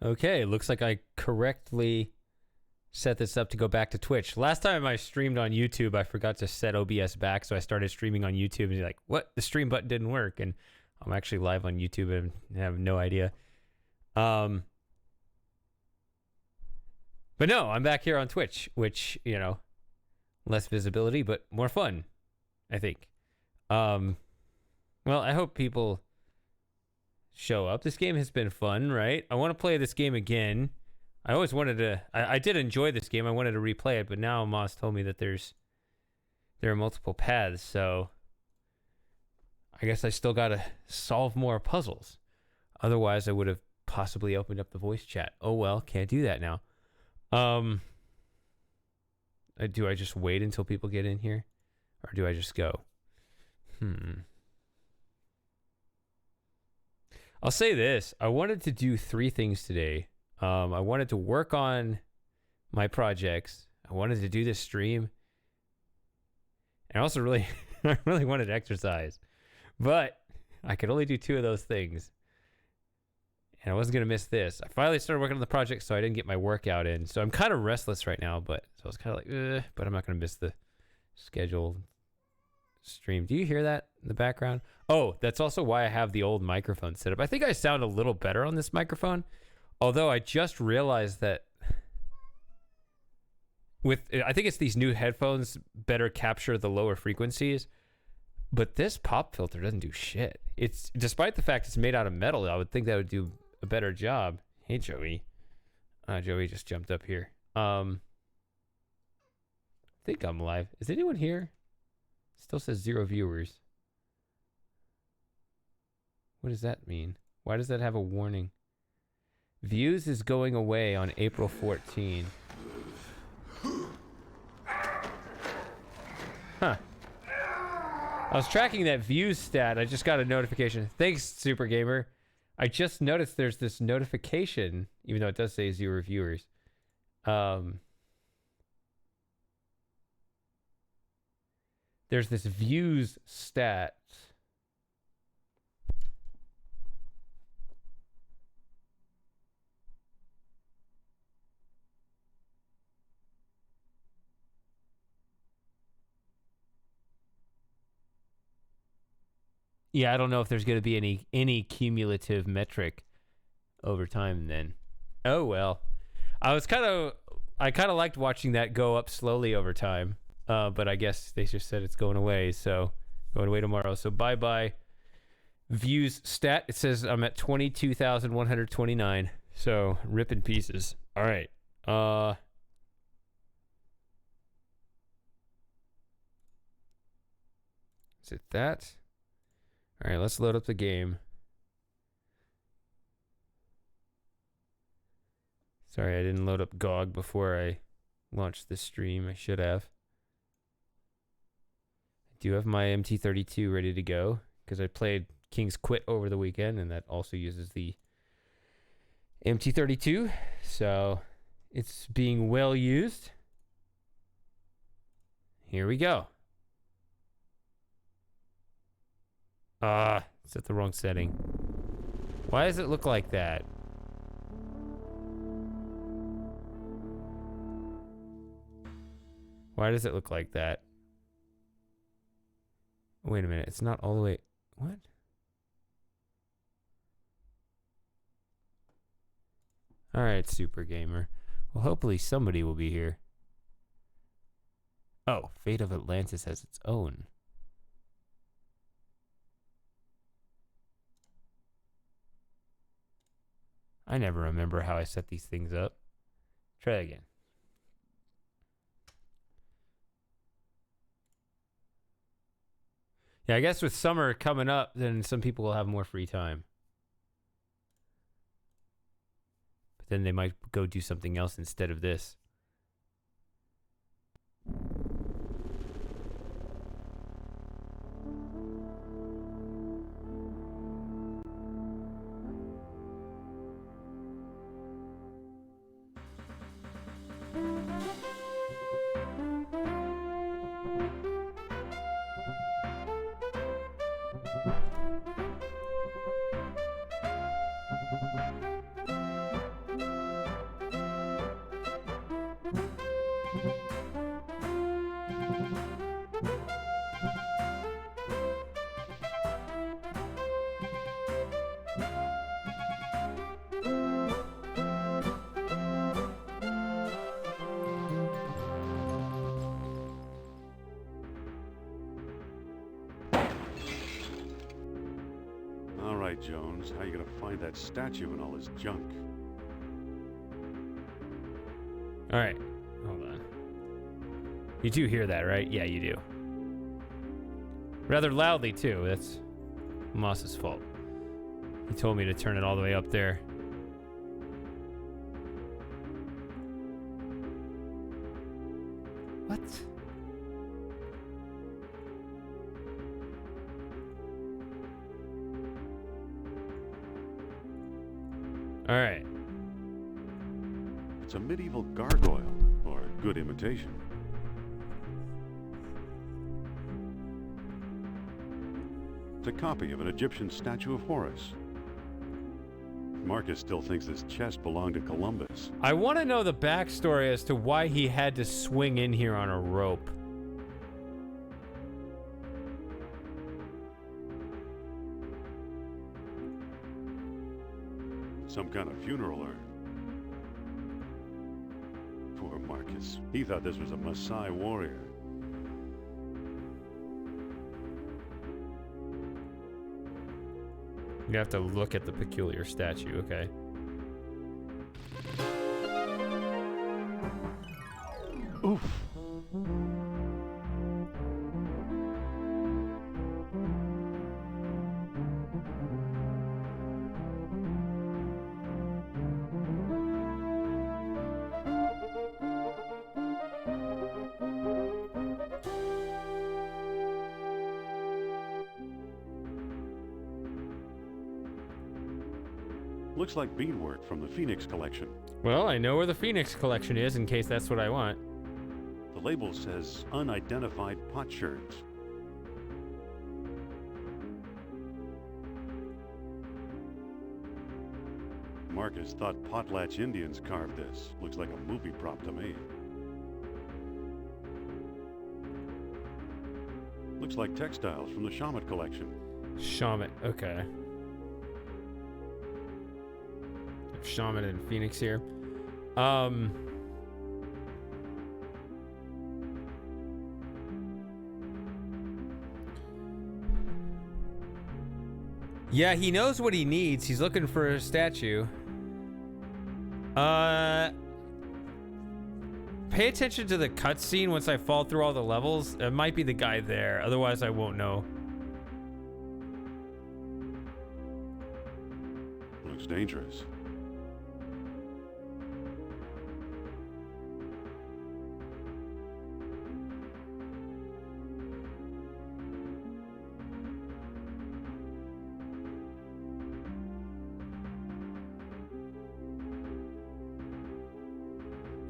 Okay, looks like I correctly set this up to go back to Twitch. Last time I streamed on YouTube, I forgot to set OBS back, so I started streaming on YouTube, and you're like, what? The stream button didn't work, and I'm actually live on YouTube and have no idea. But no, I'm back here on Twitch, which, you know, less visibility, but more fun, I think. Well, I hope people show up. This game has been fun, right? I want to play this game again. I always wanted to... I did enjoy this game. I wanted to replay it, but now Moss told me that there are multiple paths, so I guess I still got to solve more puzzles. Otherwise, I would have possibly opened up the voice chat. Oh well, can't do that now. Do I just wait until people get in here? Or do I just go? I'll say this. I wanted to do 3 things today. I wanted to work on my projects. I wanted to do this stream. And I also really, I really wanted to exercise. But I could only do 2 of those things. And I wasn't going to miss this. I finally started working on the project, so I didn't get my workout in. So I'm kind of restless right now, so I was kind of like, but I'm not going to miss the scheduled stream. Do you hear that in the background? Oh, that's also why I have the old microphone set up. I think I sound a little better on this microphone. Although I just realized that I think it's these new headphones better capture the lower frequencies, but this pop filter doesn't do shit. It's, despite the fact it's made out of metal, I would think that would do a better job. Hey, Joey. Joey just jumped up here. I think I'm live. Is anyone here? Still says 0 viewers. What does that mean? Why does that have a warning? Views is going away on April 14. Huh. I was tracking that views stat. I just got a notification. Thanks, Super Gamer. I just noticed there's this notification, even though it does say 0 viewers. There's this views stat. Yeah, I don't know if there's going to be any cumulative metric over time then. Oh well. I kind of liked watching that go up slowly over time. But I guess they just said it's going away, so going away tomorrow. So bye-bye views stat. It says I'm at 22,129. So rip in pieces. All right. Is it that? All right, let's load up the game. Sorry, I didn't load up GOG before I launched this stream. I should have. I do have my MT32 ready to go because I played King's Quit over the weekend, and that also uses the MT32. So it's being well used. Here we go. It's at the wrong setting. Why does it look like that? Why does it look like that? Wait a minute, it's not all the way... What? Alright, Super Gamer. Well, hopefully somebody will be here. Oh, Fate of Atlantis has its own. I never remember how I set these things up. Try that again. Yeah, I guess with summer coming up, then some people will have more free time. But then they might go do something else instead of this. Jones. How you gonna find that statue and all his junk? All right, hold on. You do hear that, right? Yeah, you do. Rather loudly, too. That's Moss's fault. He told me to turn it all the way up there. What? All right. It's a medieval gargoyle, or a good imitation. It's a copy of an Egyptian statue of Horus. Marcus still thinks this chest belonged to Columbus. I want to know the backstory as to why he had to swing in here on a rope. Some kind of funeral urn. Poor Marcus. He thought this was a Maasai warrior. You have to look at the peculiar statue, okay. Oof. Looks like beadwork from the Phoenix collection. Well, I know where the Phoenix collection is in case that's what I want. The label says unidentified potsherds. Marcus thought Potlatch Indians carved this. Looks like a movie prop to me. Looks like textiles from the Shaman collection. Shaman, okay. Shaman and Phoenix here. Yeah, he knows what he needs. He's looking for a statue. Pay attention to the cutscene once I fall through all the levels. It might be the guy there. Otherwise, I won't know. Looks dangerous.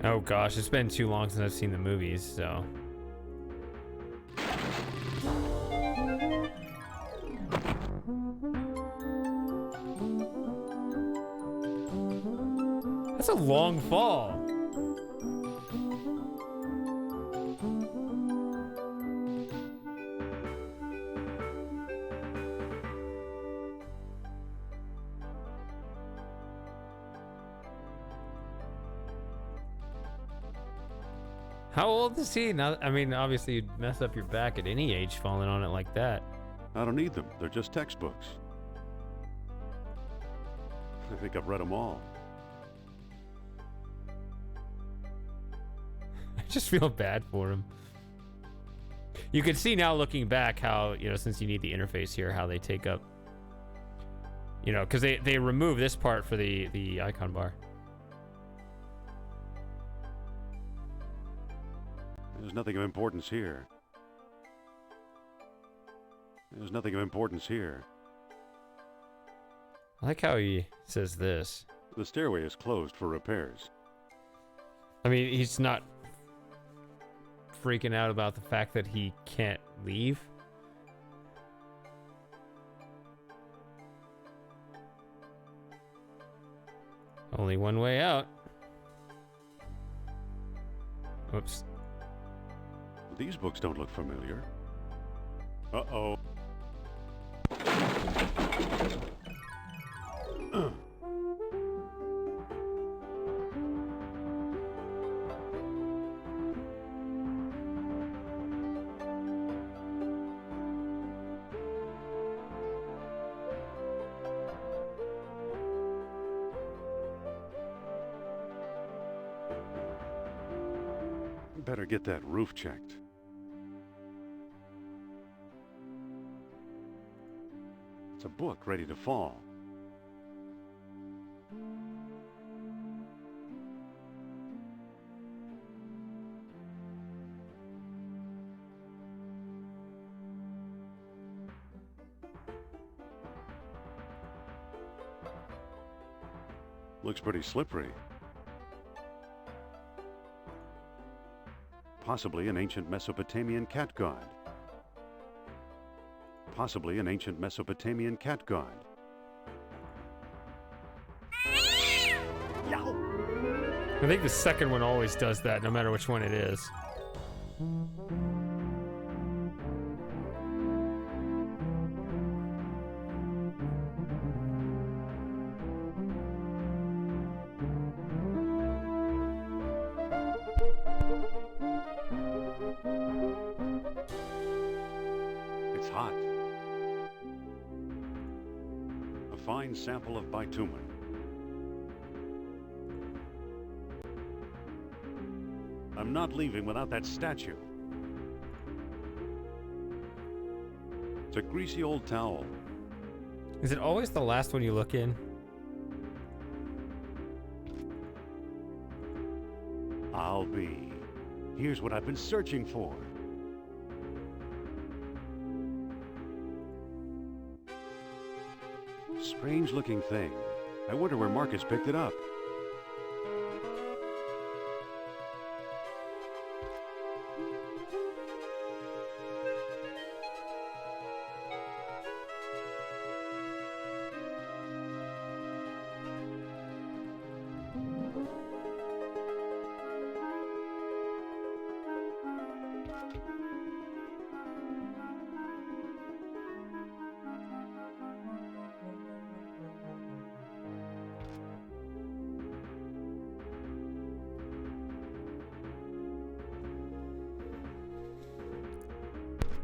Oh gosh, it's been too long since I've seen the movies, so. That's a long fall. How old is he? Now, I mean, obviously you'd mess up your back at any age falling on it like that. I don't need them. They're just textbooks. I think I've read them all. I just feel bad for him. You can see now looking back how, you know, since you need the interface here, how they take up, you know, because they remove this part for the icon bar. There's nothing of importance here. There's nothing of importance here. I like how he says this. The stairway is closed for repairs. I mean, he's not freaking out about the fact that he can't leave. Only one way out. Oops. These books don't look familiar. Uh-oh. Better get that roof checked. It's a book ready to fall. Looks pretty slippery. Possibly an ancient Mesopotamian cat god. Possibly an ancient Mesopotamian cat god. I think the second one always does that, no matter which one it is. It's hot. A fine sample of bitumen. I'm not leaving without that statue. It's a greasy old towel. Is it always the last one you look in? I'll be. Here's what I've been searching for. Strange looking thing. I wonder where Marcus picked it up.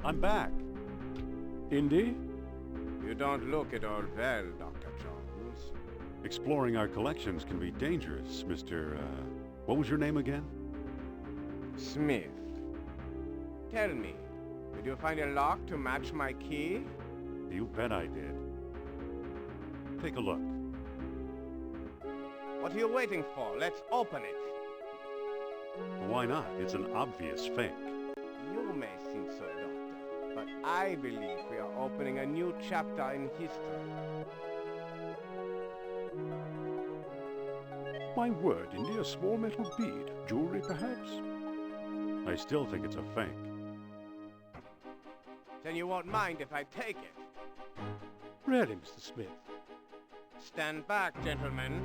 I'm back. Indy? You don't look at all well, Dr. Jones. Exploring our collections can be dangerous, Mr. What was your name again? Smith. Tell me, did you find a lock to match my key? You bet I did. Take a look. What are you waiting for? Let's open it. Why not? It's an obvious fake. You may think so, Doctor, but I believe we are opening a new chapter in history. My word, Indy, a small metal bead. Jewelry, perhaps? I still think it's a fake. Then you won't mind if I take it. Really, Mr. Smith? Stand back, gentlemen.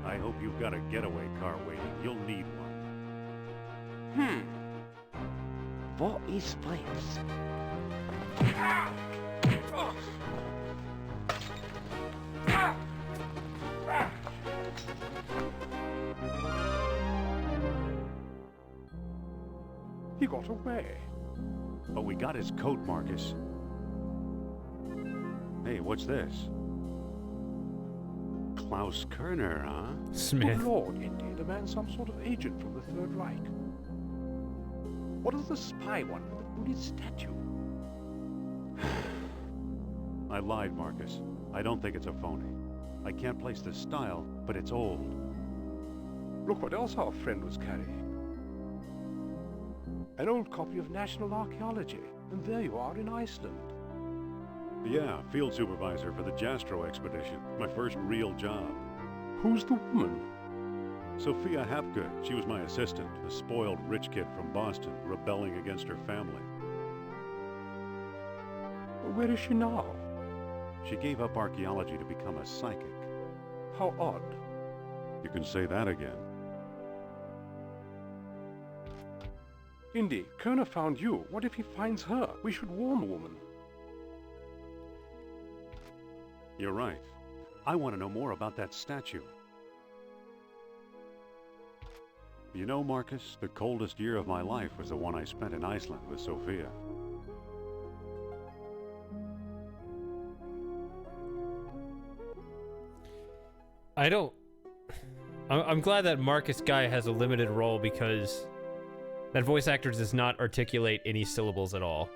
I hope you've got a getaway car waiting. You'll need one. What is this? He got away. But we got his coat, Marcus. Hey, what's this? Klaus Kerner, huh? Smith. Good Lord, Indy, the man's some sort of agent from the Third Reich. What does the spy want with the Buddhist statue? I lied, Marcus. I don't think it's a phony. I can't place the style, but it's old. Look what else our friend was carrying. An old copy of National Archaeology. And there you are in Iceland. Yeah, field supervisor for the Jastro expedition. My first real job. Who's the woman? Sophia Hapgood. She was my assistant, a spoiled rich kid from Boston, rebelling against her family. Where is she now? She gave up archaeology to become a psychic. How odd. You can say that again. Indy, Kerner found you. What if he finds her? We should warn the woman. You're right. I want to know more about that statue. You know, Marcus, the coldest year of my life was the one I spent in Iceland with Sophia. I'm glad that Marcus guy has a limited role because That voice actor does not articulate any syllables at all.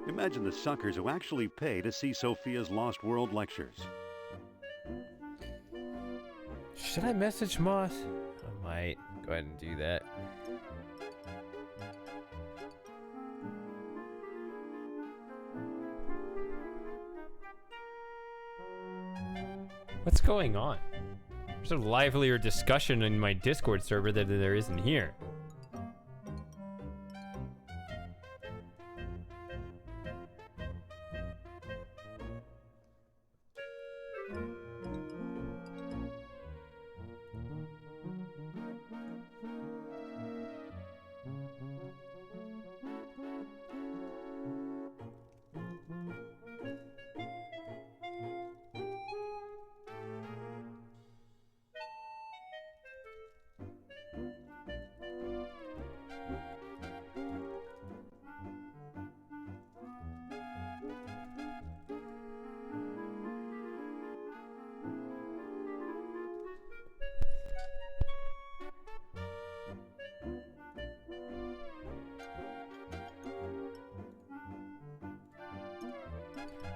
Imagine the suckers who actually pay to see Sophia's Lost World lectures. Should I message Moss? I might. Go ahead and do that. What's going on? There's a livelier discussion in my Discord server than there is in here.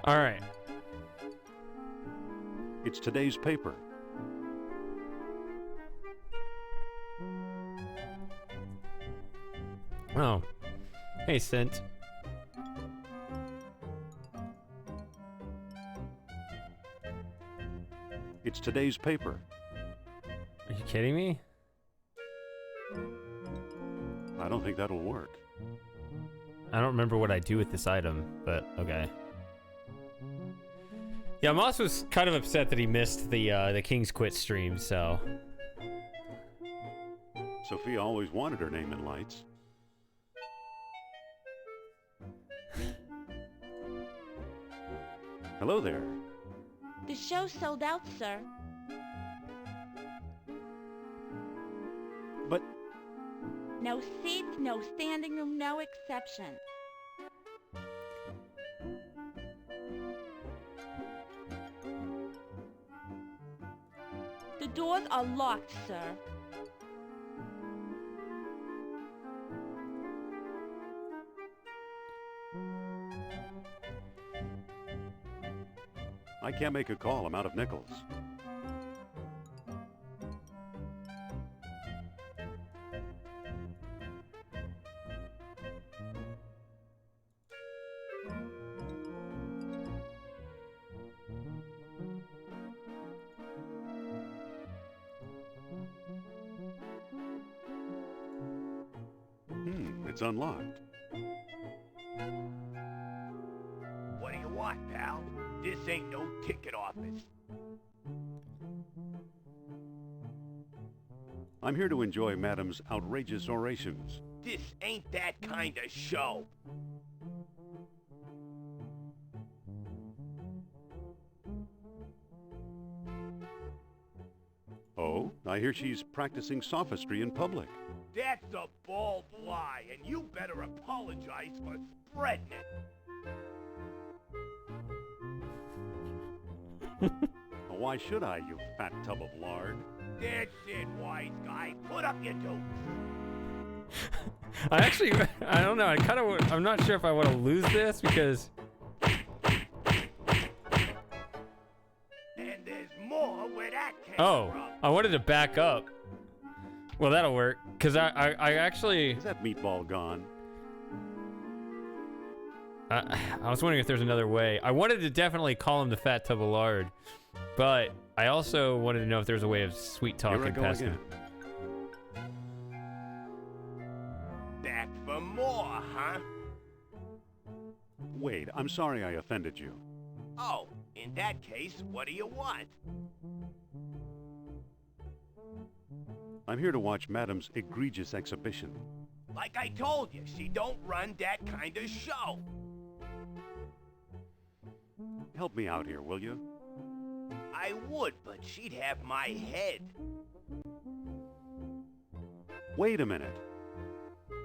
All right. It's today's paper. Oh. Hey, Sint. It's today's paper. Are you kidding me? I don't think that'll work. I don't remember what I do with this item, but okay. Yeah, Moss was kind of upset that he missed the King's Quit stream, so... Sophia always wanted her name in lights. Hello there. The show sold out, sir. But No seats, no standing room, no exceptions. The doors are locked, sir. I can't make a call. I'm out of nickels. It's unlocked. What do you want, pal? This ain't no ticket office. I'm here to enjoy Madam's outrageous orations. This ain't that kind of show. Oh, I hear she's practicing sophistry in public. That's a bald lie, and you better apologize for spreading it. Why should I, you fat tub of lard? That's it, wise guy. Put up your dukes. I don't know. I'm not sure if I want to lose this because... And there's more where that came Oh, from. I wanted to back up. Well, that'll work, because I actually... Is that meatball gone? I was wondering if there's another way. I wanted to definitely call him the fat tub of lard, but I also wanted to know if there's a way of sweet Here I talking go past again. him. Back for more, huh? Wade, I'm sorry I offended you. Oh, in that case, what do you want? I'm here to watch Madam's egregious exhibition. Like I told you, she don't run that kind of show. Help me out here, will you? I would, but she'd have my head. Wait a minute.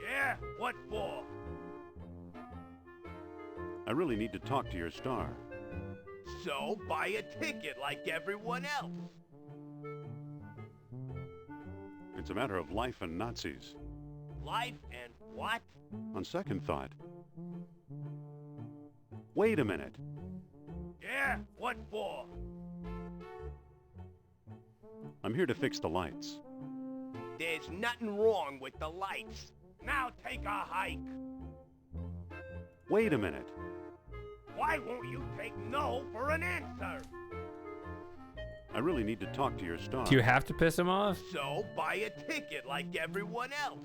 Yeah, what for? I really need to talk to your star. So buy a ticket like everyone else. It's a matter of life and Nazis. Life and what? On second thought. Wait a minute. Yeah, what for? I'm here to fix the lights. There's nothing wrong with the lights. Now take a hike. Wait a minute. Why won't you take no for an answer? I really need to talk to your star. Do you have to piss him off? So buy a ticket like everyone else.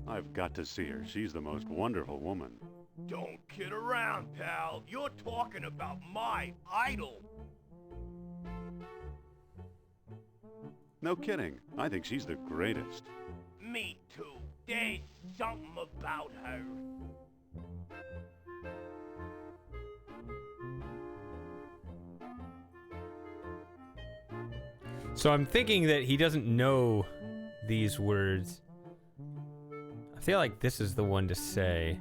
I've got to see her. She's the most wonderful woman. Don't kid around, pal. You're talking about my idol. No kidding. I think she's the greatest. Me too. There's something about her. So I'm thinking that he doesn't know these words. I feel like this is the one to say.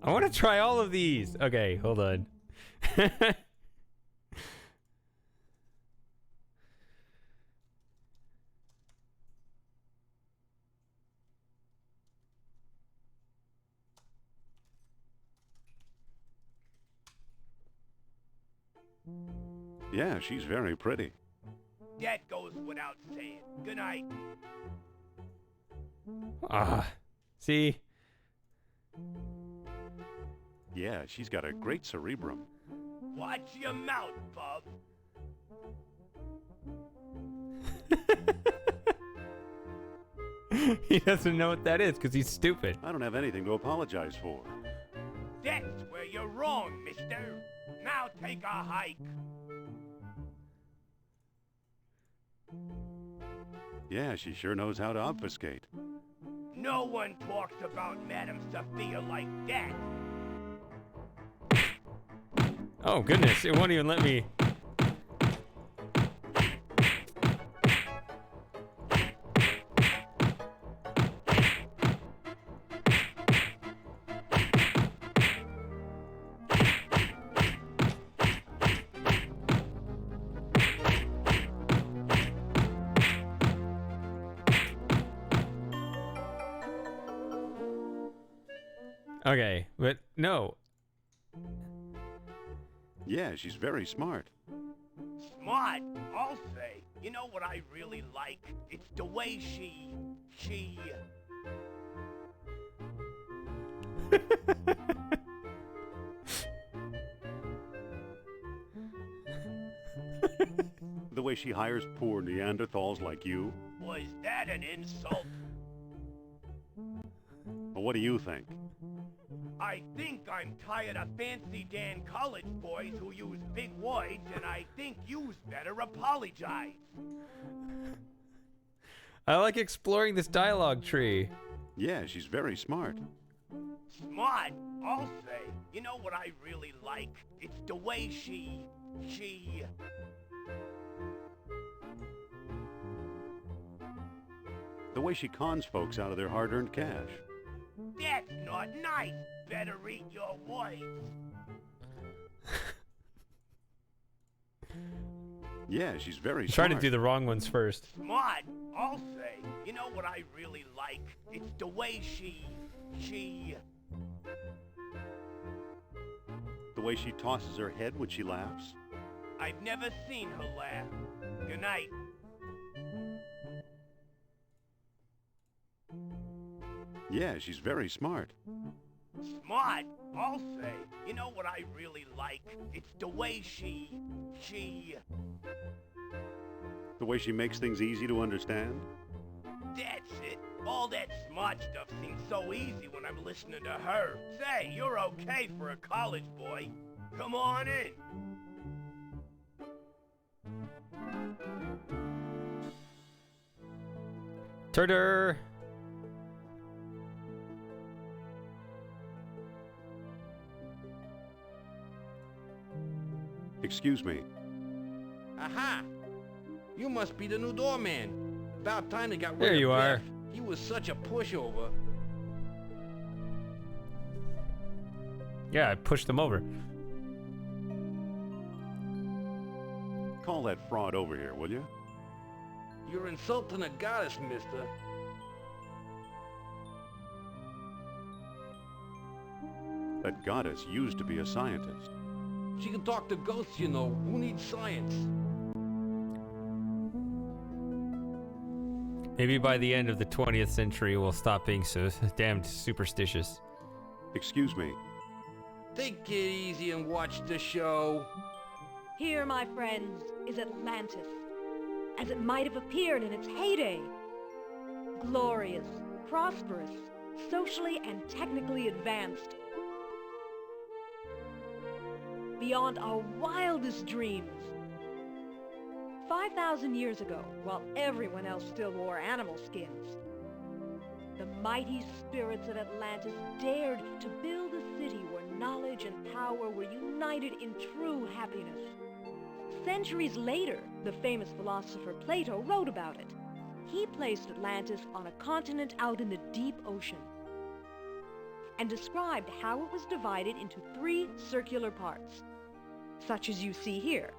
I want to try all of these. Okay, hold on. Yeah, she's very pretty. That goes without saying. Good night. Ah, see? Yeah, she's got a great cerebrum. Watch your mouth, bub. He doesn't know what that is because he's stupid. I don't have anything to apologize for. That's where you're wrong, mister. Now take a hike. Yeah, she sure knows how to obfuscate. No one talks about Madame Sophia like that. Oh, goodness. It won't even let me. Okay, but no. Yeah, she's very smart. Smart, I'll say. You know what I really like? It's the way she... The way she hires poor Neanderthals like you. Was that an insult? Well, what do you think? I think I'm tired of fancy Dan college boys who use big words, and I think you's better apologize. I like exploring this dialogue tree. Yeah, she's very smart. Smart, I'll say. You know what I really like? It's the way she... The way she cons folks out of their hard-earned cash. That's not nice. Better eat your words. Yeah, she's very Try smart. to do the wrong ones first. Smart, I'll say. You know what I really like? It's the way she... The way she tosses her head when she laughs. I've never seen her laugh. Good night. Yeah, she's very smart. Smart, I'll say. You know what I really like? It's the way she... The way she makes things easy to understand. That's it. All that smart stuff seems so easy when I'm listening to her. Say, you're okay for a college boy. Come on in. Turder. Excuse me. Aha! You must be the new doorman. About time they got rid There of you are. Biff. He was such a pushover. Yeah, I pushed them over. Call that fraud over here, will you? You're insulting a goddess, mister. That goddess used to be a scientist. She can talk to ghosts, you know. Who needs science? Maybe by the end of the 20th century, we'll stop being so damned superstitious. Excuse me. Take it easy and watch the show. Here, my friends, is Atlantis, as it might have appeared in its heyday. Glorious, prosperous, socially and technically advanced. Beyond our wildest dreams. 5,000 years ago, while everyone else still wore animal skins, the mighty spirits of Atlantis dared to build a city where knowledge and power were united in true happiness. Centuries later, the famous philosopher Plato wrote about it. He placed Atlantis on a continent out in the deep ocean and described how it was divided into 3 circular parts, such as you see here.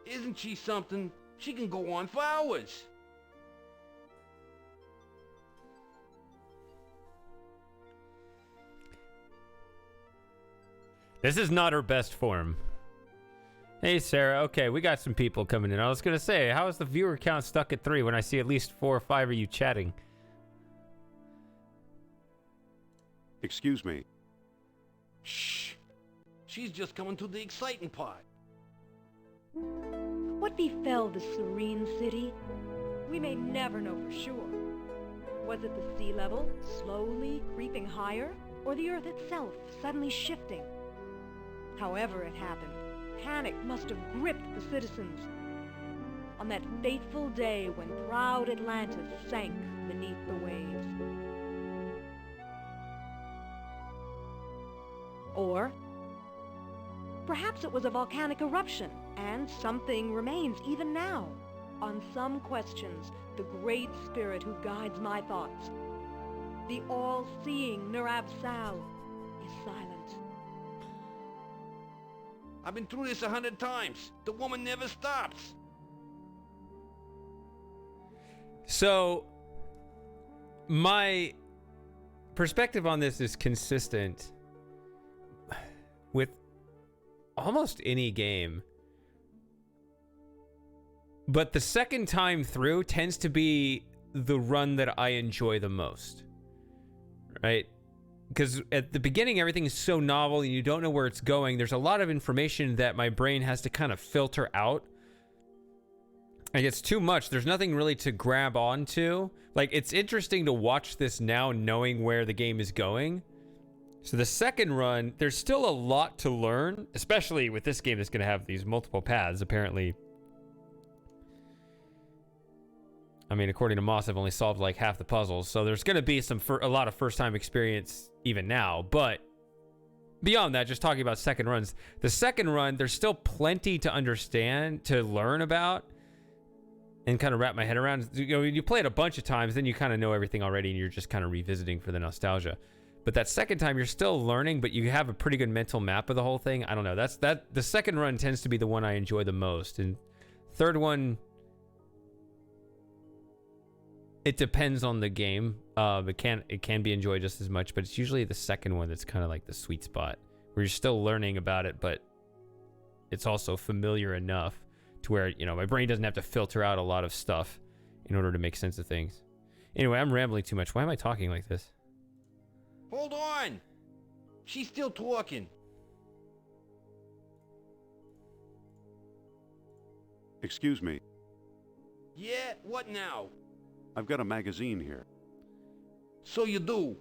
Isn't she something? She can go on for hours. This is not her best form. Hey, Sarah. Okay, we got some people coming in. I was going to say, how is the viewer count stuck at 3 when I see at least 4 or 5 of you chatting? Excuse me. Shh. She's just coming to the exciting part. What befell the serene city? We may never know for sure. Was it the sea level slowly creeping higher, or the earth itself suddenly shifting? However it happened, panic must have gripped the citizens on that fateful day when proud Atlantis sank beneath the waves. Or perhaps it was a volcanic eruption, and something remains even now. On some questions, the great spirit who guides my thoughts, the all-seeing Nurab Sal, is silent. I've been through this 100 times. The woman never stops. So, my perspective on this is consistent with almost any game. But the second time through tends to be the run that I enjoy the most. Right? Because at the beginning, everything is so novel and you don't know where it's going. There's a lot of information that my brain has to kind of filter out. Like, it's too much. There's nothing really to grab onto. Like, it's interesting to watch this now knowing where the game is going. So the second run, there's still a lot to learn, especially with this game that's going to have these multiple paths, apparently. I mean, according to Moss, I've only solved like half the puzzles, so there's going to be a lot of first-time experience even now. But beyond that, just talking about second runs, the second run, there's still plenty to understand, to learn about, and kind of wrap my head around. You know, you play it a bunch of times, then you kind of know everything already, and you're just kind of revisiting for the nostalgia. But that second time, you're still learning, but you have a pretty good mental map of the whole thing. I don't know. The second run tends to be the one I enjoy the most, and third one, it depends on the game. It can be enjoyed just as much, but it's usually the second one that's kind of like the sweet spot, where you're still learning about it, but it's also familiar enough to where, you know, my brain doesn't have to filter out a lot of stuff in order to make sense of things. Anyway, I'm rambling too much. Why am I talking like this? Hold on. She's still talking. Excuse me. Yeah, what now? I've got a magazine here. So you do.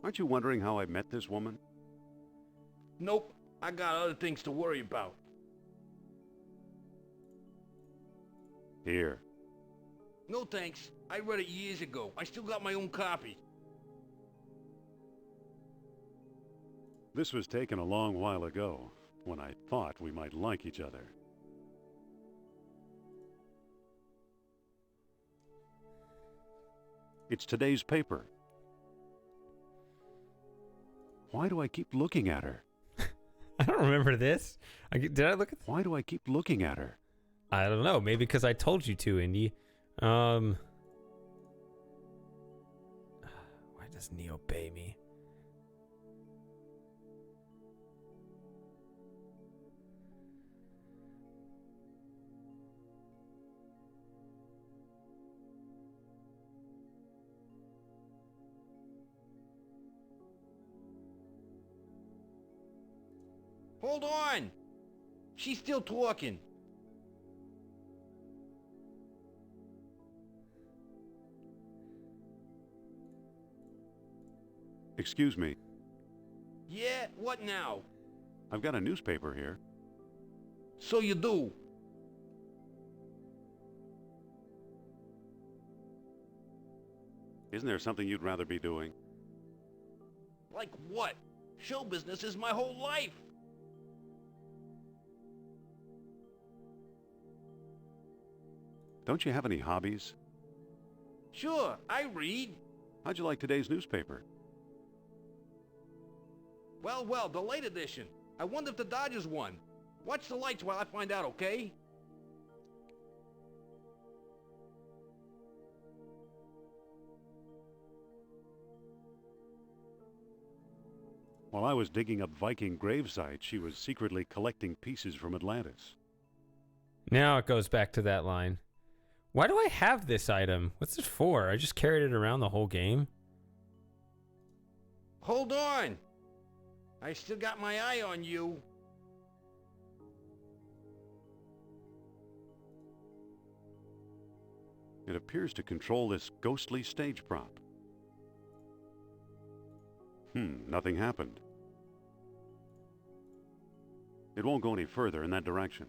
Aren't you wondering how I met this woman? Nope, I got other things to worry about. Here. No thanks, I read it years ago. I still got my own copy. This was taken a long while ago, when I thought we might like each other. It's today's paper. Why do I keep looking at her? I don't remember this. Did I look at? Why do I keep looking at her? I don't know. Maybe because I told you to, Indy. Why doesn't he obey me? Hold on! She's still talking. Excuse me. Yeah, what now? I've got a newspaper here. So you do. Isn't there something you'd rather be doing? Like what? Show business is my whole life. Don't you have any hobbies? Sure, I read. How'd you like today's newspaper? Well, the late edition. I wonder if the Dodgers won. Watch the lights while I find out, okay? While I was digging up Viking grave sites, she was secretly collecting pieces from Atlantis. Now it goes back to that line. Why do I have this item? What's it for? I just carried it around the whole game. Hold on! I still got my eye on you. It appears to control this ghostly stage prop. Nothing happened. It won't go any further in that direction.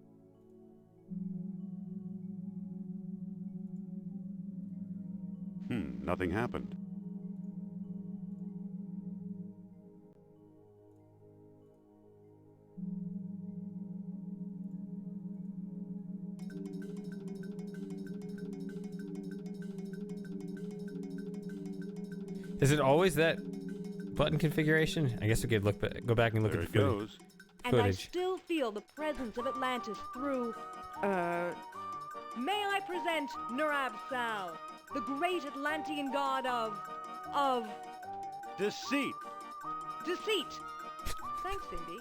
Nothing happened. Is it always that button configuration? I guess we could go back and look There at it the footage. goes. And I Footage. still feel the presence of Atlantis through, may I present Nerab-Sal, the great Atlantean god of Deceit! deceit. Thanks, Indy.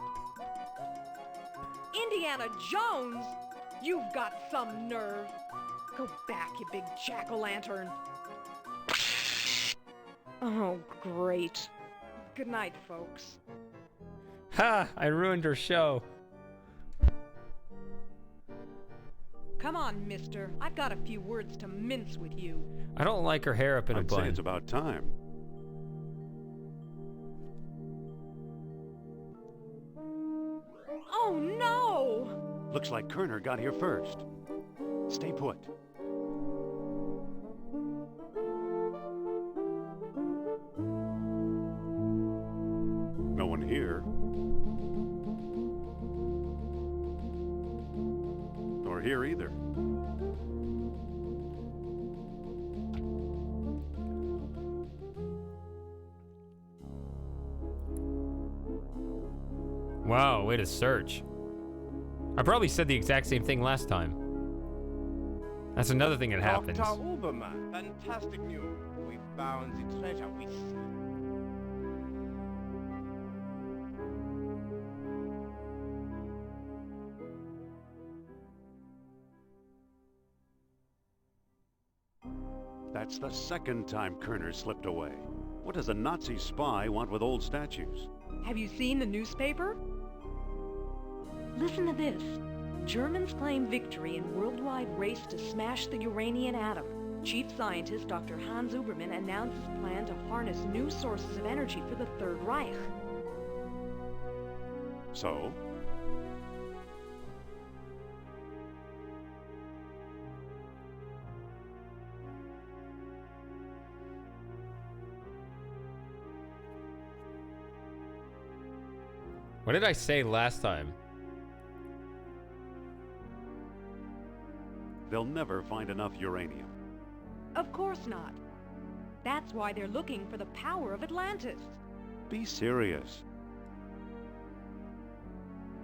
Indiana Jones? You've got some nerve. Go back, you big jack-o'-lantern. Oh, great. Good night, folks. Ha! I ruined her show. Come on, mister. I've got a few words to mince with you. I don't like her hair up in a I'd say bun. it's about time. Oh, no! Looks like Kerner got here first. Stay put. No one here. Nor here either. Wow, way to search. I probably said the exact same thing last time. That's another thing that happens. Dr. Uberman, fantastic news. We found the treasure we seek. That's the second time Kerner slipped away. What does a Nazi spy want with old statues? Have you seen the newspaper? Listen to this. Germans claim victory in worldwide race to smash the uranium atom. Chief scientist Dr. Hans Uberman announces plan to harness new sources of energy for the Third Reich. So? What did I say last time? They'll never find enough uranium. Of course not. That's why they're looking for the power of Atlantis. Be serious.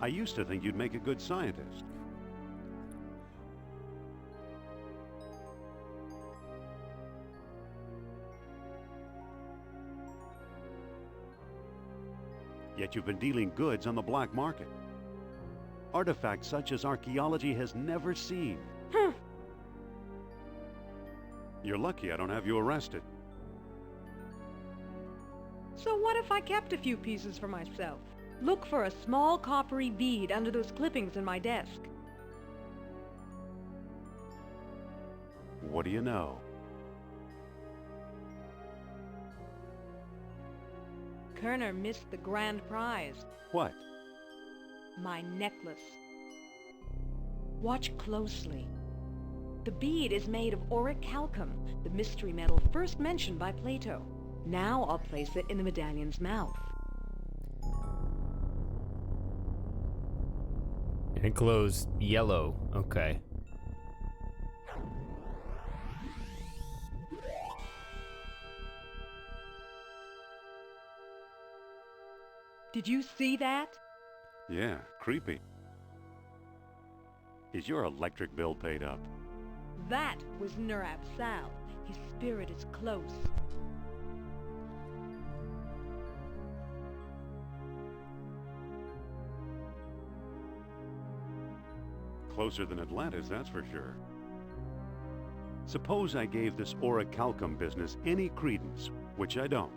I used to think you'd make a good scientist. Yet you've been dealing goods on the black market. Artifacts such as archaeology has never seen. You're lucky I don't have you arrested. So what if I kept a few pieces for myself? Look for a small coppery bead under those clippings in my desk. What do you know? Kerner missed the grand prize. What? My necklace. Watch closely. The bead is made of orichalcum, the mystery metal first mentioned by Plato. Now I'll place it in the medallion's mouth. And it glows yellow. Okay. Did you see that? Yeah, creepy. Is your electric bill paid up? That was Nurab Sal. His spirit is close. Closer than Atlantis, that's for sure. Suppose I gave this orichalcum business any credence, which I don't.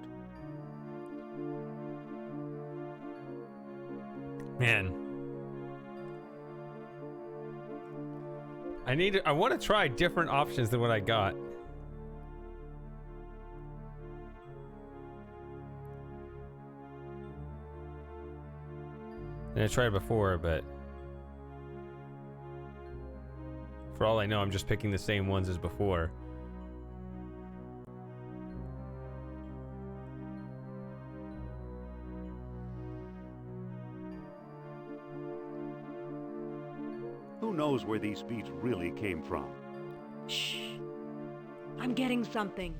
Man. I want to try different options than what I got. And I tried before, but for all I know, I'm just picking the same ones as before. Who knows where these beats really came from? Shh. I'm getting something.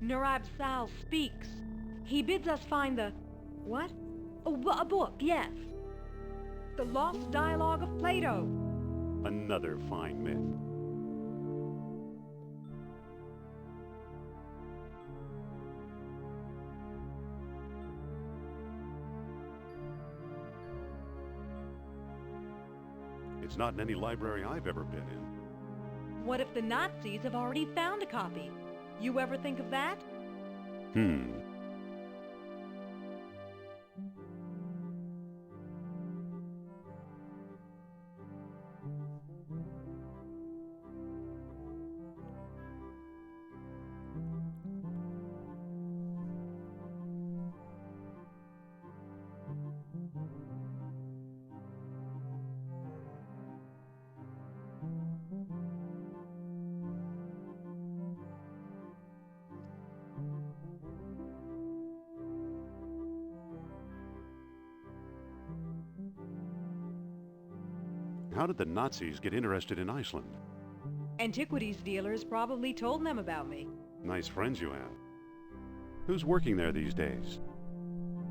Nurab Sal speaks. He bids us find the... what? A book, yes. The Lost Dialogue of Plato. Another fine myth. It's not in any library I've ever been in. What if the Nazis have already found a copy? You ever think of that? How did the Nazis get interested in Iceland? Antiquities dealers probably told them about me. Nice friends you have. Who's working there these days?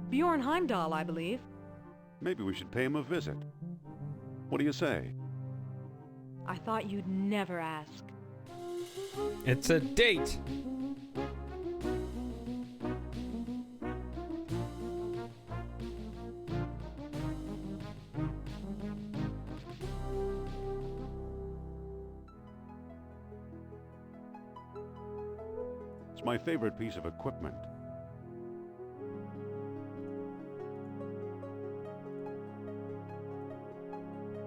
Bjorn Heimdall, I believe. Maybe we should pay him a visit. What do you say? I thought you'd never ask. It's a date. It's my favorite piece of equipment.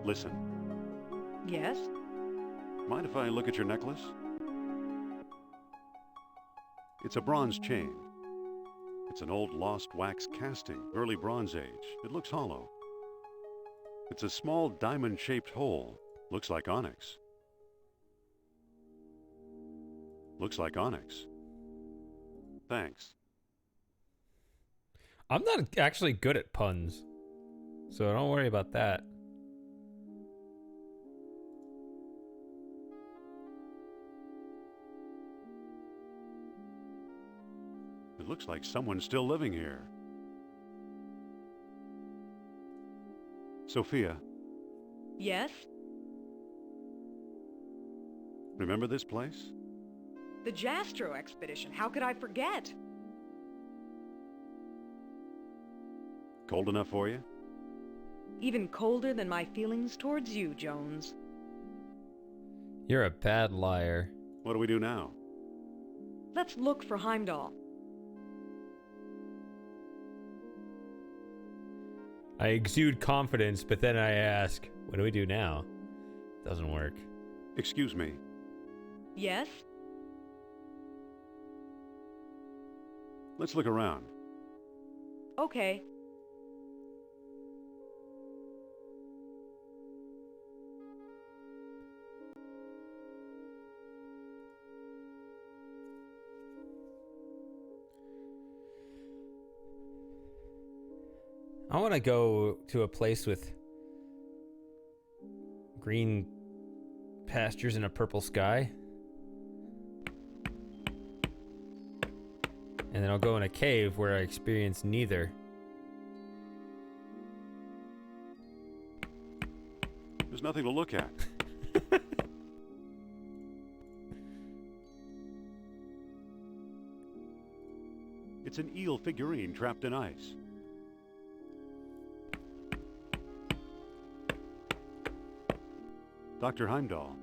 Listen, Yes? mind if I look at your necklace? It's a bronze chain. It's an old lost wax casting, early Bronze Age. It looks hollow. It's a small diamond-shaped hole. Looks like onyx. Looks like onyx. Thanks. I'm not actually good at puns. So don't worry about that. It looks like someone's still living here. Sophia, Yes? remember this place? The Jastro expedition. How could I forget? Cold enough for you? Even colder than my feelings towards you, Jones. You're a bad liar. What do we do now? Let's look for Heimdall. I exude confidence, but then I ask, what do we do now? Doesn't work. Excuse me. Yes? Let's look around. Okay. I want to go to a place with green pastures and a purple sky. And then I'll go in a cave where I experience neither. There's nothing to look at. It's an eel figurine trapped in ice. Dr. Heimdall.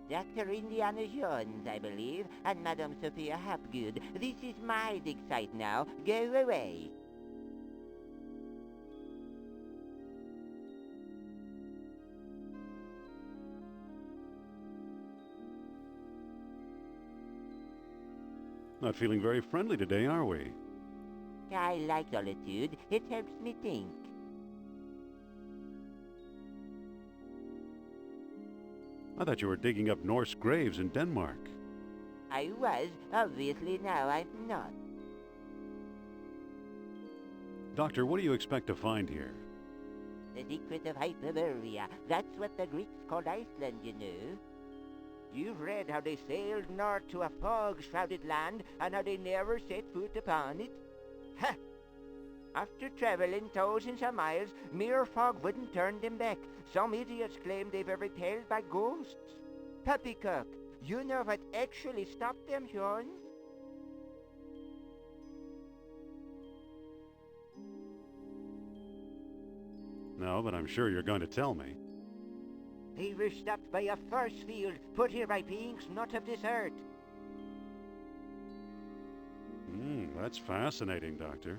Dr. Indiana Jones, I believe, and Madame Sophia Hapgood. This is my dig site now. Go away. Not feeling very friendly today, are we? I like solitude. It helps me think. I thought you were digging up Norse graves in Denmark. I was. Obviously now I'm not. Doctor, what do you expect to find here? The secret of Hyperborea. That's what the Greeks called Iceland, you know. You've read how they sailed north to a fog-shrouded land and how they never set foot upon it? Ha! After traveling thousands of miles, mere fog wouldn't turn them back. Some idiots claim they were repelled by ghosts. Poppycock, you know what actually stopped them, Sean? No, but I'm sure you're going to tell me. They were stopped by a force field put here by beings not of this earth. That's fascinating, Doctor.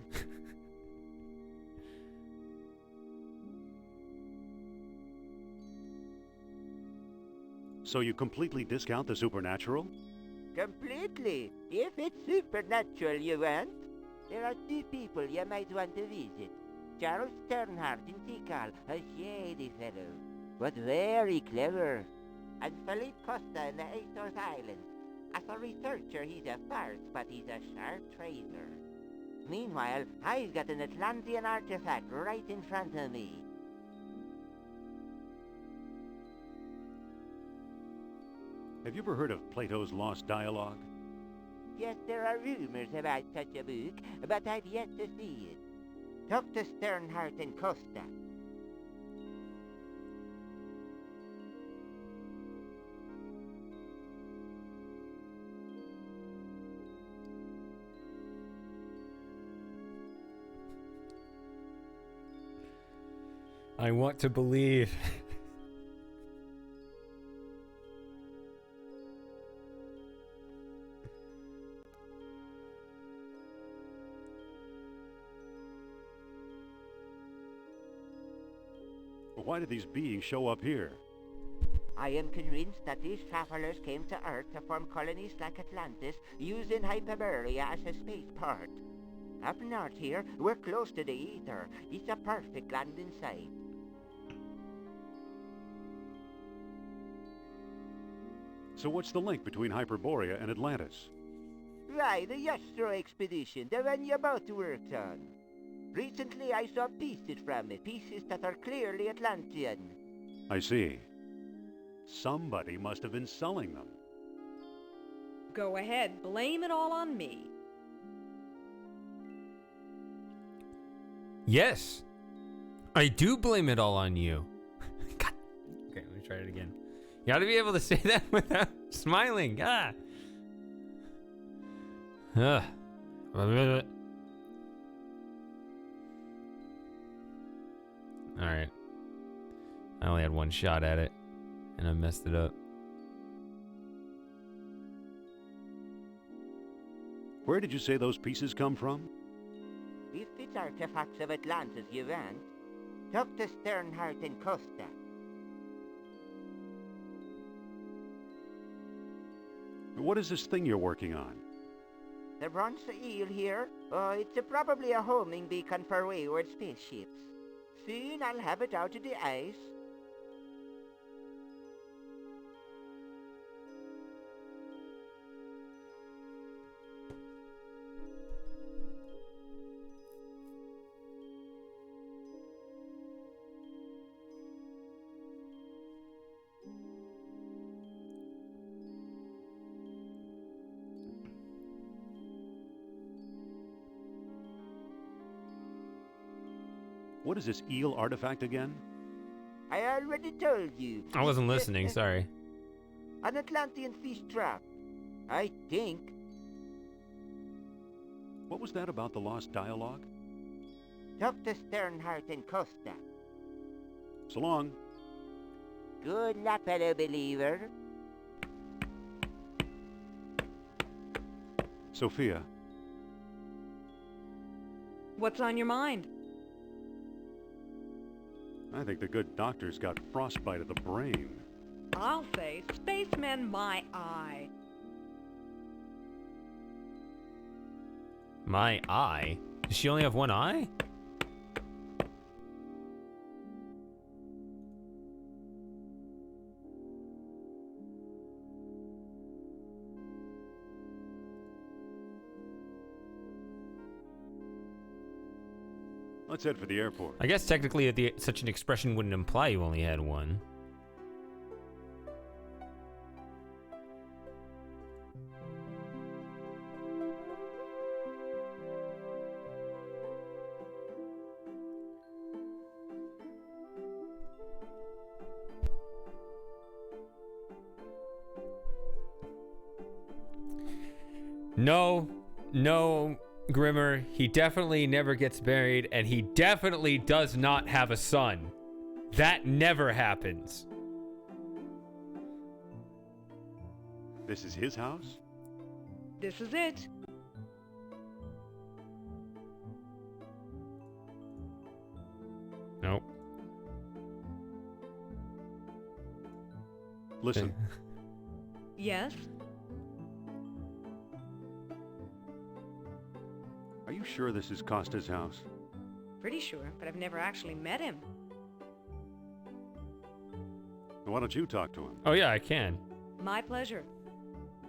So you completely discount the supernatural? Completely. If it's supernatural you want, there are two people you might want to visit. Charles Sternhardt in Tikal, a shady fellow, but very clever. And Philippe Costa in the Azores Islands. As a researcher, he's a farce, but he's a sharp trader. Meanwhile, I've got an Atlantean artifact right in front of me. Have you ever heard of Plato's Lost Dialogue? Yes, there are rumors about such a book, but I've yet to see it. Talk to Sternhardt and Costa. I want to believe. But why did these beings show up here? I am convinced that these travelers came to Earth to form colonies like Atlantis, using Hyperborea as a spaceport. Up north here, we're close to the ether. It's a perfect landing site. So what's the link between Hyperborea and Atlantis? Right, the Yastro expedition, the one you both worked on. Recently I saw pieces from it, pieces that are clearly Atlantean. I see. Somebody must have been selling them. Go ahead, blame it all on me. Yes. I do blame it all on you. God. Okay, let me try it again. You gotta be able to say that without smiling. Ah. Ugh. Alright. I only had one shot at it, and I messed it up. Where did you say those pieces come from? If it's artifacts of Atlantis you want, talk to Sternhardt and Costa. What is this thing you're working on? The bronze eel here? It's probably a homing beacon for wayward spaceships. Soon I'll have it out of the ice. What is this eel artifact again? I already told you. I wasn't listening, sorry. An Atlantean fish trap. I think. What was that about the lost dialogue? Talk to Sternhardt and Costa. So long. Good luck, fellow believer. Sophia, What's on your mind? I think the good doctor's got frostbite of the brain. I'll say, spacemen my eye. My eye? Does she only have one eye? Let's head for the airport. I guess technically such an expression wouldn't imply you only had one. No, Grimmer, he definitely never gets married, and he definitely does not have a son. That never happens. This is his house? This is it. Nope. Listen, Yes? are you sure this is Costa's house? Pretty sure, but I've never actually met him. Why don't you talk to him? Oh yeah, I can. My pleasure.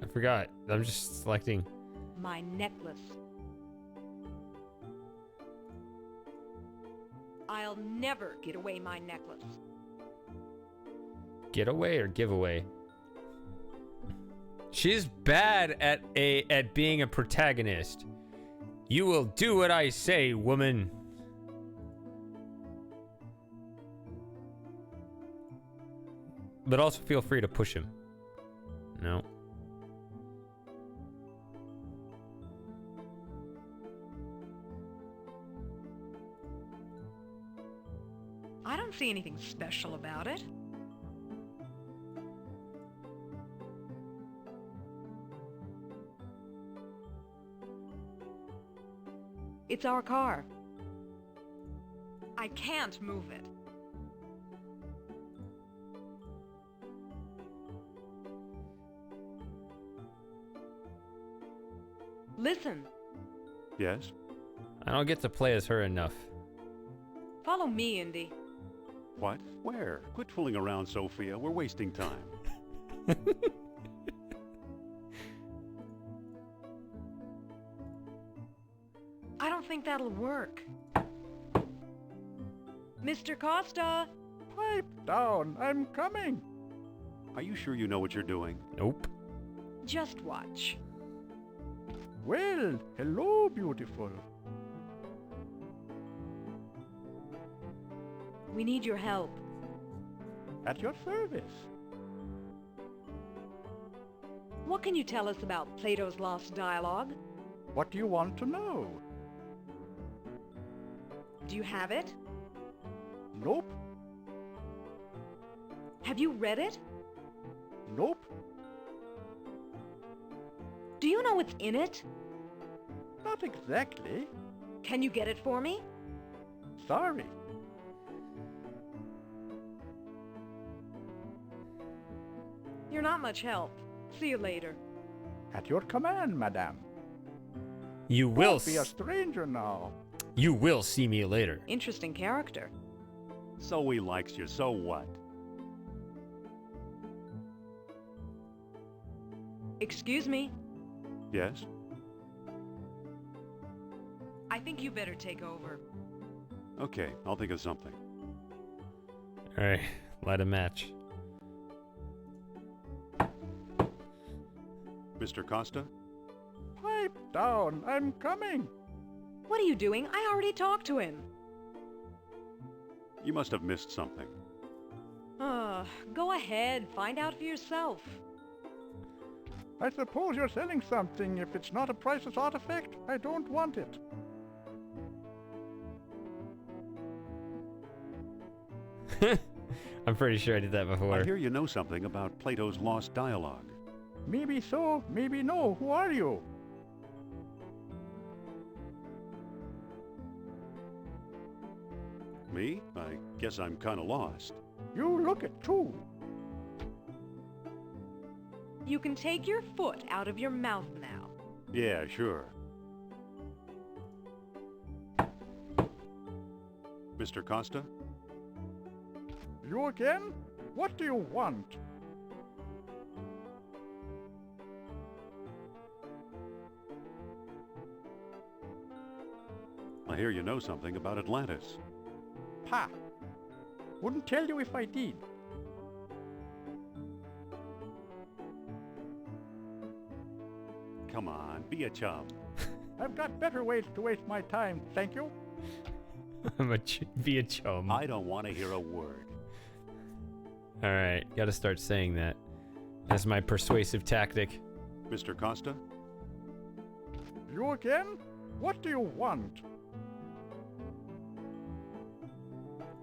I forgot. I'm just selecting. My necklace. I'll never get away my necklace. Get away or give away? She's bad at being a protagonist. You will do what I say, woman. But also feel free to push him. No. I don't see anything special about it. It's our car. I can't move it. Listen, Yes? I don't get to play as her enough. follow me, Indy. What? Where? Quit fooling around, Sophia. We're wasting time. I don't think that'll work. Mr. Costa! Pipe down, I'm coming. Are you sure you know what you're doing? Nope. Just watch. Well, hello, beautiful. We need your help. At your service. What can you tell us about Plato's Lost Dialogue? What do you want to know? Do you have it? Nope, Have you read it? nope, Do you know what's in it? not exactly. Can you get it for me? Sorry. You're not much help. See you later. At your command, madame. You will. Don't be a stranger now. You will see me later. Interesting character. So he likes you, so what? Excuse me. Yes? I think you better take over. Okay, I'll think of something. All right, light a match. Mr. Costa? Pipe down, I'm coming. What are you doing? I already talked to him. You must have missed something. Go ahead. Find out for yourself. I suppose you're selling something. If it's not a priceless artifact, I don't want it. I'm pretty sure I did that before. I hear you know something about Plato's Lost Dialogue. Maybe so, maybe no. Who are you? Me? I guess I'm kinda lost. You look it too. You can take your foot out of your mouth now. Yeah, sure. Mr. Costa? You again? What do you want? I hear you know something about Atlantis. Ha! Wouldn't tell you if I did. Come on, be a chum. I've got better ways to waste my time, thank you. Be a chum. I don't want to hear a word. All right, got to start saying that. That's my persuasive tactic. Mr. Costa? You again? What do you want?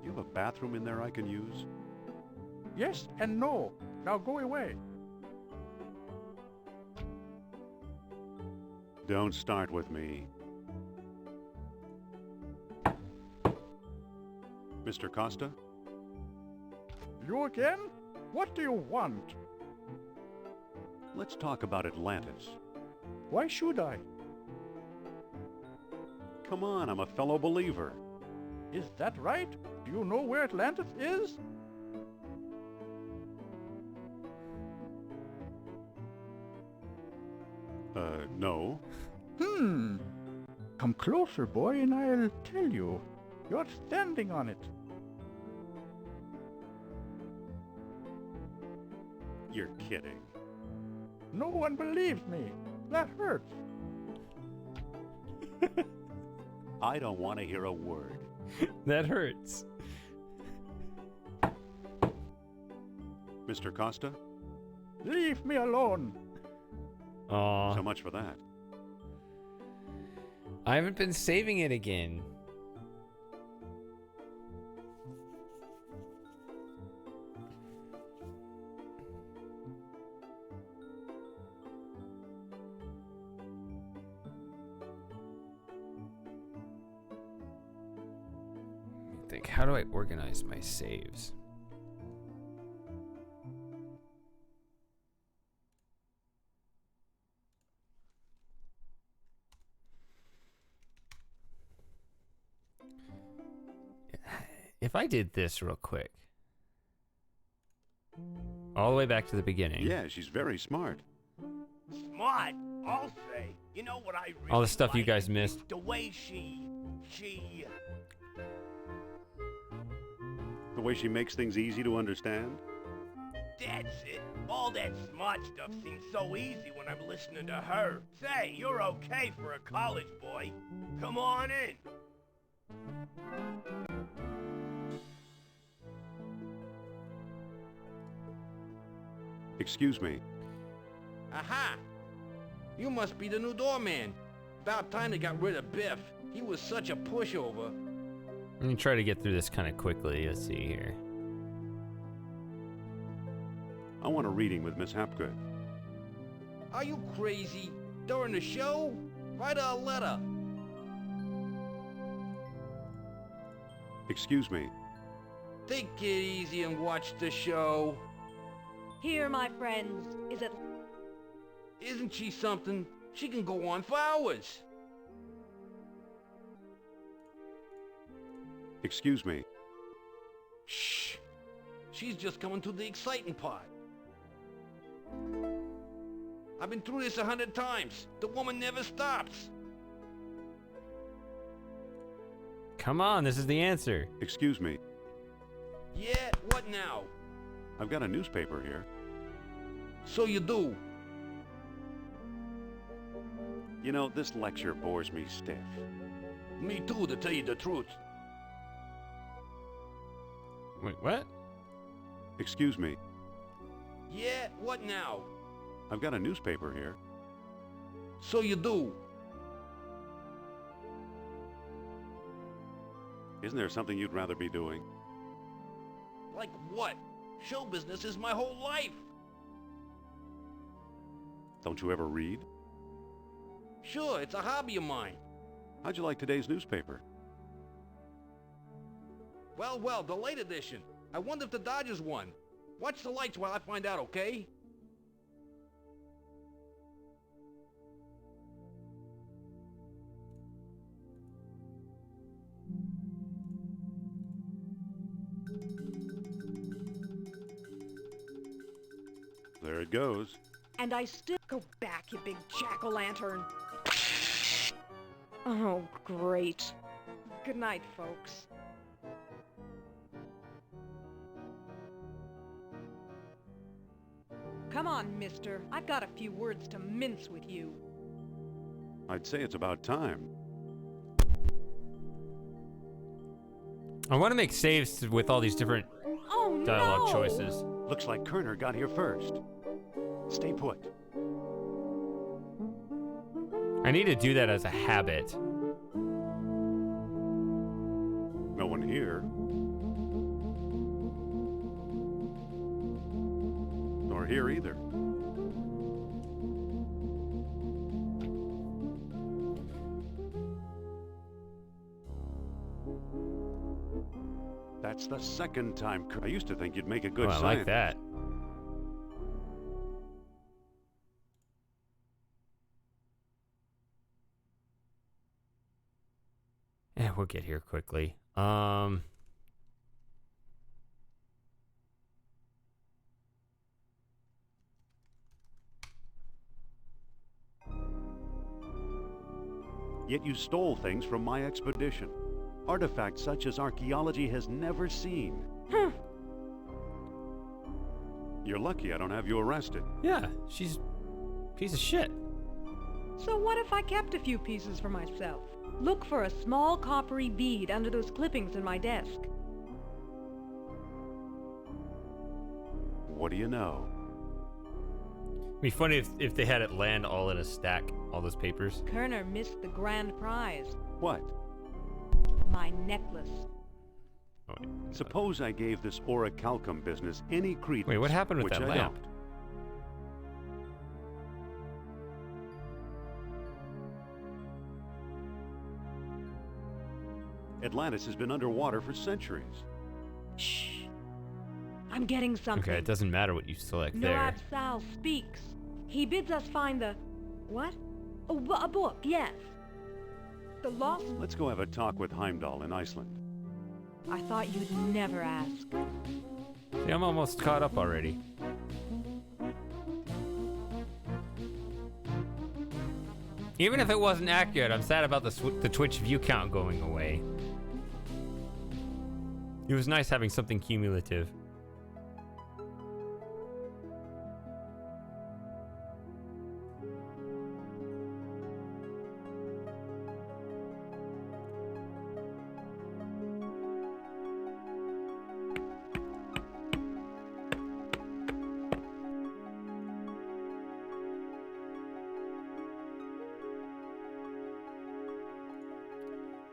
You have a bathroom in there I can use? Yes and no. Now go away. Don't start with me. Mr. Costa? You again? What do you want? Let's talk about Atlantis. Why should I? Come on, I'm a fellow believer. Is that right? Do you know where Atlantis is? No. Come closer, boy, and I'll tell you. You're standing on it. You're kidding. No one believes me. That hurts. I don't want to hear a word. That hurts. Mr. Costa? Leave me alone. Aw. So much for that. I haven't been saving it again. Think, how do I organize my saves? If I did this real quick, all the way back to the beginning. Yeah, she's very smart. Smart, I'll say. You know what I really All the stuff you like? guys missed. The way she... The way she makes things easy to understand? That's it. All that smart stuff seems so easy when I'm listening to her. Say, you're okay for a college boy. Come on in. Excuse me. Aha! You must be the new doorman. About time they got rid of Biff. He was such a pushover. Let me try to get through this kind of quickly. Let's see here. I want a reading with Miss Hapgood. Are you crazy? During the show? Write her a letter. Excuse me. Take it easy and watch the show. Here, my friends, is it... Isn't she something? She can go on for hours. Excuse me. Shh. She's just coming to the exciting part. I've been through this 100 times. The woman never stops. Come on, this is the answer. Excuse me. Yeah, what now? I've got a newspaper here. So you do. You know, this lecture bores me stiff. Me too, to tell you the truth. Wait, what? Excuse me. Yeah, what now? I've got a newspaper here. So you do. Isn't there something you'd rather be doing? Like what? Show business is my whole life. Don't you ever read? Sure, it's a hobby of mine. How'd you like today's newspaper? Well, the late edition. I wonder if the Dodgers won. Watch the lights while I find out, okay? There it goes. And I still... Go back, you big jack-o'-lantern. Oh, great. Good night, folks. Come on, mister. I've got a few words to mince with you. I'd say it's about time. I want to make saves with all these different Oh, dialogue no! choices. Looks like Kerner got here first. Stay put. I need to do that as a habit. No one here. Nor here either. That's the second time. I used to think you'd make a good Oh, I scientist. like that. Yeah, we'll get here quickly. Yet you stole things from my expedition. Artifacts such as archaeology has never seen. You're lucky I don't have you arrested. Yeah, she's a piece of shit. So what if I kept a few pieces for myself? Look for a small coppery bead under those clippings in my desk. What do you know? It'd be funny if they had it land all in a stack, all those papers. Kerner missed the grand prize. What? My necklace. Oh, wait. Suppose I gave this orichalcum business any credence. Wait, what happened with which that I lamp? don't. Atlantis has been underwater for centuries. Shh. I'm getting something. Okay, it doesn't matter what you select there. Noab Sal speaks. He bids us find the... What? Oh, a book, yes. The lost... Let's go have a talk with Heimdall in Iceland. I thought you'd never ask. See, I'm almost caught up already. Even if it wasn't accurate, I'm sad about the Twitch view count going away. It was nice having something cumulative.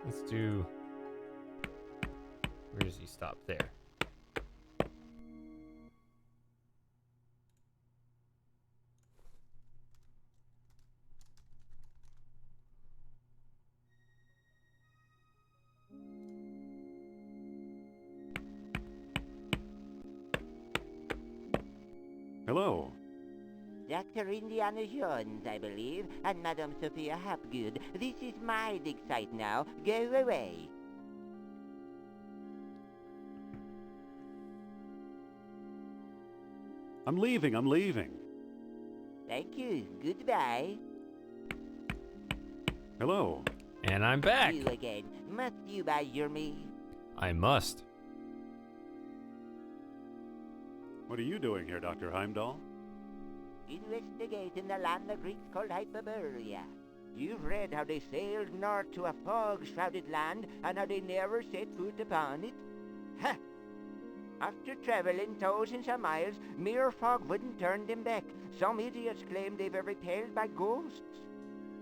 Let's do... Where does he stop? There. Hello. Dr. Indiana Jones, I believe, and Madame Sophia Hapgood. This is my dig site now. Go away. I'm leaving. Thank you. Goodbye. Hello. And I'm back. You again. Must you badger me? I must. What are you doing here, Dr. Heimdall? Investigating the land the Greeks called Hyperborea. You've read how they sailed north to a fog-shrouded land and how they never set foot upon it? Ha! After traveling thousands of miles, mere fog wouldn't turn them back. Some idiots claim they were repelled by ghosts.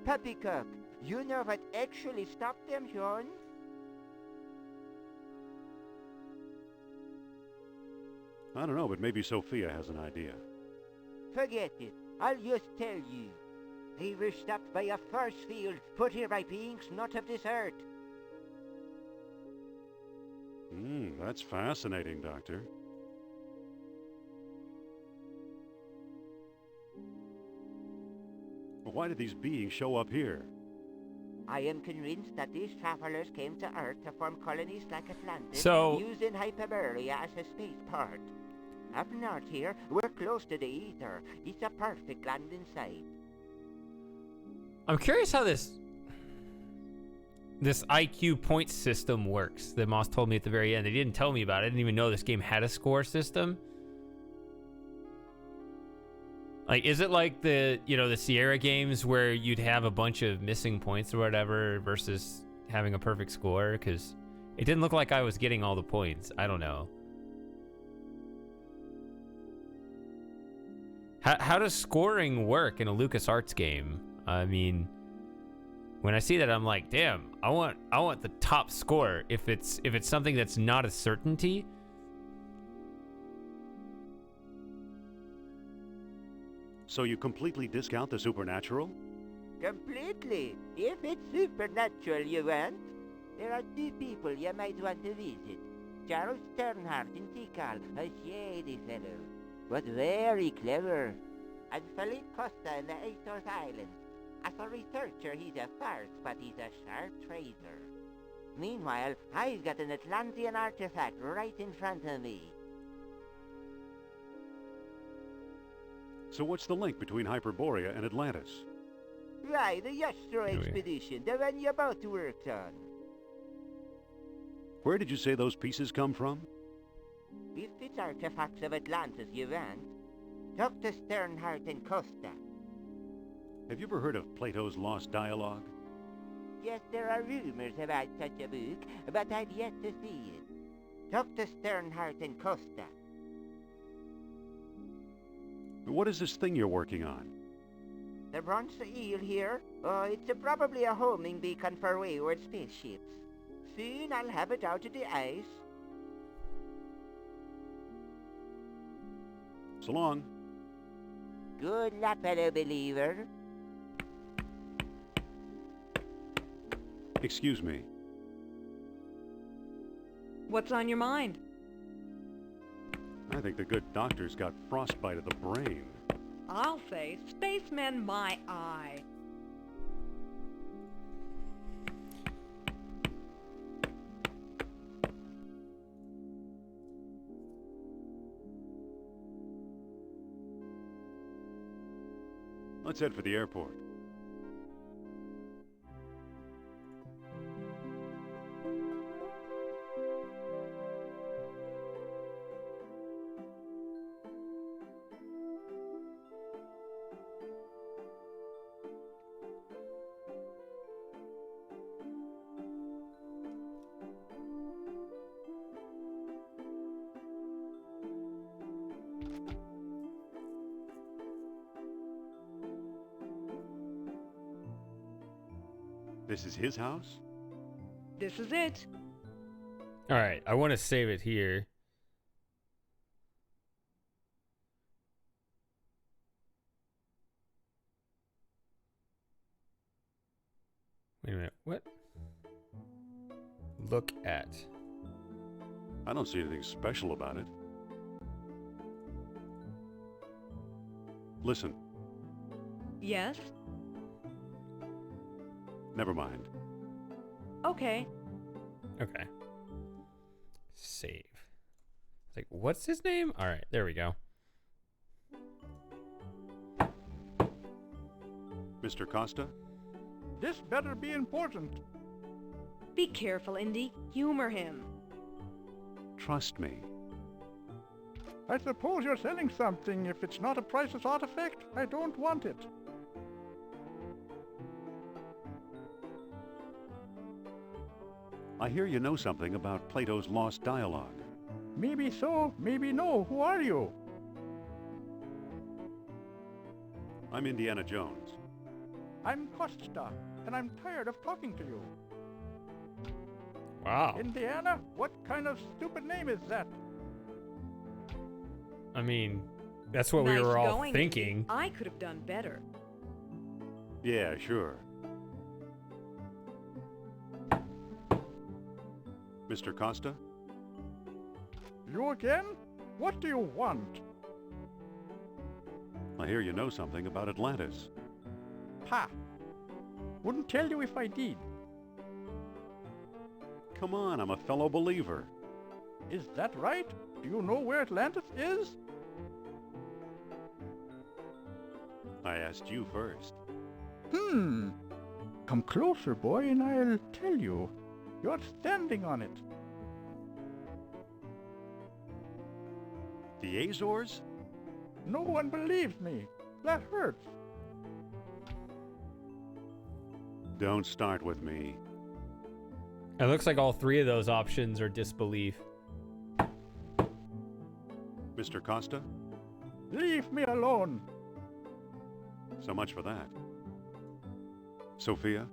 Poppycock, you know what actually stopped them, Sean? I don't know, but maybe Sophia has an idea. Forget it. I'll just tell you. They were stopped by a force field put here by beings not of this earth. That's fascinating, Doctor. But why did these beings show up here? I am convinced that these travelers came to Earth to form colonies like Atlantis, So- using Hyperborea as a spaceport. Up north here, we're close to the ether. It's a perfect landing site. I'm curious how this IQ point system works that Moss told me at the very end. They didn't tell me about it. I didn't even know this game had a score system. Like, is it like the Sierra games where you'd have a bunch of missing points or whatever versus having a perfect score? Because it didn't look like I was getting all the points. I don't know. How does scoring work in a LucasArts game? I mean, when I see that, I'm like, damn, I want the top score. If it's something that's not a certainty. So you completely discount the supernatural? Completely. If it's supernatural you want, there are two people you might want to visit. Charles Sternhardt in Tikal, a shady fellow, but very clever. And Philippe Costa in the Azores Islands. As a researcher, he's a farce, but he's a sharp trader. Meanwhile, I've got an Atlantean artifact right in front of me. So what's the link between Hyperborea and Atlantis? Right, the Yastro expedition, the one you both worked on. Where did you say those pieces come from? If it's artifacts of Atlantis you want, talk to Sternhardt and Costa. Have you ever heard of Plato's Lost Dialogue? Yes, there are rumors about such a book, but I've yet to see it. Talk to Sternhardt and Costa. What is this thing you're working on? The bronze eel here? It's probably a homing beacon for wayward spaceships. Soon I'll have it out of the ice. So long. Good luck, fellow believer. Excuse me. What's on your mind? I think the good doctor's got frostbite of the brain. I'll say, spacemen my eye. Let's head for the airport. This is his house? This is it. All right, I want to save it here. Wait a minute, what? Look at. I don't see anything special about it. Listen, Yes? never mind. Okay. Okay. Save. It's like, what's his name? All right, there we go. Mr. Costa? This better be important. Be careful, Indy. Humor him. Trust me. I suppose you're selling something. If it's not a priceless artifact, I don't want it. I hear you know something about Plato's lost dialogue. Maybe so, maybe no. Who are you? I'm Indiana Jones. I'm Costa, and I'm tired of talking to you. Wow. Indiana? What kind of stupid name is that? I mean, that's what we Nice were all going, thinking. Indy. I could have done better. Yeah, sure. Mr. Costa? You again? What do you want? I hear you know something about Atlantis. Ha! Wouldn't tell you if I did. Come on, I'm a fellow believer. Is that right? Do you know where Atlantis is? I asked you first. Come closer, boy, and I'll tell you. You're standing on it. The Azores? No one believes me. That hurts. Don't start with me. It looks like all three of those options are disbelief. Mr. Costa? Leave me alone. So much for that. Sophia?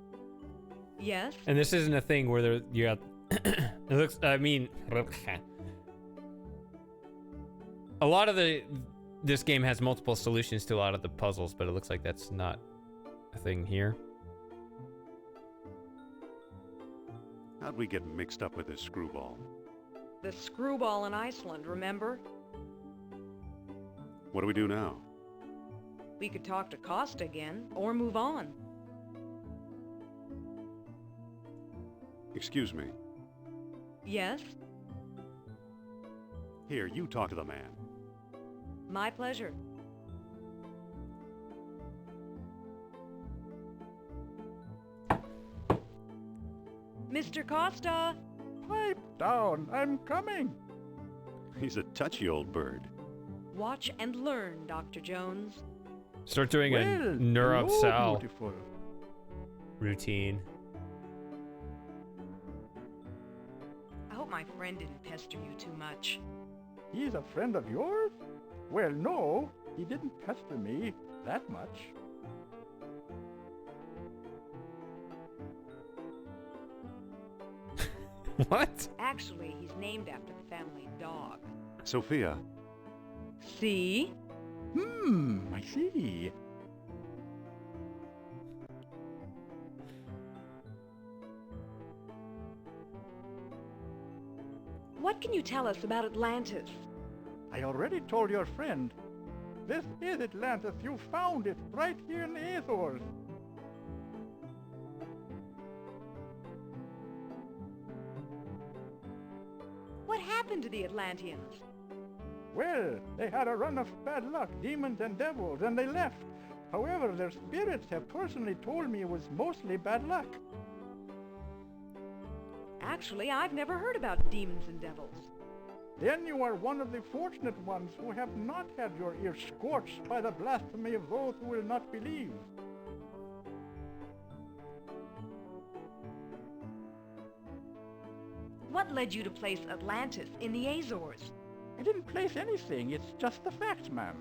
Yes? And this isn't a thing where there you have it looks I mean a lot of this game has multiple solutions to a lot of the puzzles, but it looks like that's not a thing here. How'd we get mixed up with this screwball? The screwball in Iceland, remember? What do we do now? We could talk to Costa again, or move on. Excuse me. Yes? Here, you talk to the man. My pleasure. Mr. Costa! Pipe down. I'm coming. He's a touchy old bird. Watch and learn, Dr. Jones. Start doing a Well, Neurav hello, Sal beautiful. routine. I hope my friend didn't pester you too much. He's a friend of yours? Well, no, he didn't pester me that much. What? Actually, he's named after the family dog. Sophia, See? I see. What can you tell us about Atlantis? I already told your friend. This is Atlantis. You found it right here in the Azores. What happened to the Atlanteans? Well, they had a run of bad luck, demons and devils, and they left. However, their spirits have personally told me it was mostly bad luck. Actually, I've never heard about demons and devils. Then you are one of the fortunate ones who have not had your ears scorched by the blasphemy of those who will not believe. What led you to place Atlantis in the Azores? I didn't place anything. It's just the facts, ma'am.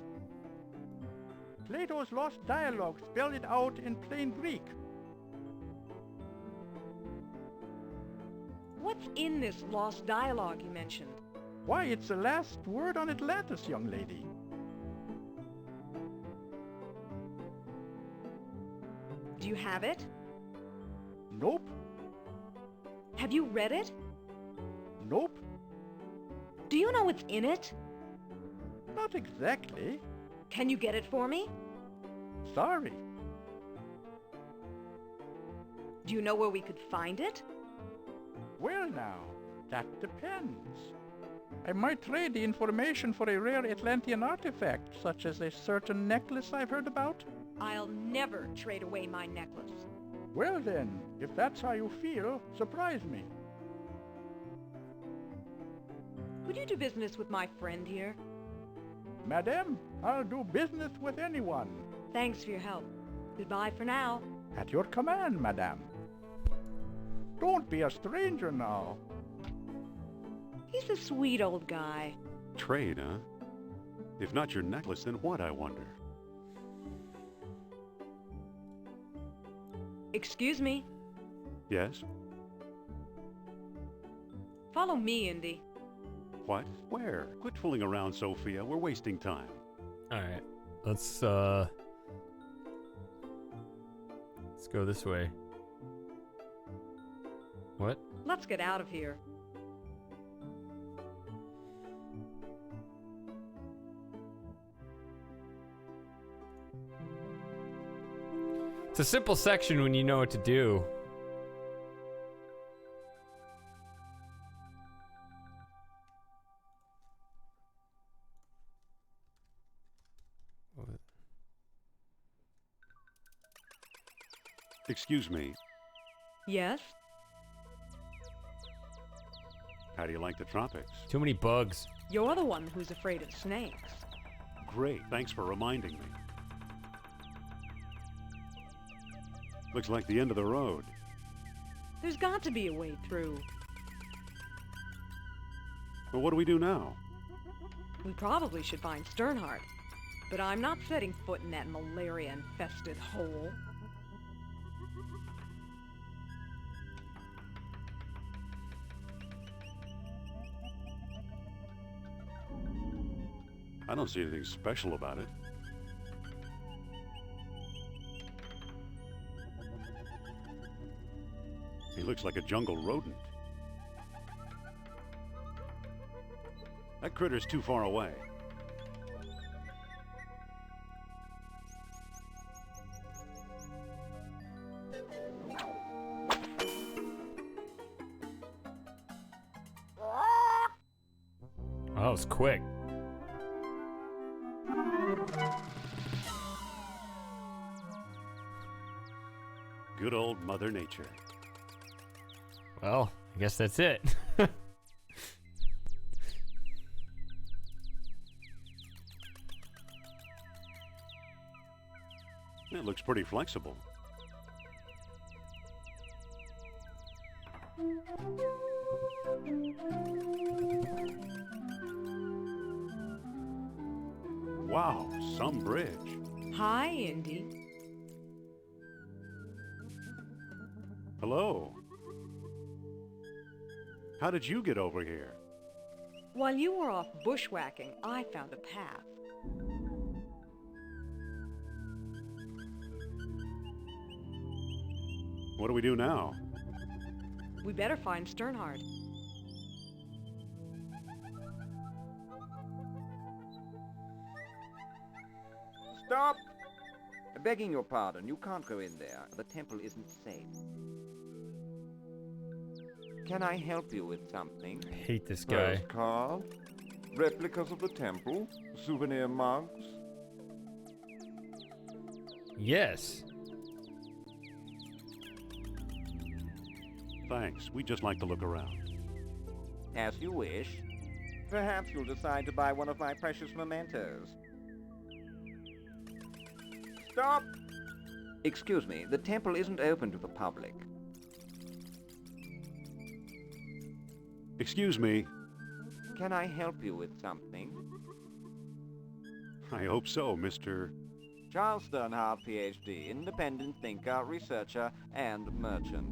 Plato's lost dialogue spelled it out in plain Greek. What's in this lost dialogue you mentioned? Why, it's the last word on Atlantis, young lady. Do you have it? Nope. Have you read it? Nope. Do you know what's in it? Not exactly. Can you get it for me? Sorry. Do you know where we could find it? Well now, that depends. I might trade the information for a rare Atlantean artifact, such as a certain necklace I've heard about. I'll never trade away my necklace. Well then, if that's how you feel, surprise me. Would you do business with my friend here? Madame, I'll do business with anyone. Thanks for your help. Goodbye for now. At your command, madame. Don't be a stranger now. He's a sweet old guy. Trade, huh? If not your necklace, then what, I wonder? Excuse me. Yes? Follow me, Indy. What? Where? Quit fooling around, Sophia. We're wasting time. Alright. Let's go this way. What? Let's get out of here. It's a simple section when you know what to do. Excuse me. Yes? How do you like the tropics? Too many bugs. You're the one who's afraid of snakes. Great. Thanks for reminding me. Looks like the end of the road. There's got to be a way through. Well, what do we do now? We probably should find Sternhardt. But I'm not setting foot in that malaria-infested hole. I don't see anything special about it. He looks like a jungle rodent. That critter's too far away. Oh, that was quick. Good old Mother Nature. Well, I guess that's it. It looks pretty flexible. Wow, some bridge. Hi, Indy. Hello. How did you get over here? While you were off bushwhacking, I found a path. What do we do now? We better find Sternhardt. Stop! Begging your pardon, you can't go in there. The temple isn't safe. Can I help you with something? I hate this guy. Postcard? Replicas of the temple? Souvenir mugs? Yes. Thanks. We'd just like to look around. As you wish. Perhaps you'll decide to buy one of my precious mementos. Stop! Excuse me, the temple isn't open to the public. Excuse me. Can I help you with something? I hope so, Mr. Charles Sternhardt, Ph.D., independent thinker, researcher, and merchant.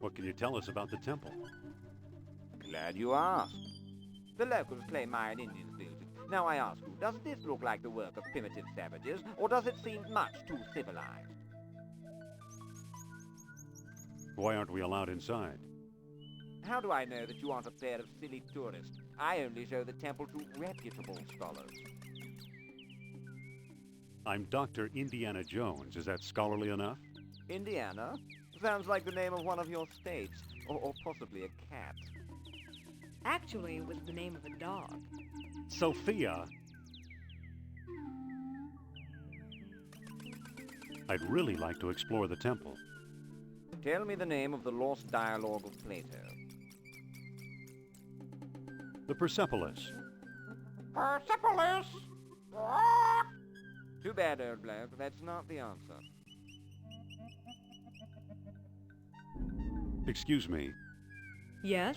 What can you tell us about the temple? Glad you asked. The locals claim Mayan Indians built it. Now I ask you, does this look like the work of primitive savages, or does it seem much too civilized? Why aren't we allowed inside? How do I know that you aren't a pair of silly tourists? I only show the temple to reputable scholars. I'm Dr. Indiana Jones. Is that scholarly enough? Indiana? Sounds like the name of one of your states, or possibly a cat. Actually, it was the name of a dog. Sophia! I'd really like to explore the temple. Tell me the name of the lost dialogue of Plato. The Persepolis. Persepolis! Too bad, old bloke. That's not the answer. Excuse me. Yes?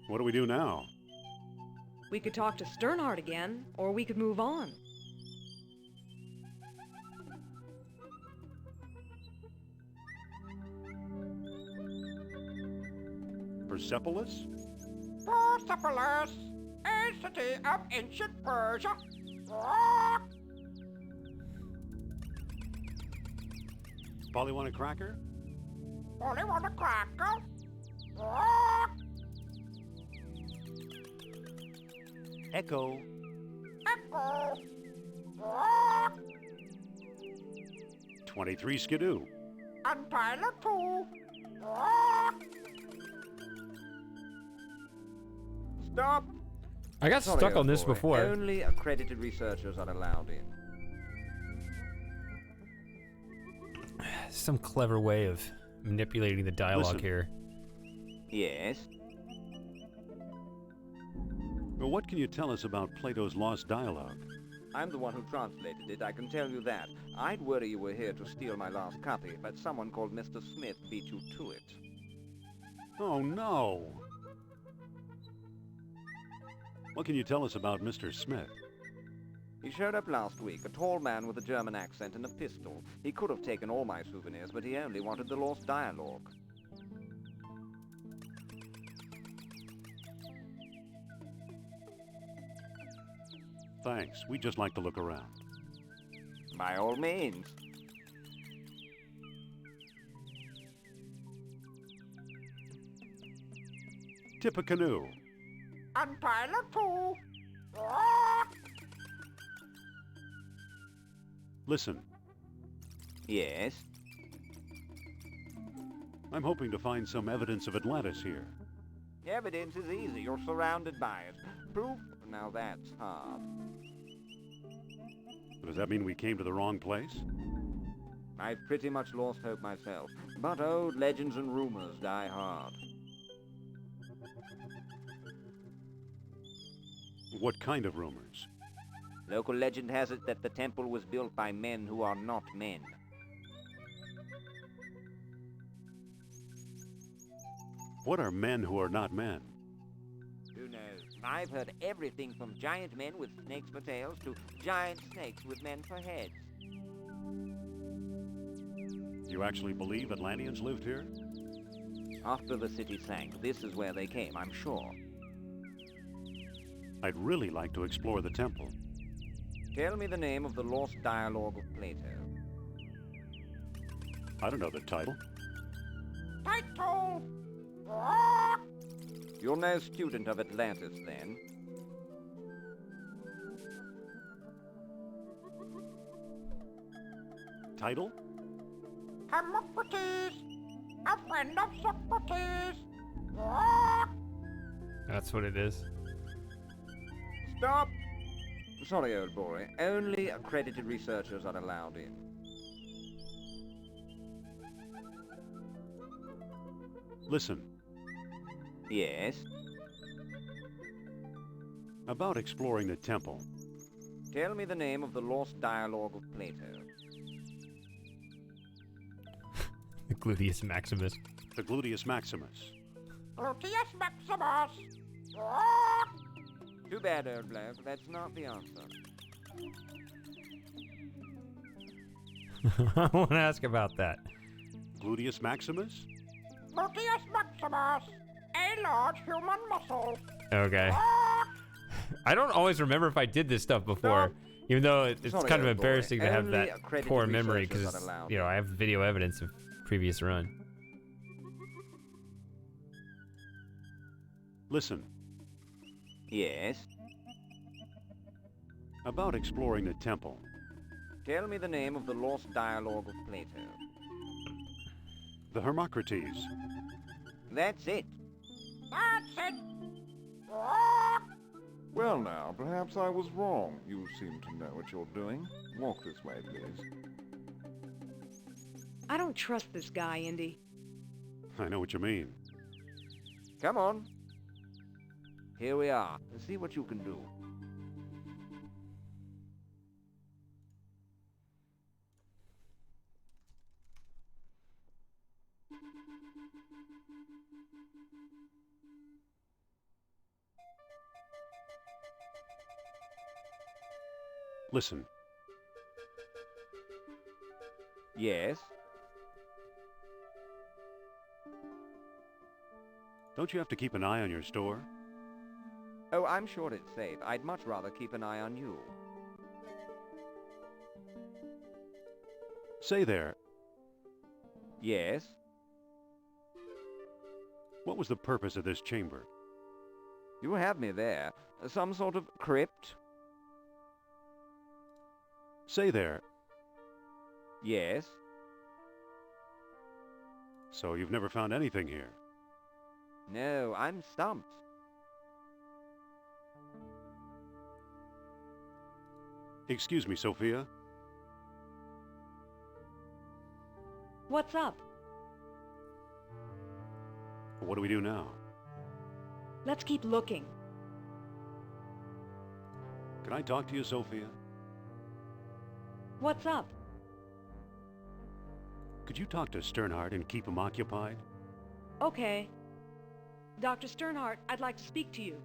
What do we do now? We could talk to Sternhardt again, or we could move on. Persepolis? Persepolis, a city of ancient Persia. Polly want a cracker? Only want a cracker. Echo. Echo. 23 Skidoo. And Tyler too. Stop! I got Sorry, stuck on old this boy. before. Only accredited researchers are allowed in. Some clever way of manipulating the dialogue Listen. here. Yes? Well, what can you tell us about Plato's lost dialogue? I'm the one who translated it, I can tell you that. I'd worry you were here to steal my last copy, but someone called Mr. Smith beat you to it. Oh, no! What can you tell us about Mr. Smith? He showed up last week, a tall man with a German accent and a pistol. He could have taken all my souvenirs, but he only wanted the lost dialogue. Thanks. We'd just like to look around. By all means. Tip a canoe. And Tyler too. Listen, Yes? I'm hoping to find some evidence of Atlantis here. Evidence is easy. You're surrounded by it. Proof? Now that's hard. Does that mean we came to the wrong place? I've pretty much lost hope myself, but old legends and rumors die hard. What kind of rumors? Local legend has it that the temple was built by men who are not men. What are men who are not men? Who knows? I've heard everything from giant men with snakes for tails to giant snakes with men for heads. You actually believe Atlanteans lived here? After the city sank, this is where they came, I'm sure. I'd really like to explore the temple. Tell me the name of the lost dialogue of Plato. I don't know the title. Title. You're no student of Atlantis, then? Title? Hermocrates, a friend of Socrates. That's what it is. Stop! Sorry, old boy. Only accredited researchers are allowed in. Listen, Yes? about exploring the temple. Tell me the name of the lost dialogue of Plato. The gluteus maximus. The gluteus maximus. Gluteus maximus! Too bad, old bloke. That's not the answer. I want to ask about that. Gluteus maximus? Gluteus maximus! A large human muscle. Okay. I don't always remember if I did this stuff before, even though it's Sorry, kind of old boy. embarrassing to have Only that accredited poor memory researchers because, are allowed. you know, I have video evidence of previous run. Listen, Yes? about exploring the temple. Tell me the name of the lost dialogue of Plato. The Hermocrates. That's it. That's it! Well now, perhaps I was wrong. You seem to know what you're doing. Walk this way, please. I don't trust this guy, Indy. I know what you mean. Come on. Here we are. Let's see what you can do. Listen, Yes? don't you have to keep an eye on your store? Oh, I'm sure it's safe. I'd much rather keep an eye on you. Say there, Yes? what was the purpose of this chamber? You have me there. Some sort of crypt? Say there, Yes? so you've never found anything here. No, I'm stumped. Excuse me, Sophia. What's up? What do we do now? Let's keep looking. Can I talk to you, Sophia? What's up? Could you talk to Sternhardt and keep him occupied? Okay. Dr. Sternhardt, I'd like to speak to you.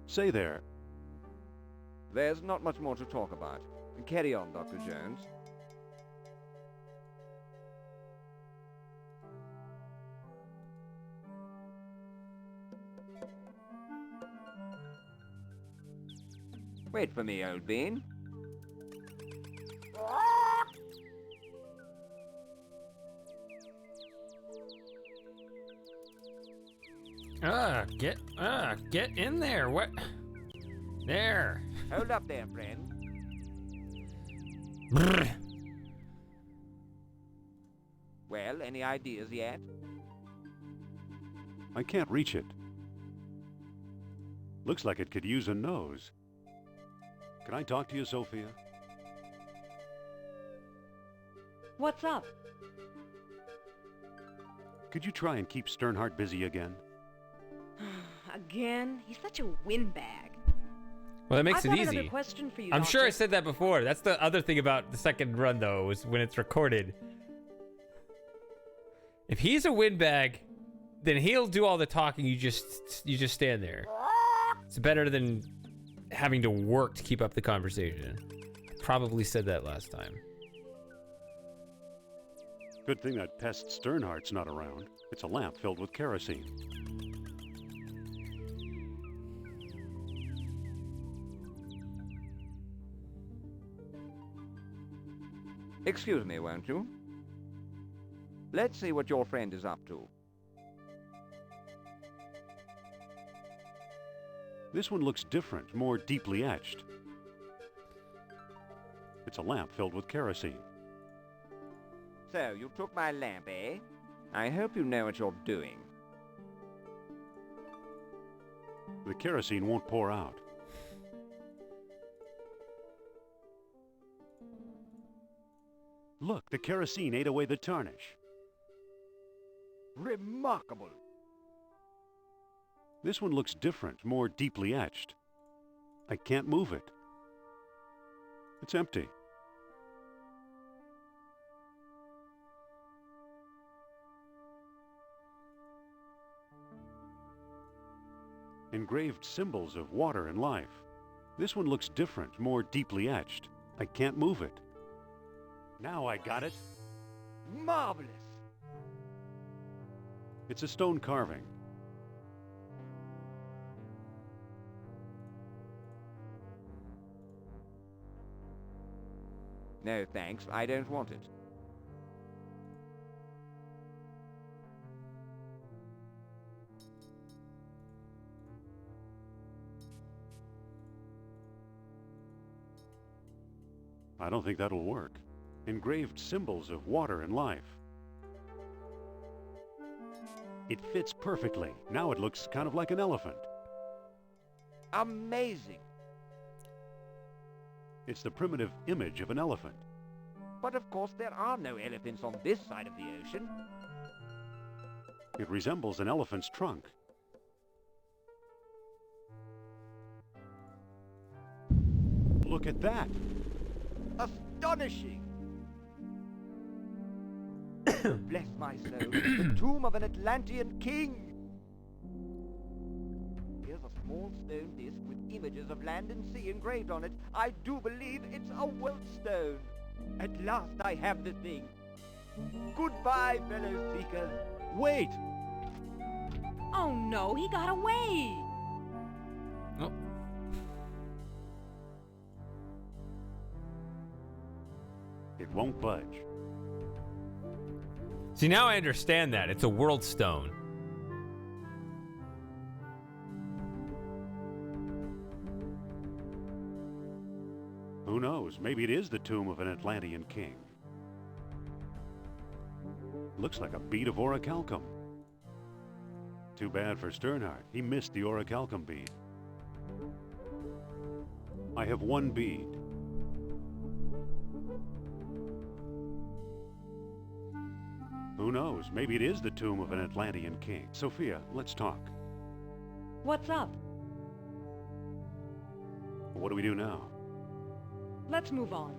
Say there, There's not much more to talk about. Carry on, Dr. Jones. Wait for me, old bean. Get in there. What? There. Hold up there, friend. Brr. Well, any ideas yet? I can't reach it. Looks like it could use a nose. Can I talk to you, Sophia? What's up? Could you try and keep Sternhardt busy again? Again? He's such a windbag. Well, that makes I've it got easy. another question for you, I'm sure I Doctor. said that before. That's the other thing about the second run, though, is when it's recorded. If he's a windbag, then he'll do all the talking. You just stand there. It's better than having to work to keep up the conversation. Probably said that last time. Good thing that pest Sternhardt's not around. It's a lamp filled with kerosene. Excuse me, won't you? Let's see what your friend is up to. This one looks different, more deeply etched. It's a lamp filled with kerosene. So, you took my lamp, eh? I hope you know what you're doing. The kerosene won't pour out. Look, the kerosene ate away the tarnish. Remarkable. This one looks different, more deeply etched. I can't move it. It's empty. Engraved symbols of water and life. This one looks different, more deeply etched. I can't move it. Now I got it. Marvelous. It's a stone carving. No, thanks. I don't want it. I don't think that'll work. Engraved symbols of water and life. It fits perfectly. Now it looks kind of like an elephant. Amazing. It's the primitive image of an elephant. But of course there are no elephants on this side of the ocean. It resembles an elephant's trunk. Look at that! Astonishing! Bless my soul, the tomb of an Atlantean king! Here's a small stone disc with images of land and sea engraved on it. I do believe it's a Wits stone. At last I have the thing. Goodbye, fellow seekers. Wait! Oh no, he got away! Oh. It won't budge. See, now I understand that. It's a world stone. Who knows? Maybe it is the tomb of an Atlantean king. Looks like a bead of orichalcum. Too bad for Sternhardt. He missed the orichalcum bead. I have one bead. Who knows? Maybe it is the tomb of an Atlantean king. Sophia, let's talk. What's up? What do we do now? Let's move on.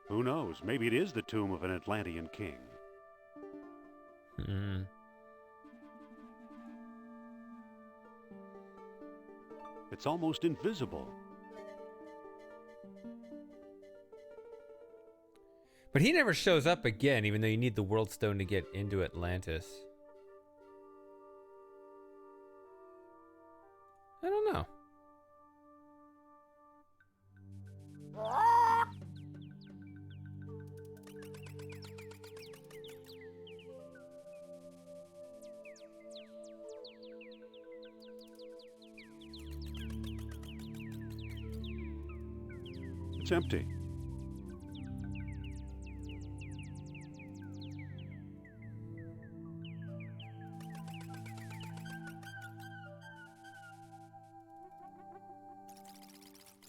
Who knows? Maybe it is the tomb of an Atlantean king. It's almost invisible. But he never shows up again, even though you need the world stone to get into Atlantis. I don't know. It's empty.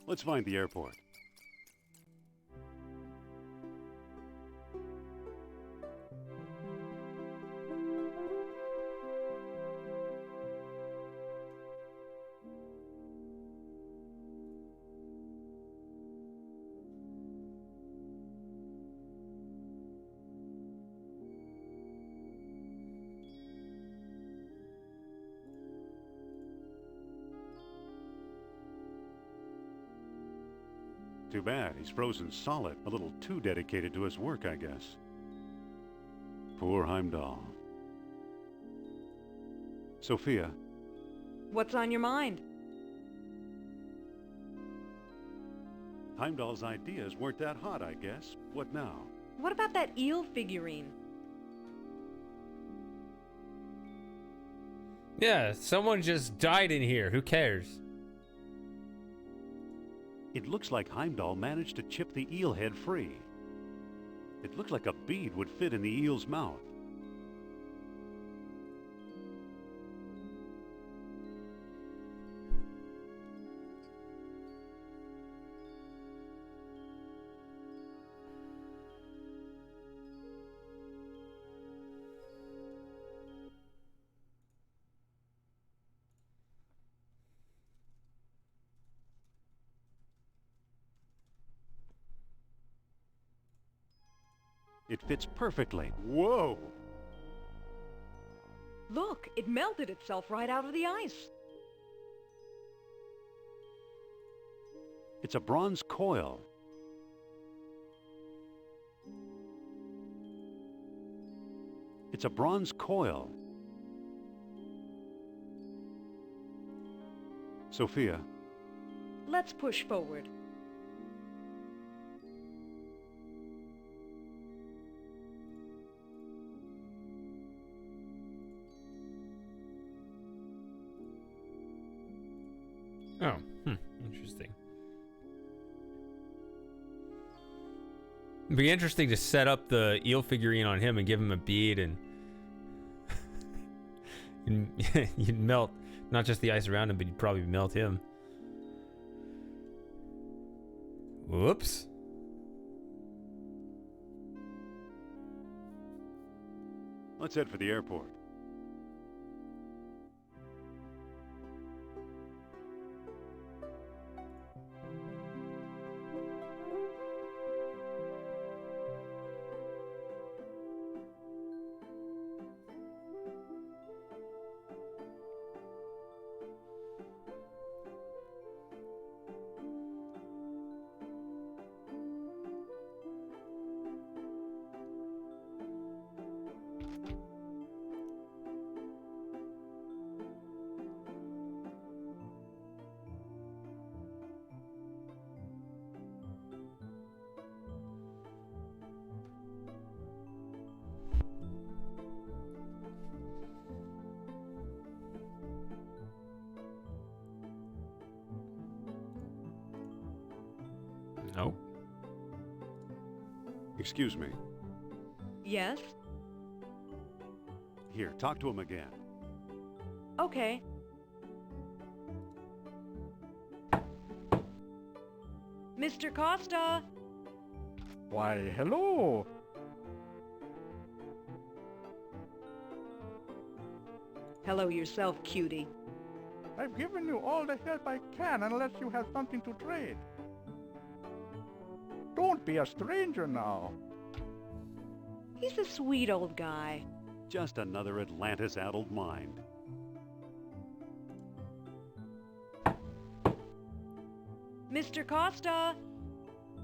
Let's find the airport. Too bad. He's frozen solid. A little too dedicated to his work, I guess. Poor Heimdall. Sophia. What's on your mind? Heimdall's ideas weren't that hot, I guess. What now? What about that eel figurine? Yeah, someone just died in here. Who cares? It looks like Heimdall managed to chip the eel head free. It looks like a bead would fit in the eel's mouth. It fits perfectly. Whoa! Look, it melted itself right out of the ice. It's a bronze coil. It's a bronze coil. Sophia, Let's push forward. Oh, interesting. It'd be interesting to set up the eel figurine on him and give him a bead, and you'd melt not just the ice around him, but you'd probably melt him. Whoops. let's head for the airport. Nope. Excuse me. Yes? Here, talk to him again. Okay. Mr. Costa! Why, hello. Hello yourself, cutie. I've given you all the help I can unless you have something to trade. Don't be a stranger now. He's a sweet old guy. Just another Atlantis-addled mind. Mr. Costa!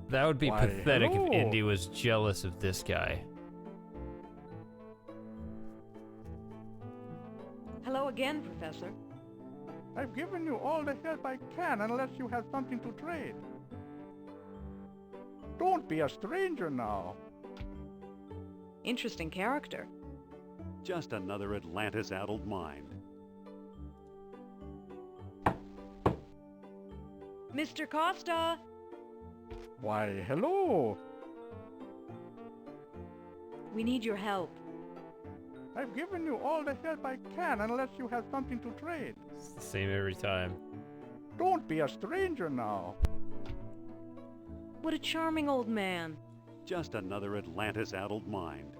That would be Why, pathetic hello. if Indy was jealous of this guy. Hello again, Professor. I've given you all the help I can unless you have something to trade. Don't be a stranger now. Interesting character. Just another Atlantis-addled mind. Mr. Costa! Why, hello. We need your help. I've given you all the help I can unless you have something to trade. It's the same every time. Don't be a stranger now. What a charming old man. Just another Atlantis-addled mind.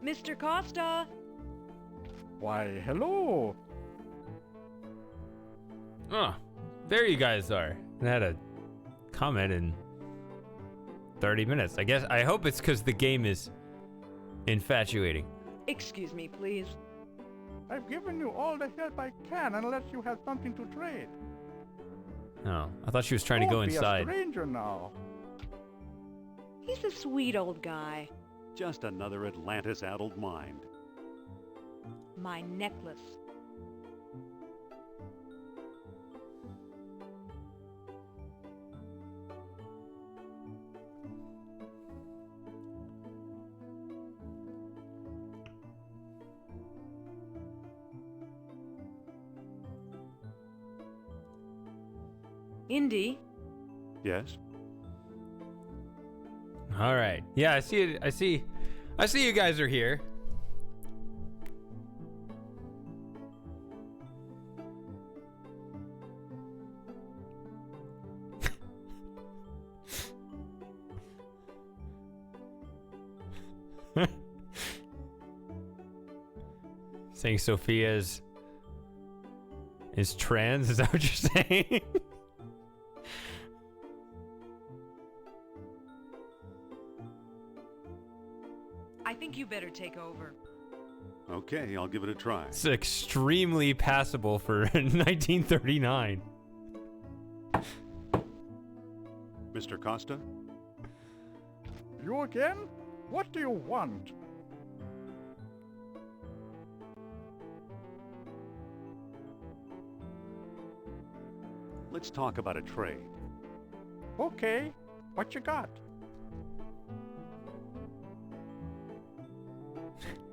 Mr. Costa! Why, hello. Oh, there you guys are. I had a comment in 30 minutes. I hope it's because the game is infatuating. Excuse me, please. I've given you all the help I can unless you have something to trade. Oh, I thought she was trying to go Don't be a inside. stranger now. He's a sweet old guy. Just another Atlantis-addled mind. My necklace. Indy, Yes? All right. Yeah, I see it. I see you guys are here. Saying Sophia is trans, is that what you're saying? I think you better take over. Okay, I'll give it a try. It's extremely passable for 1939. Mr. Costa? You again? What do you want? Let's talk about a trade. Okay, what you got?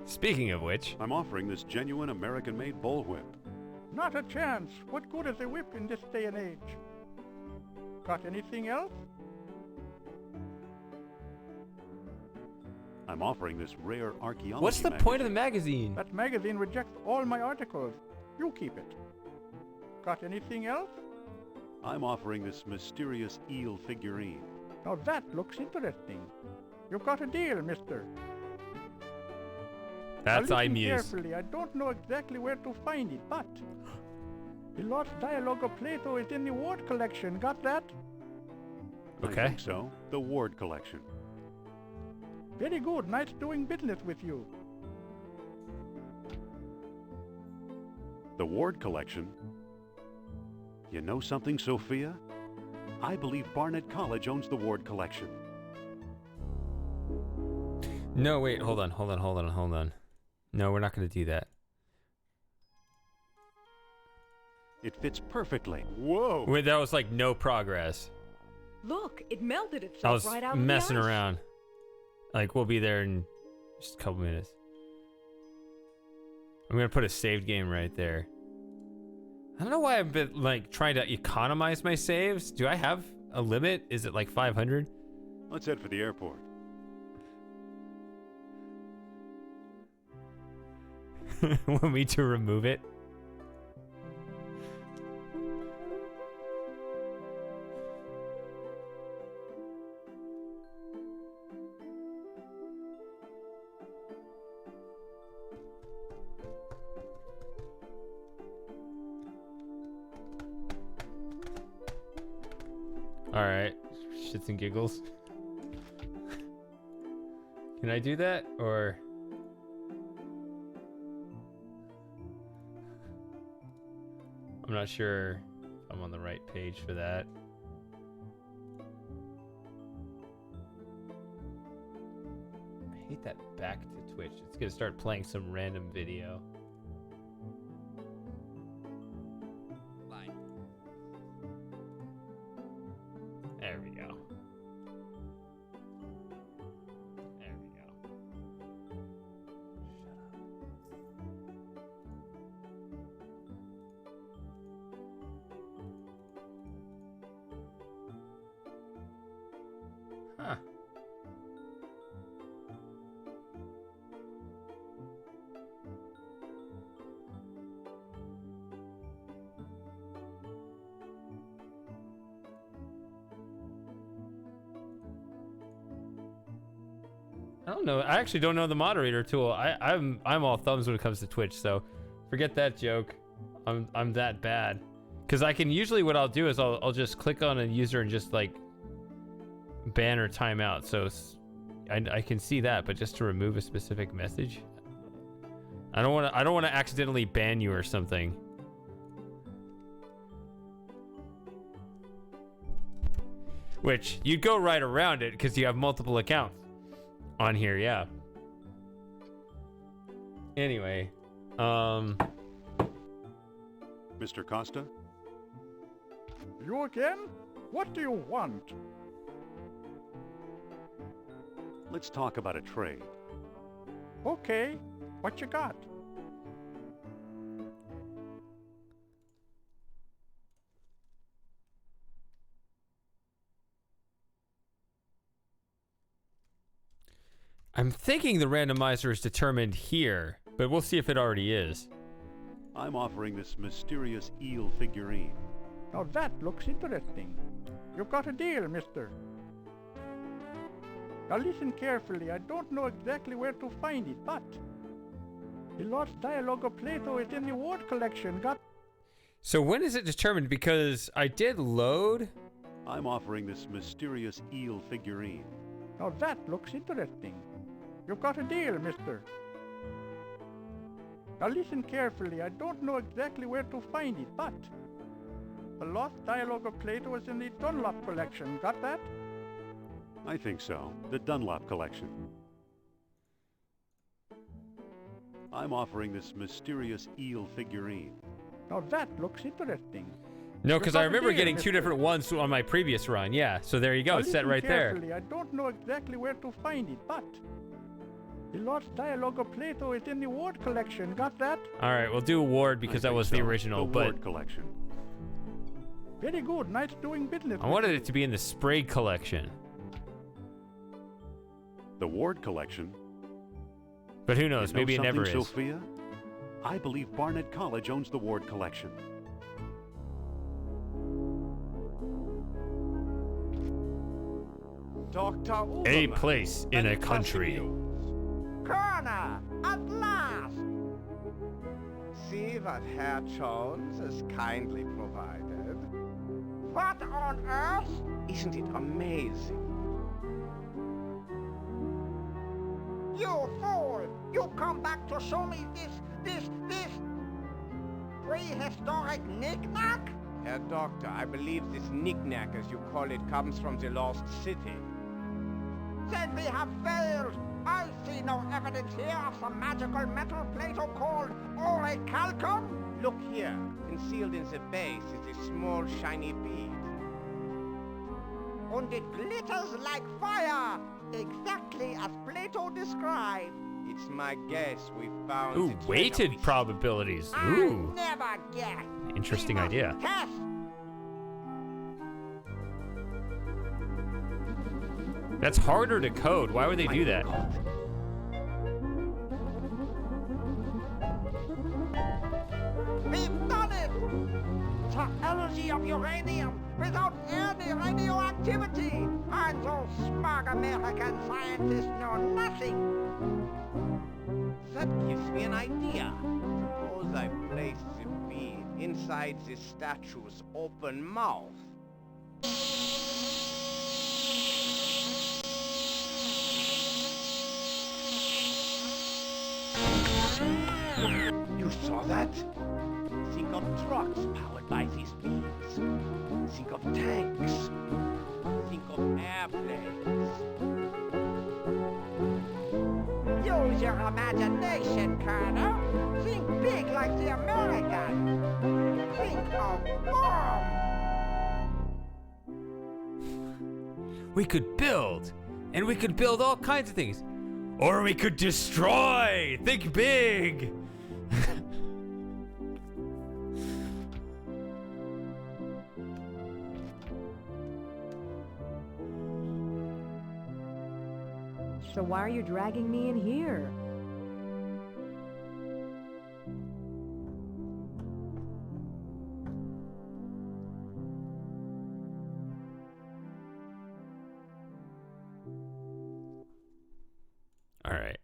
Speaking of which, I'm offering this genuine American-made bullwhip. Not a chance. What good is a whip in this day and age? Got anything else? I'm offering this rare archaeology what's the point of the magazine? That magazine rejects all my articles. You keep it. Got anything else? I'm offering this mysterious eel figurine. Now that looks interesting. You've got a deal, mister. That's now listen iMuse. carefully. I don't know exactly where to find it, but the lost dialogue of Plato is in the Ward collection. Got that? Okay. I think so. The Ward collection. Very good. Nice doing business with you. The Ward collection? You know something, Sophia? I believe Barnett College owns the Ward collection. No, wait, hold on. No, we're not going to do that. It fits perfectly. Whoa! Wait, that was like no progress. Look, it melted I itself was right out messing of the ice. around. Like, we'll be there in just a couple minutes. I'm going to put a saved game right there. I don't know why I've been, like, trying to economize my saves. Do I have a limit? Is it like 500? Let's head for the airport. Want me to remove it? Alright, shits and giggles. Can I do that, or... I'm not sure if I'm on the right page for that. I hate that back to Twitch. It's gonna start playing some random video. There we go. There we go. Shut up. Huh. I don't know. I actually don't know the moderator tool. I'm all thumbs when it comes to Twitch, so forget that joke. I'm that bad. Because I can usually, what I'll do is I'll just click on a user and just like ban or timeout. So I can see that, but just to remove a specific message, I don't want to accidentally ban you or something. Which you'd go right around it because you have multiple accounts on here, yeah. Anyway, Mr. Costa? You again? What do you want? Let's talk about a trade. Okay, what you got? I'm thinking the randomizer is determined here, but we'll see if it already is. I'm offering this mysterious eel figurine. Now that looks interesting. You've got a deal, mister. Now listen carefully. I don't know exactly where to find it, but the lost dialogue of Plato is in the Ward collection. Got... So when is it determined? Because I did load. I'm offering this mysterious eel figurine. Now that looks interesting. You've got a deal, mister. Now listen carefully. I don't know exactly where to find it, but the lost dialogue of Plato is in the Dunlop collection. Got that? I think so. The Dunlop collection. I'm offering this mysterious eel figurine. Now that looks interesting. No, because I remember getting two mister. different ones on my previous run. Yeah, so there you go. Now It's set listen right there. carefully. I don't know exactly where to find it, but the lost dialogue of Plato is in the Ward collection. Got that? All right, we'll do Ward because that was the original, The but Ward collection. Very good. Nice doing business. I wanted it to be in the Sprague collection. The Ward collection. But who knows? You know Maybe it never something, is. Sophia? I believe Barnett College owns the Ward collection. Dr. Uberman. A place in a Fantastic country. news. Colonel, at last! See what Herr Jones has kindly provided. What on earth? Isn't it amazing? You fool! You come back to show me this prehistoric knick-knack? Herr Doctor, I believe this knick-knack, as you call it, comes from the lost city. Then we have failed. I see no evidence here of some magical metal Plato called orichalcum. Look here. Concealed in the base is a small shiny bead. And it glitters like fire, exactly as Plato described. It's my guess we found Ooh, the treasure weighted we- probabilities. I Ooh, never guess. interesting We must idea. Test. That's harder to code. Why would they do that? We've done it! The energy of uranium without any radioactivity! And those smug American scientists know nothing! That gives me an idea. Suppose I place the bead inside the statue's open mouth. You saw that? Think of trucks powered by these beams. Think of tanks. Think of airplanes. Use your imagination, Colonel! Think big like the Americans! Think of bomb! We could build, and we could build all kinds of things. Or we could destroy. Think big. So why are you dragging me in here? All right.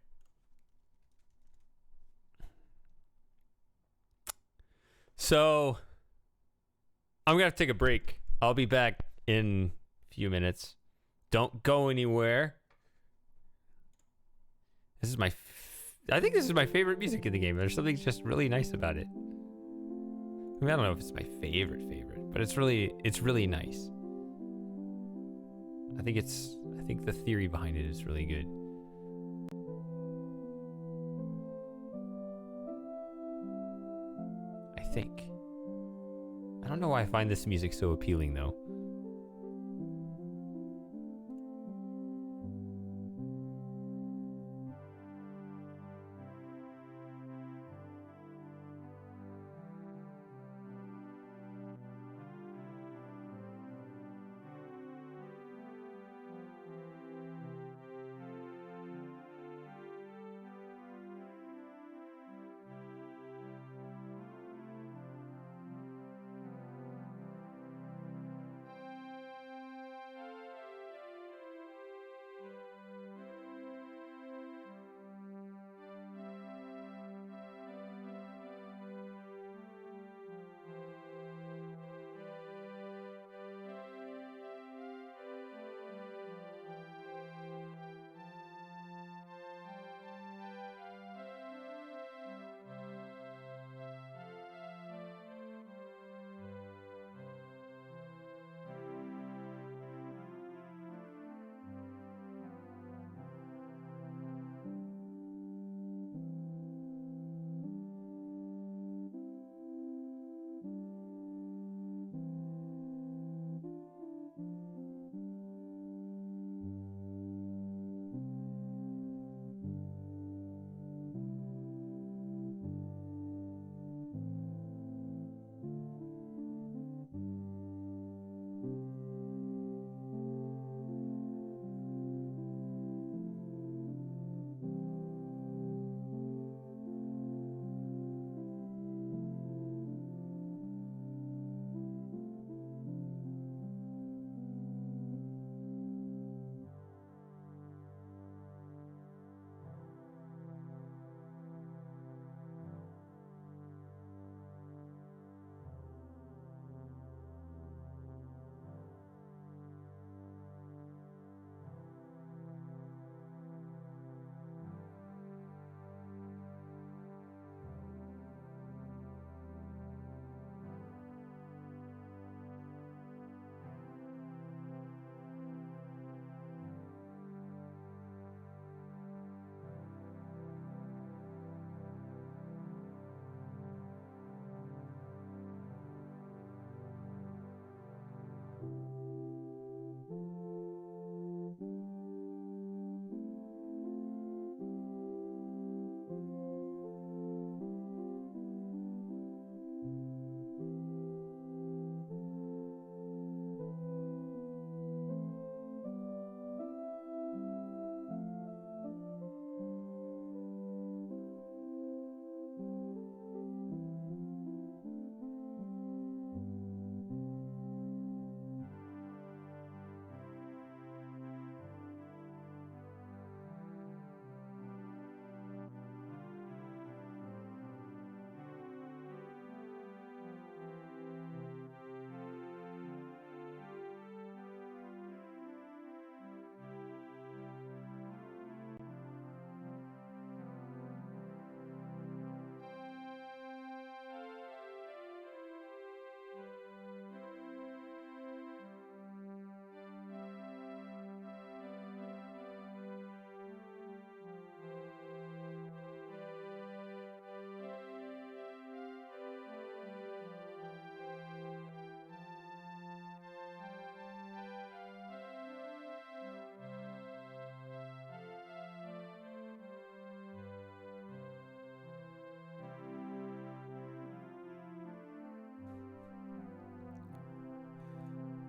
So I'm gonna have to take a break. I'll be back in a few minutes. Don't go anywhere. This is I think this is my favorite music in the game. There's something just really nice about it. I mean, I don't know if it's my favorite, but it's really nice. I think the theory behind it is really good. I think. I don't know why I find this music so appealing though.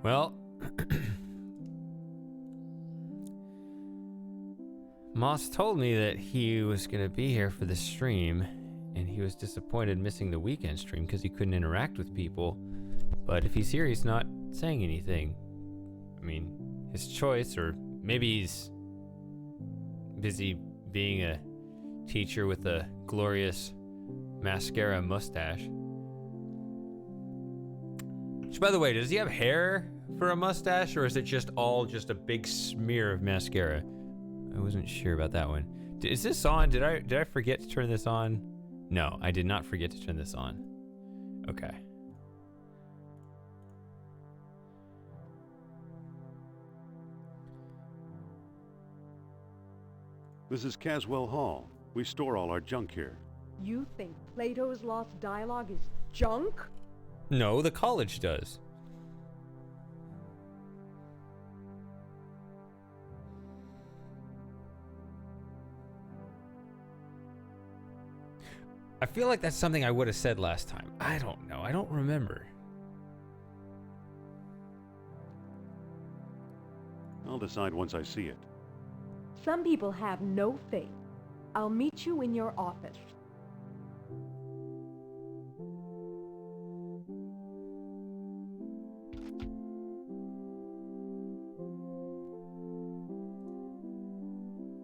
Well, Moss told me that he was going to be here for the stream, and he was disappointed missing the weekend stream because he couldn't interact with people. But if he's here, he's not saying anything. I mean, his choice, or maybe he's busy being a teacher with a glorious mascara mustache. Which, by the way, does he have hair for a mustache, or is it just a big smear of mascara? I wasn't sure about that one. Is this on? Did I forget to turn this on? No, I did not forget to turn this on. Okay. This is Caswell Hall. We store all our junk here. You think Plato's Lost Dialogue is junk? No, the college does. I feel like that's something I would have said last time. I don't know. I don't remember. I'll decide once I see it. Some people have no faith. I'll meet you in your office.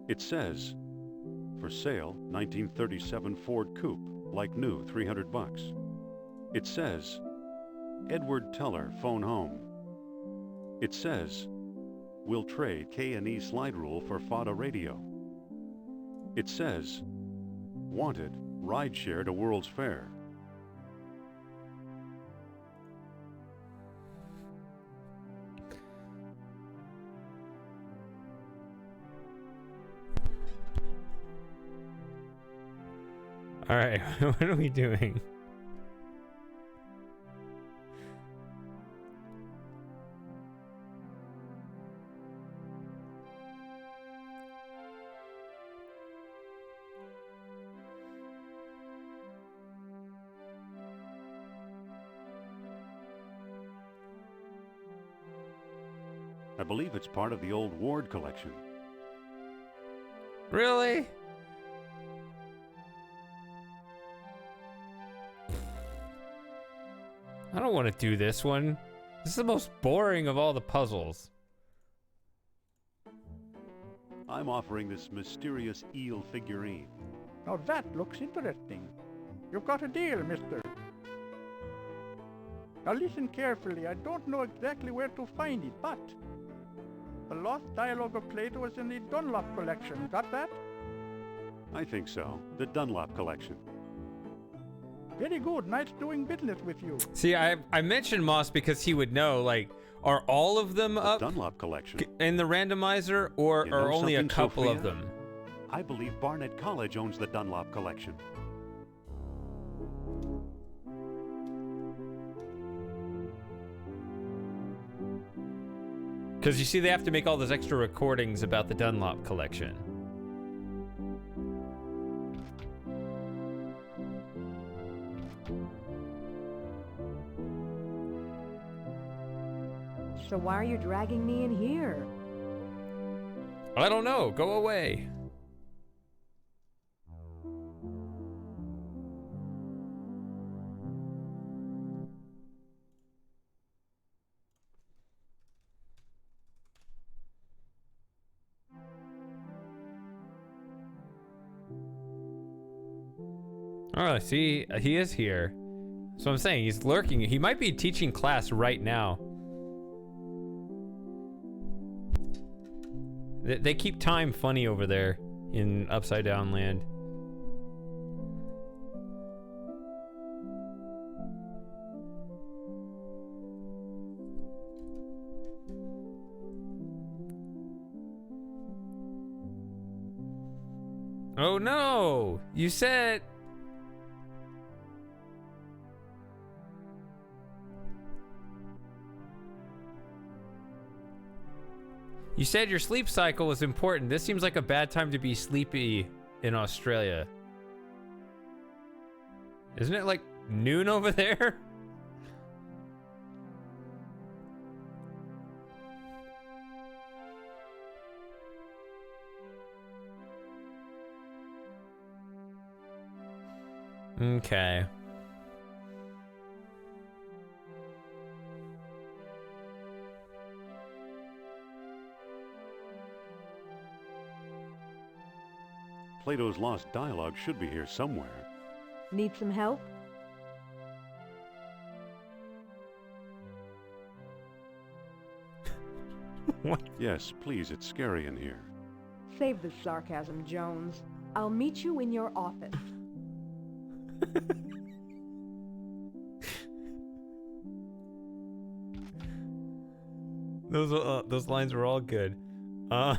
It says, for sale, 1937 Ford Coupe, like new, $300. It says, Edward Teller, phone home. It says, we'll trade K&E slide rule for FADA radio. It says, wanted, ride share to World's Fair. All right, what are we doing? I believe it's part of the old Ward collection. Really? I don't want to do this one. This is the most boring of all the puzzles. I'm offering this mysterious eel figurine. Now that looks interesting. You've got a deal, mister. Now listen carefully. I don't know exactly where to find it, but the Lost Dialogue of Plato is in the Dunlop collection. Got that? I think so. The Dunlop collection. Very good. Nice doing business with you. See, I mentioned Moss because he would know, like, are all of them up Dunlop collection in the randomizer, or You know are only a something, couple Sophia? of them? I believe Barnett College owns the Dunlop collection. Because you see, they have to make all those extra recordings about the Dunlop collection. So why are you dragging me in here? I don't know. Go away. Oh, see, he is here. So I'm saying he's lurking. He might be teaching class right now. They keep time funny over there in Upside Down Land. Oh no! You said... You said your sleep cycle was important. This seems like a bad time to be sleepy in Australia. Isn't it like noon over there? Okay. Plato's Lost Dialogue should be here somewhere. Need some help? What? Yes, please, it's scary in here. Save the sarcasm, Jones. I'll meet you in your office. Those lines were all good. I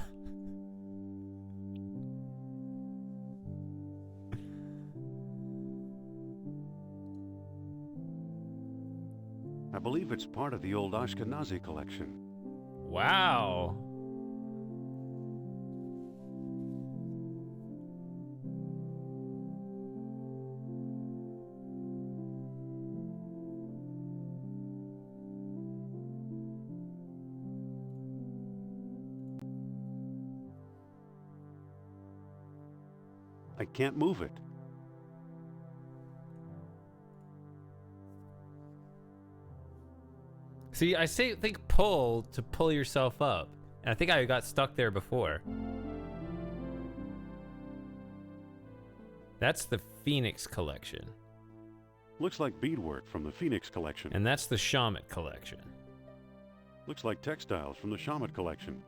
believe it's part of the old Ashkenazi collection. Wow. I can't move it. See, I think pull to pull yourself up. And I think I got stuck there before. That's the Phoenix collection. Looks like beadwork from the Phoenix collection. And that's the Shamet collection. Looks like textiles from the Shamet collection.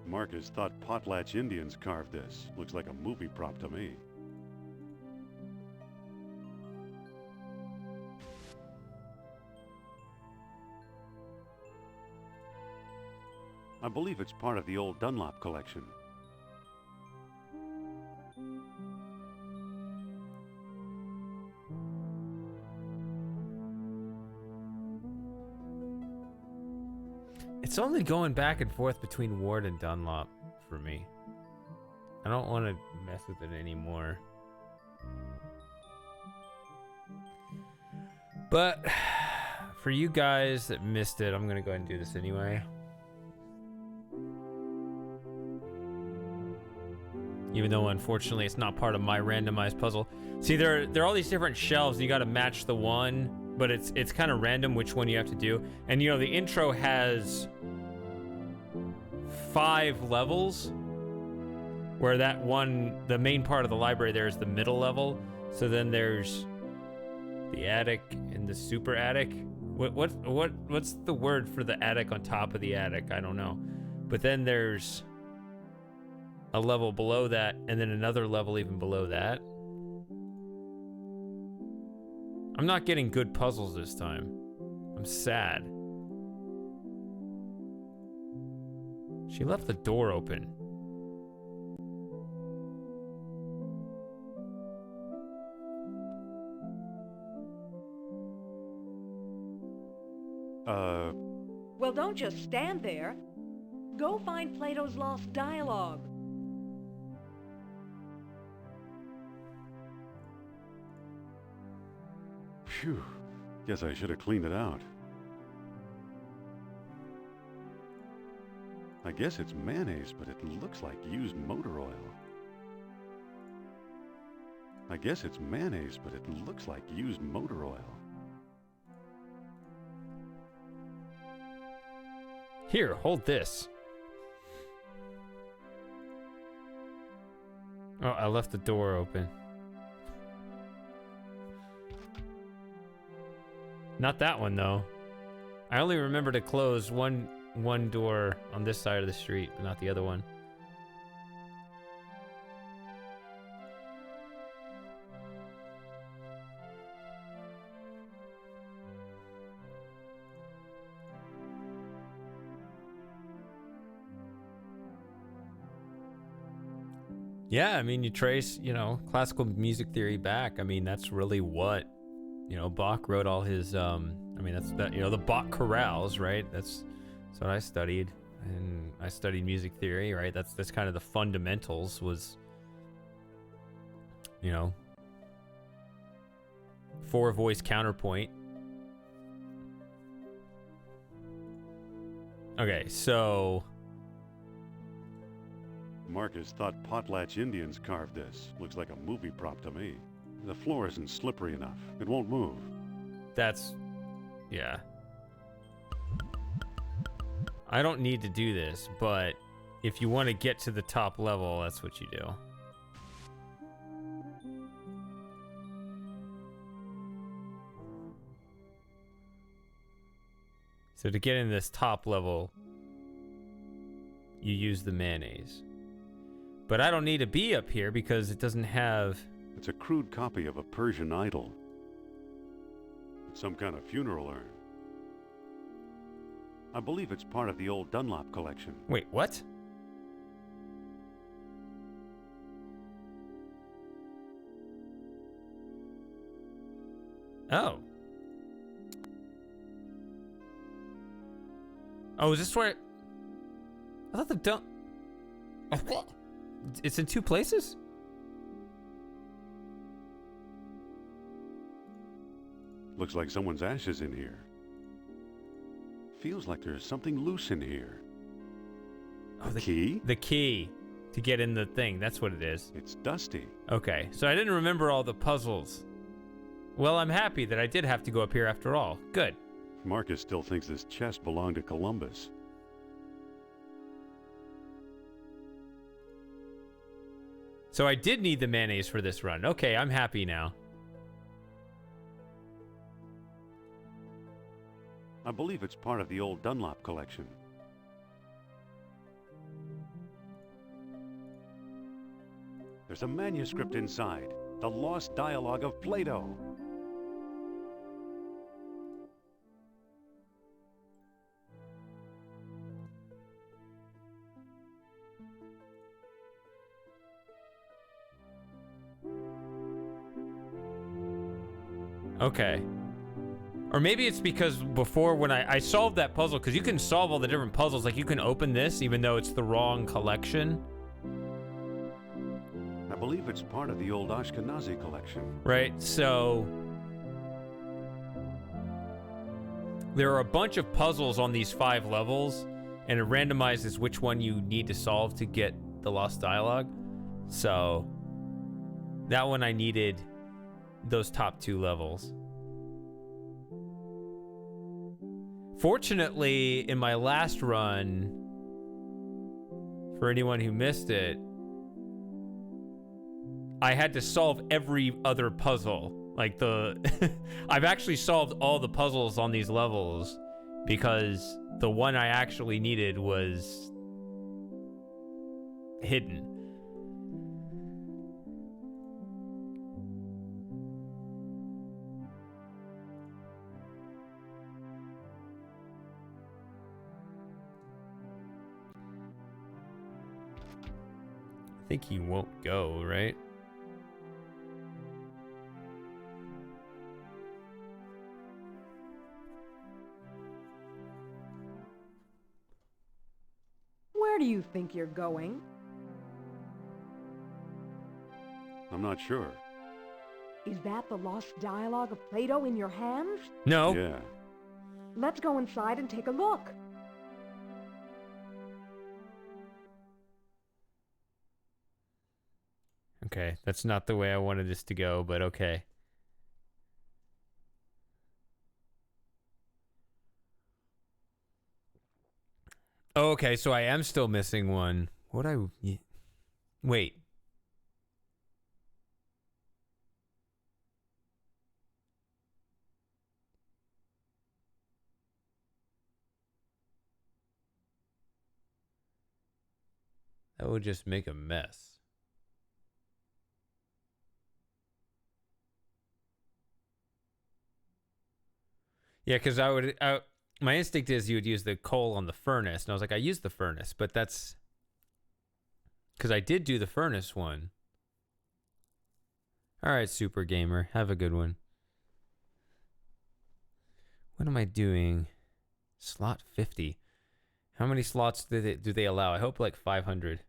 Marcus thought Potlatch Indians carved this. Looks like a movie prop to me. I believe it's part of the old Dunlop collection. It's only going back and forth between Ward and Dunlop for me. I don't want to mess with it anymore. But for you guys that missed it, I'm going to go ahead and do this anyway. Even though, unfortunately, it's not part of my randomized puzzle. See, there are all these different shelves, and you got to match the one, but it's kind of random which one you have to do. And, you know, the intro has 5 levels, where that one, the main part of the library there is the middle level. So then there's the attic and the super attic. What's the word for the attic on top of the attic? I don't know. But then there's a level below that, and then another level even below that. I'm not getting good puzzles this time. I'm sad. She left the door open. Well, don't just stand there. Go find Plato's Lost Dialogue. Phew. Guess I should have cleaned it out. I guess it's mayonnaise, but it looks like used motor oil. I guess it's mayonnaise, but it looks like used motor oil. Here, hold this. Oh, I left the door open. Not that one, though. I only remember to close one door on this side of the street, but not the other one. Yeah, I mean, you trace, you know, classical music theory back. I mean, that's really what, you know, Bach wrote all his, I mean, that's that, you know, the Bach chorales, right? That's what I studied, and I studied music theory, right? That's kind of the fundamentals was, you know, 4-voice counterpoint. Okay, so Marcus thought Potlatch Indians carved this. Looks like a movie prop to me. The floor isn't slippery enough. It won't move. That's... yeah. I don't need to do this, but if you want to get to the top level, that's what you do. So to get in this top level, you use the mayonnaise. But I don't need to be up here because it doesn't have... It's a crude copy of a Persian idol. It's some kind of funeral urn. I believe it's part of the old Dunlop collection. Wait, what? Oh. Oh, is this where... I thought the dump... It's in two places? Looks like someone's ashes in here. Feels like there's something loose in here. Oh, the key? The key to get in the thing. That's what it is. It's dusty. Okay, so I didn't remember all the puzzles. Well, I'm happy that I did have to go up here after all. Good. Marcus still thinks this chest belonged to Columbus. So I did need the mayonnaise for this run. Okay, I'm happy now. I believe it's part of the old Dunlop collection. There's a manuscript inside. The Lost Dialogue of Plato. Okay. Or maybe it's because before when I solved that puzzle, because you can solve all the different puzzles, like you can open this even though it's the wrong collection. I believe it's part of the old Ashkenazi collection. Right, so there are a bunch of puzzles on these 5 levels, and it randomizes which one you need to solve to get the Lost Dialogue. So that one I needed those top 2 levels. Fortunately, in my last run, for anyone who missed it, I had to solve every other puzzle. Like I've actually solved all the puzzles on these levels because the one I actually needed was hidden. I think he won't go, right? Where do you think you're going? I'm not sure. Is that the Lost Dialogue of Plato in your hands? No. Yeah. Let's go inside and take a look. Okay, that's not the way I wanted this to go, but okay. Oh, okay, so I am still missing one. Wait. That would just make a mess. Yeah, because my instinct is you would use the coal on the furnace. And I was like, I used the furnace, but that's because I did do the furnace one. All right, Super Gamer. Have a good one. What am I doing? Slot 50. How many slots do they allow? I hope like 500.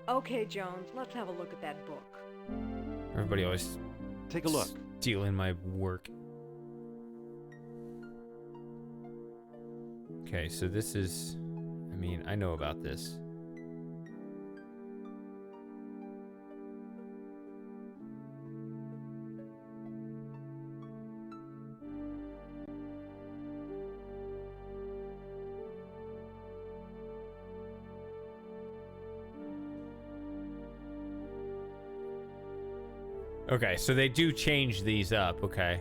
Okay, Jones, let's have a look at that book. Everybody always Take a look. stealing my work. Okay, so this is... I mean, I know about this. Okay, so they do change these up, okay.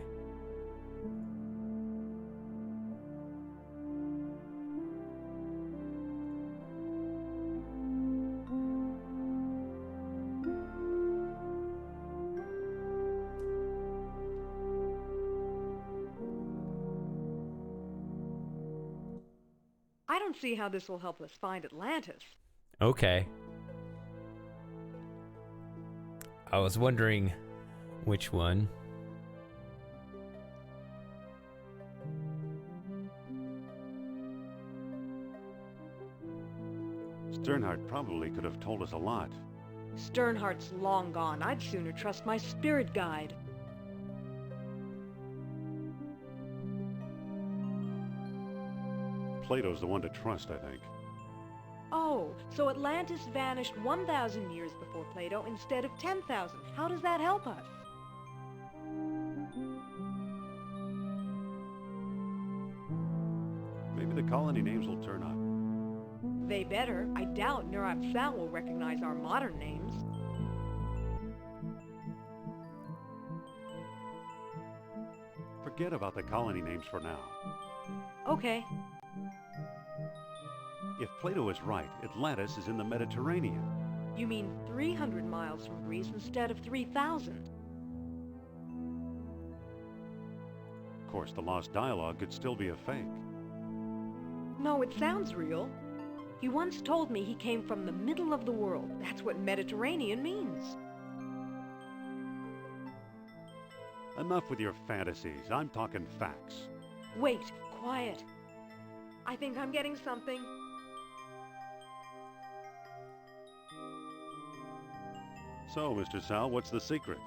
I don't see how this will help us find Atlantis. Okay. I was wondering which one. Sternhardt probably could have told us a lot. Sternhardt's long gone. I'd sooner trust my spirit guide. Plato's the one to trust, I think. Oh, so Atlantis vanished 1,000 years before Plato instead of 10,000. How does that help us? Maybe the colony names will turn up. They better. I doubt Nurab Sal will recognize our modern names. Forget about the colony names for now. Okay. If Plato is right, Atlantis is in the Mediterranean. You mean 300 miles from Greece instead of 3,000? Of course, the lost dialogue could still be a fake. No, it sounds real. He once told me he came from the middle of the world. That's what Mediterranean means. Enough with your fantasies. I'm talking facts. Wait, quiet. I think I'm getting something. So, Mr. Sal, what's the secret?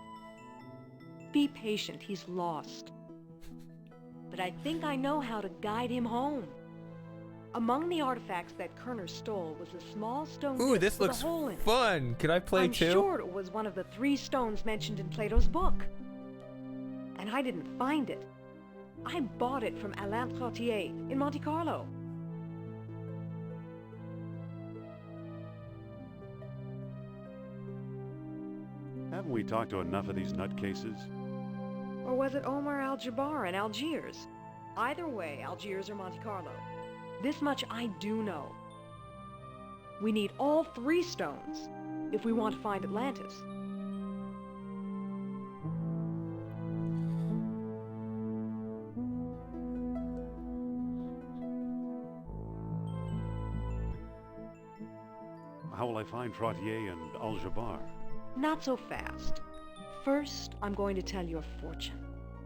Be patient, he's lost. But I think I know how to guide him home. Among the artifacts that Kerner stole was a small stone Ooh, disc this with looks a hole in it. fun. Could I play I'm too? sure it was one of the 3 stones mentioned in Plato's book. And I didn't find it. I bought it from Alain Trottier in Monte Carlo. Haven't we talked to enough of these nutcases? Or was it Omar Al-Jabbar in Algiers? Either way, Algiers or Monte Carlo. This much I do know. We need all 3 stones if we want to find Atlantis. How will I find Trottier and Al-Jabbar? Not so fast. First, I'm going to tell your fortune.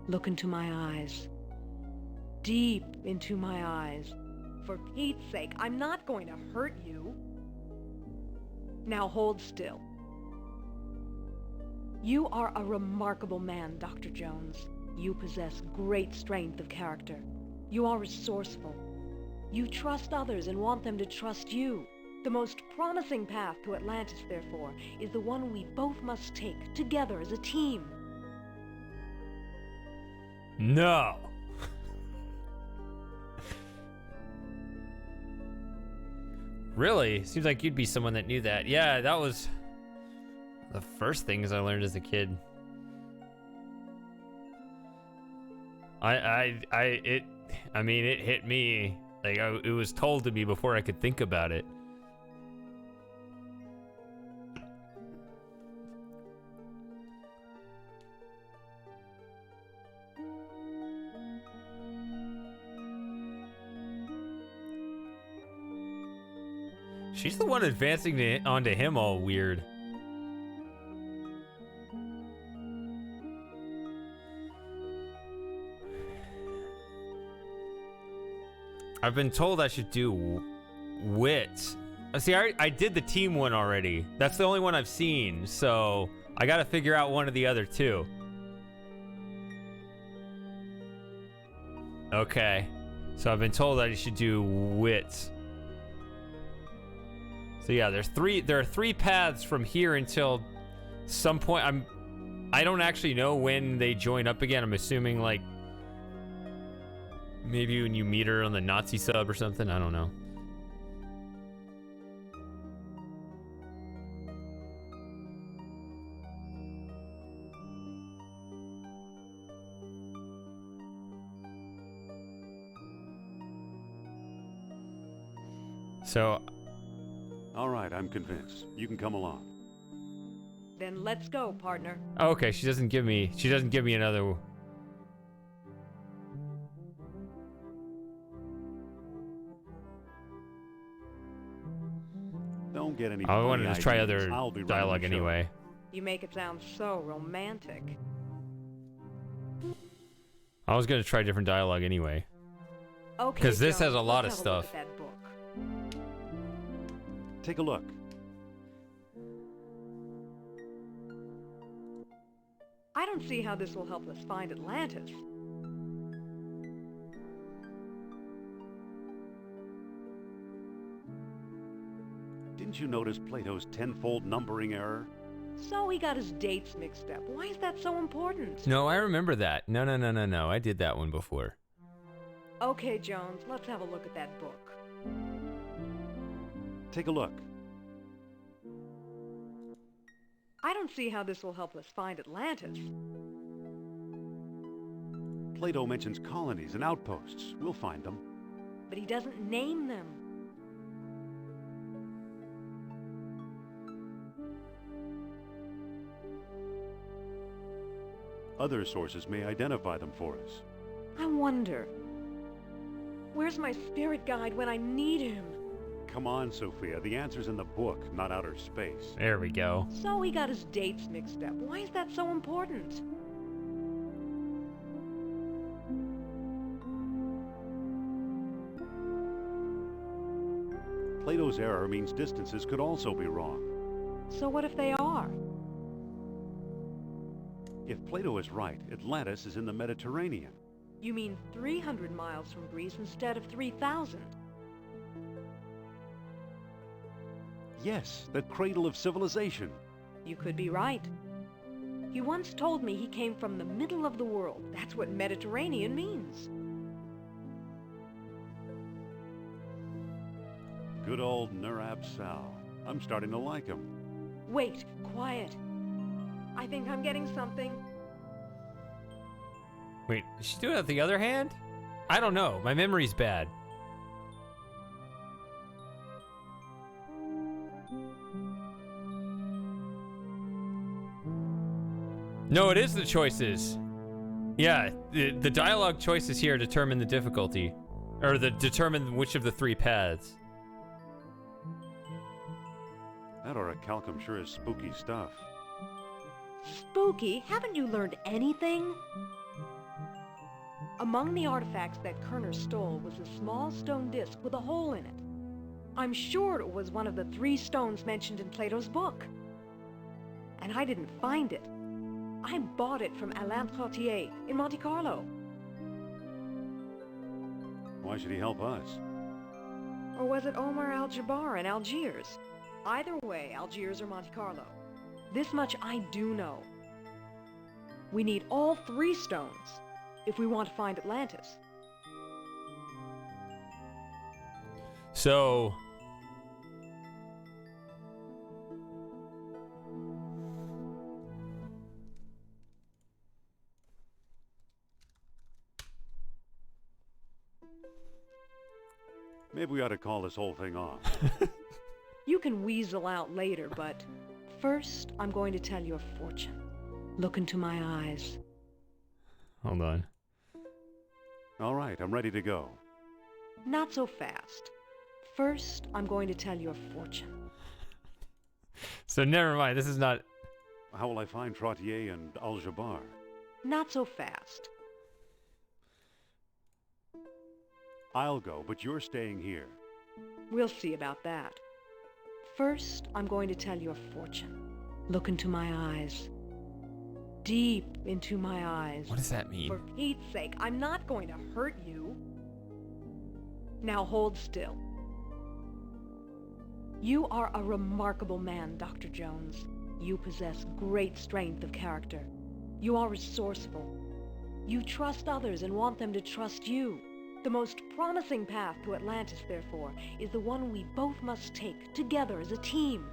Look into my eyes. Deep into my eyes. For Pete's sake, I'm not going to hurt you. Now hold still. You are a remarkable man, Dr. Jones. You possess great strength of character. You are resourceful. You trust others and want them to trust you. The most promising path to Atlantis, therefore, is the one we both must take, together as a team. No. Really? Seems like you'd be someone that knew that. Yeah, that was the first things I learned as a kid. I mean, it hit me. Like, it was told to me before I could think about it. She's the one advancing onto him all weird. I've been told I should do Wits See, I did the team one already. That's the only one I've seen, so I gotta figure out one of the other two. Okay. So I've been told I should do Wits. So yeah, there are three paths from here until some point. I don't actually know when they join up again. I'm assuming like maybe when you meet her on the Nazi sub or something. I don't know. So, All right, I'm convinced. You can come along. Then let's go, partner. okay, she doesn't give me another. Don't get any. I wanted funny to try ideas. other I'll be running dialogue the show. anyway. You make it sound so romantic. I was gonna try different dialogue anyway. Okay, 'Cause this Jones, has a lot let's of have a look stuff. at that book. Take a look. I don't see how this will help us find Atlantis. Didn't you notice Plato's tenfold numbering error? So he got his dates mixed up. Why is that so important? No, I remember that. No. I did that one before. Okay, Jones, let's have a look at that book. Take a look. I don't see how this will help us find Atlantis. Plato mentions colonies and outposts. We'll find them. But he doesn't name them. Other sources may identify them for us. I wonder, where's my spirit guide when I need him? Come on, Sophia. The answer's in the book, not outer space. There we go. So he got his dates mixed up. Why is that so important? Plato's error means distances could also be wrong. So what if they are? If Plato is right, Atlantis is in the Mediterranean. You mean 300 miles from Greece instead of 3,000? Yes, the cradle of civilization. You could be right. He once told me he came from the middle of the world. That's what Mediterranean means. Good old Nurab Sal. I'm starting to like him. Wait, quiet. I think I'm getting something. Wait, did she do it with the other hand? I don't know. My memory's bad. No, it is the choices. Yeah, the dialogue choices here determine the difficulty. Or determine which of the three paths. That orichalcum sure is spooky stuff. Spooky? Haven't you learned anything? Among the artifacts that Kerner stole was a small stone disc with a hole in it. I'm sure it was one of the 3 stones mentioned in Plato's book. And I didn't find it. I bought it from Alain Trottier in Monte Carlo. Why should he help us? Or was it Omar Al-Jabbar in Algiers? Either way, Algiers or Monte Carlo. This much I do know. We need all 3 stones if we want to find Atlantis. So... Maybe we ought to call this whole thing off. You can weasel out later, but first I'm going to tell your fortune. Look into my eyes. Hold on. All right, I'm ready to go. Not so fast. First, I'm going to tell your fortune. So never mind, this is not... How will I find Trottier and Al-Jabbar? Not so fast. I'll go, but you're staying here. We'll see about that. First, I'm going to tell your fortune. Look into my eyes. Deep into my eyes. What does that mean? For Pete's sake, I'm not going to hurt you. Now hold still. You are a remarkable man, Dr. Jones. You possess great strength of character. You are resourceful. You trust others and want them to trust you. The most promising path to Atlantis, therefore, is the one we both must take together as a team.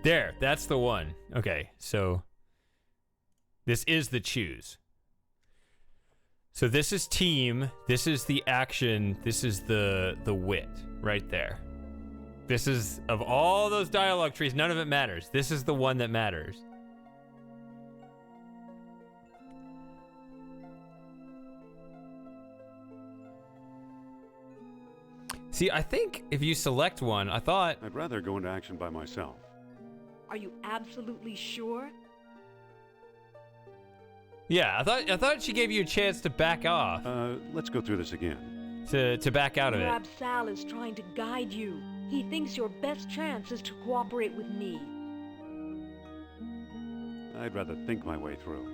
There, that's the one. Okay, so this is the choose. So this is team, this is the action, this is the wit right there. This is, of all those dialogue trees, none of it matters. This is the one that matters. See, I think if you select one, I thought... I'd rather go into action by myself. Are you absolutely sure? Yeah, I thought she gave you a chance to back off. Let's go through this again. To back out of it. Perhaps Sal is trying to guide you. He thinks your best chance is to cooperate with me. I'd rather think my way through.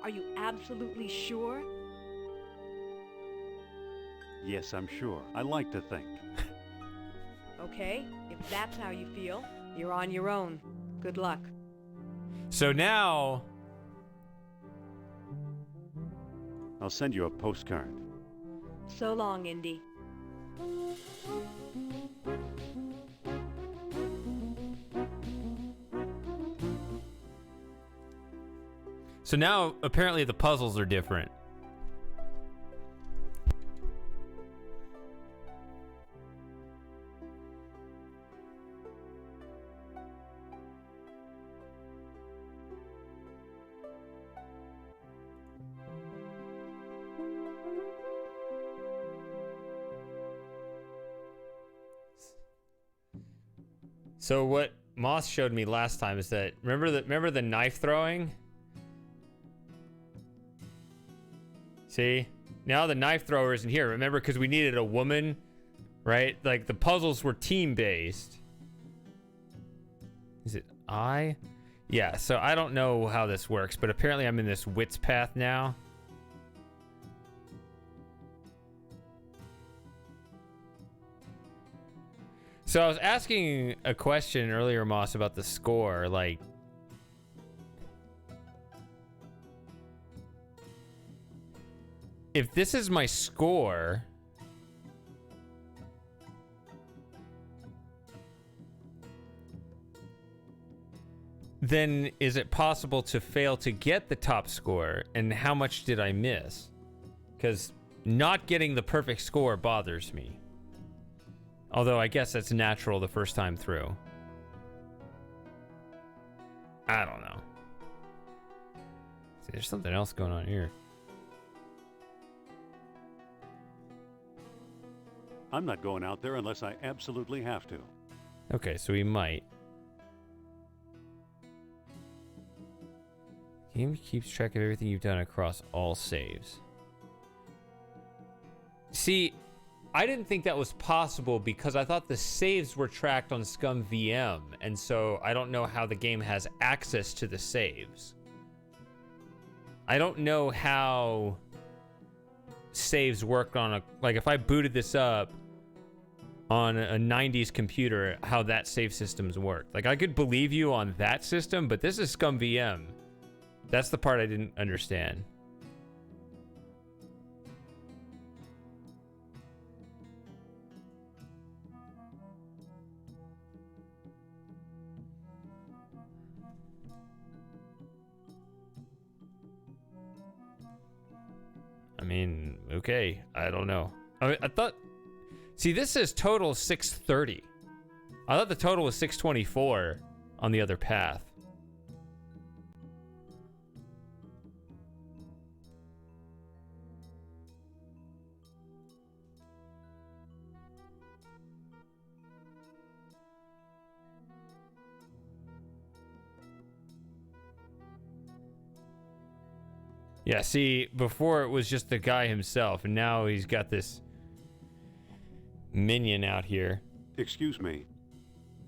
Are you absolutely sure? Yes, I'm sure. I like to think. Okay, if that's how you feel, you're on your own. Good luck. So now... I'll send you a postcard. So long, Indy. So now, apparently the puzzles are different. So what Moss showed me last time is that remember the knife throwing? See? Now the knife thrower isn't here. Remember, because we needed a woman, right? Like the puzzles were team based. Is it I? Yeah, so I don't know how this works, but apparently I'm in this Wits path now. So I was asking a question earlier, Moss, about the score. Like, if this is my score, then is it possible to fail to get the top score? And how much did I miss? Because not getting the perfect score bothers me. Although I guess that's natural the first time through. I don't know. See, there's something else going on here. I'm not going out there unless I absolutely have to. Okay, so we might. Game keeps track of everything you've done across all saves. See, I didn't think that was possible because I thought the saves were tracked on Scum VM, and so I don't know how the game has access to the saves. I don't know how saves work on a... Like, if I booted this up on a 90s computer, how that save systems work. Like, I could believe you on that system, but this is Scum VM. That's the part I didn't understand. I mean, okay, I don't know. I thought... See, this says total 630. I thought the total was 624 on the other path. Yeah, see, before it was just the guy himself, and now he's got this minion out here. Excuse me.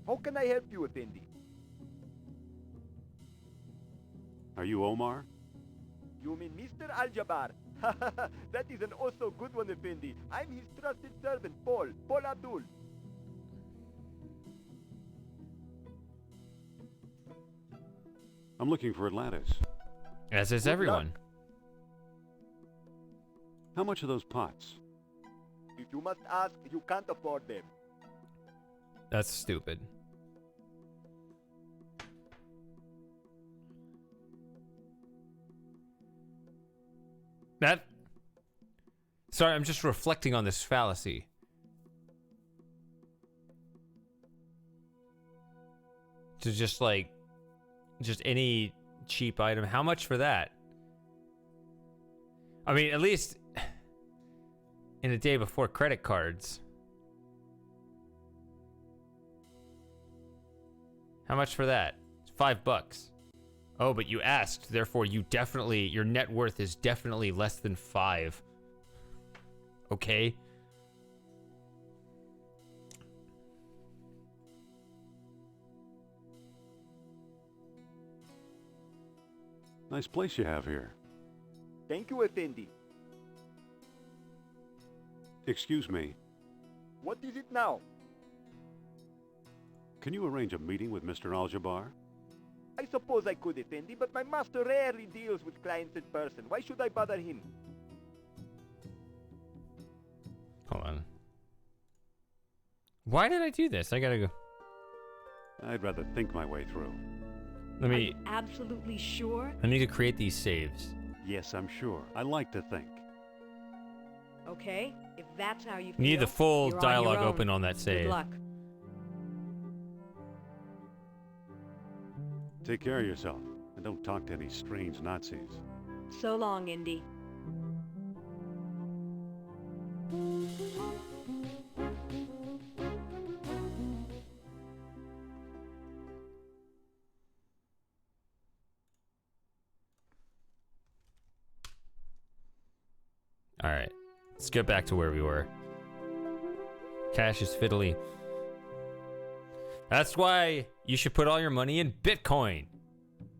How can I help you, Effendi? Are you Omar? You mean Mr. Al-Jabbar? That is an also good one, Effendi. I'm his trusted servant, Paul Abdul. I'm looking for Atlantis. As is everyone. How much are those pots? If you must ask, you can't afford them. That's stupid. Sorry, I'm just reflecting on this fallacy. To just any cheap item. How much for that? I mean, at least in a day before credit cards. How much for that? It's $5. Oh, but you asked, therefore your net worth is definitely less than 5. Okay. Nice place you have here. Thank you, Effendi. Excuse me. What is it now? Can you arrange a meeting with Mr. Al-Jabbar? I suppose I could, Effendi, but my master rarely deals with clients in person. Why should I bother him? Hold on. Why did I do this? I gotta go. I'd rather think my way through. Let Are me. you absolutely sure? I need to create these saves. Yes, I'm sure. I like to think. Okay, if that's how you feel. You need the full you're on dialogue your own. open on that save. Good luck. Take care of yourself, and don't talk to any strange Nazis. So long, Indy. All right, let's get back to where we were. Cash is fiddly. That's why you should put all your money in Bitcoin.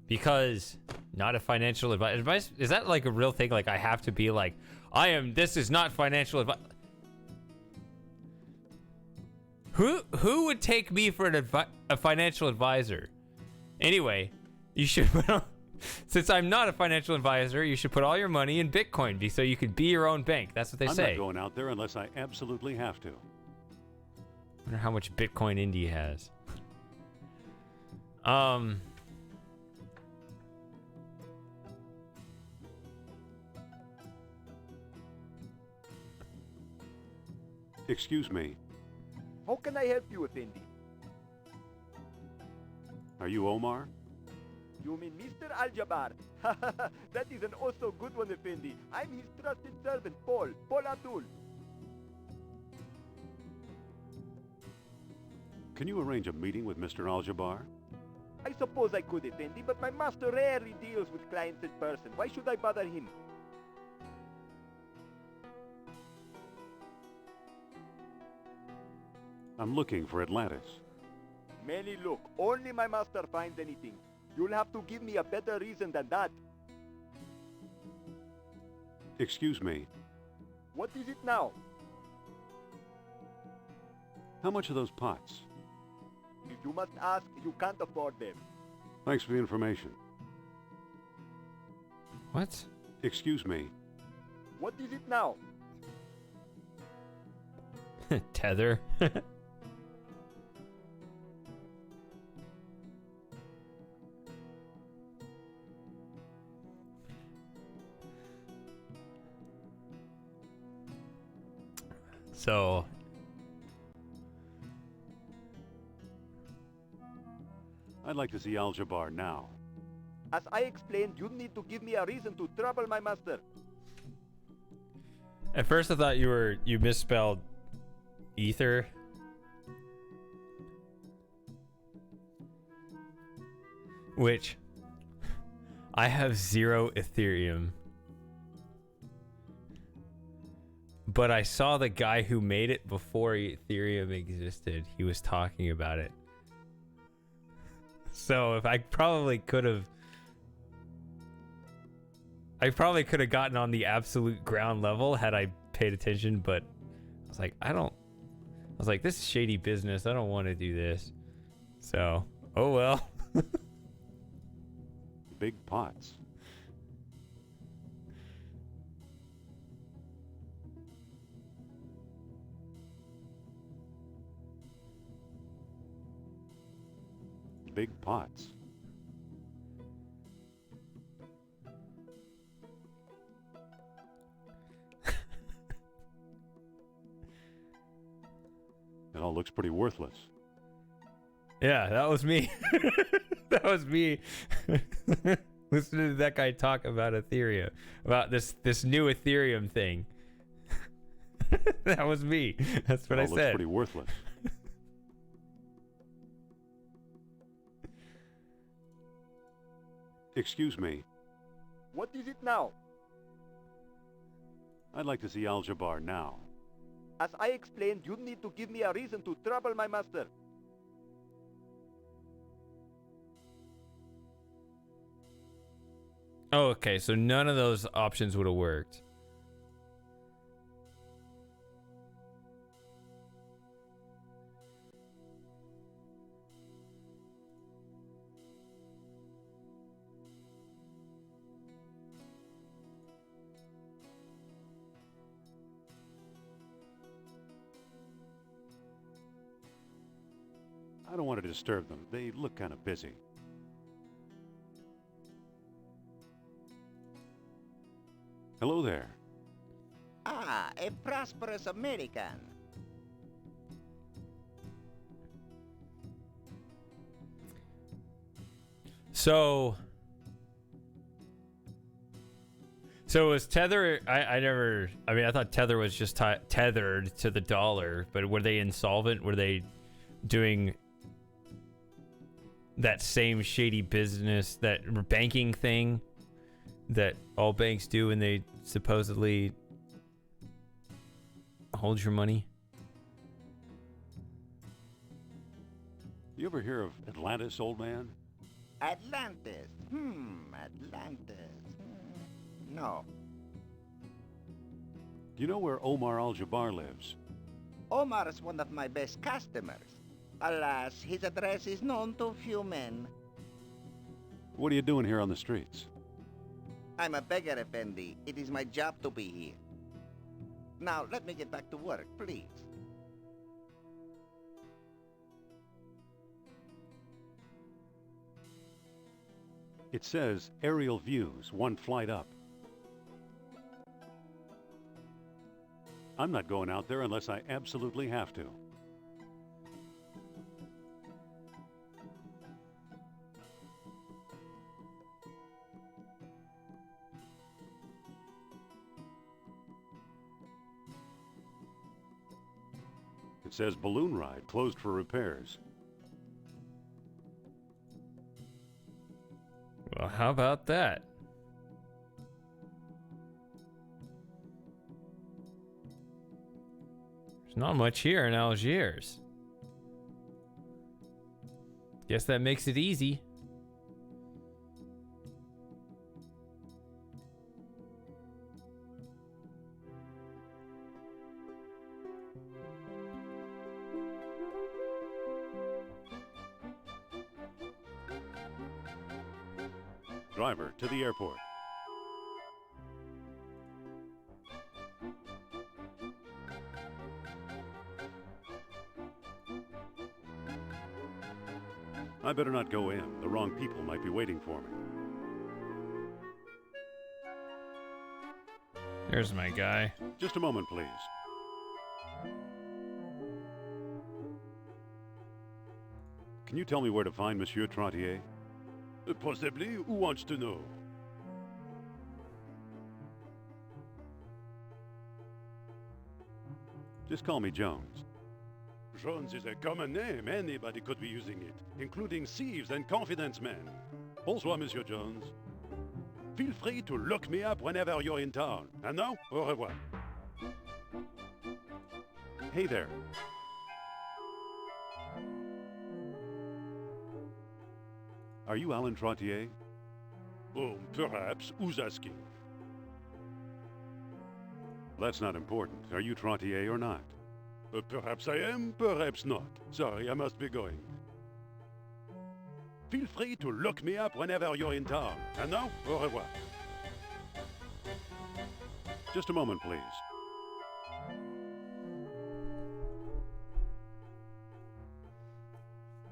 Because not a financial advice. Is that like a real thing? Like I have to be like, this is not financial advice. Who would take me for a financial advisor? Anyway, you should since I'm not a financial advisor, you should put all your money in Bitcoin so you can be your own bank. That's what they say. I'm not going out there unless I absolutely have to. I wonder how much Bitcoin Indy has. Excuse me. How can I help you, Effendi? Are you Omar? You mean Mr. Al-Jabbar? That is an also good one, Effendi. I'm his trusted servant, Paul Abdul. Can you arrange a meeting with Mr. Al-Jabbar? I suppose I could, Effendi, but my master rarely deals with clients in person. Why should I bother him? I'm looking for Atlantis. Many look. Only my master finds anything. You'll have to give me a better reason than that. Excuse me. What is it now? How much are those pots? If you must ask, you can't afford them. Thanks for the information. What? Excuse me. What is it now? Tether. So I'd like to see Al-Jabbar now. As I explained, you need to give me a reason to trouble my master. at first I thought you misspelled ether. Which I have 0 Ethereum. but I saw the guy who made it before Ethereum existed. He was talking about it. So if I probably could have gotten on the absolute ground level had I paid attention, but I was like, this is shady business. I don't want to do this. So, oh well. Big pots. Big pots. It all looks pretty worthless. Yeah, that was me. That was me. Listening to that guy talk about Ethereum, about this new Ethereum thing. That was me. That's what I said. Looks pretty worthless. Excuse me. What is it now? I'd like to see Al-Jabbar now. As I explained, you need to give me a reason to trouble my master. Oh, okay, so none of those options would have worked. I don't want to disturb them. They look kind of busy. Hello there. Ah, a prosperous American. So was Tether, I thought Tether was just tethered to the dollar, but were they insolvent? Were they doing that same shady business, that banking thing that all banks do when they supposedly hold your money? You ever hear of Atlantis, old man? Atlantis. Atlantis. No. Do you know where Omar Al-Jabbar lives? Omar is one of my best customers. Alas, his address is known to few men. What are you doing here on the streets? I'm a beggar, Effendi. It is my job to be here. Now, let me get back to work, please. It says aerial views, 1 flight up. I'm not going out there unless I absolutely have to. It says balloon ride closed for repairs. Well, how about that? There's not much here in Algiers. Guess that makes it easy. Driver to the airport. I better not go in. The wrong people might be waiting for me. There's my guy. Just a moment, please. Can you tell me where to find Monsieur Trottier? Possibly. Who wants to know? Just call me Jones. Jones is a common name. Anybody could be using it, including thieves and confidence men. Bonsoir, Monsieur Jones. Feel free to look me up whenever you're in town. And now, au revoir. Hey there. Are you Alan Trottier? Oh, perhaps. Who's asking? That's not important. Are you Trottier or not? Perhaps I am, perhaps not. Sorry, I must be going. Feel free to look me up whenever you're in town. And now, au revoir. Just a moment, please.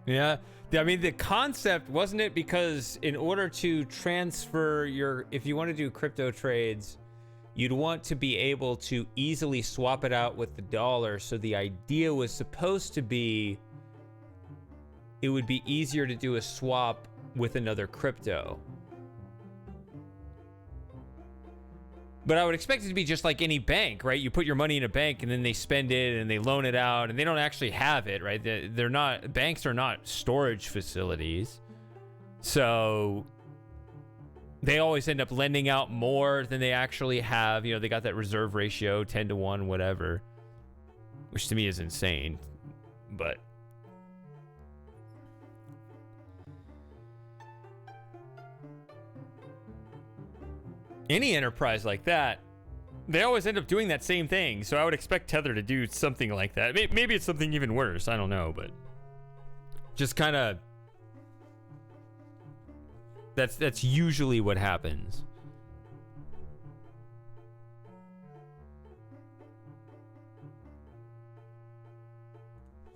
Yeah. I mean, the concept, wasn't it? Because in order to transfer if you want to do crypto trades, you'd want to be able to easily swap it out with the dollar. So the idea was supposed to be it would be easier to do a swap with another crypto. But I would expect it to be just like any bank, right? You put your money in a bank and then they spend it and they loan it out and they don't actually have it, right? They're not, banks are not storage facilities. So they always end up lending out more than they actually have. You know, they got that reserve ratio, 10 to 1, whatever, which to me is insane. But any enterprise like that, they always end up doing that same thing. So I would expect Tether to do something like that. Maybe it's something even worse. I don't know, but just kind of that's usually what happens.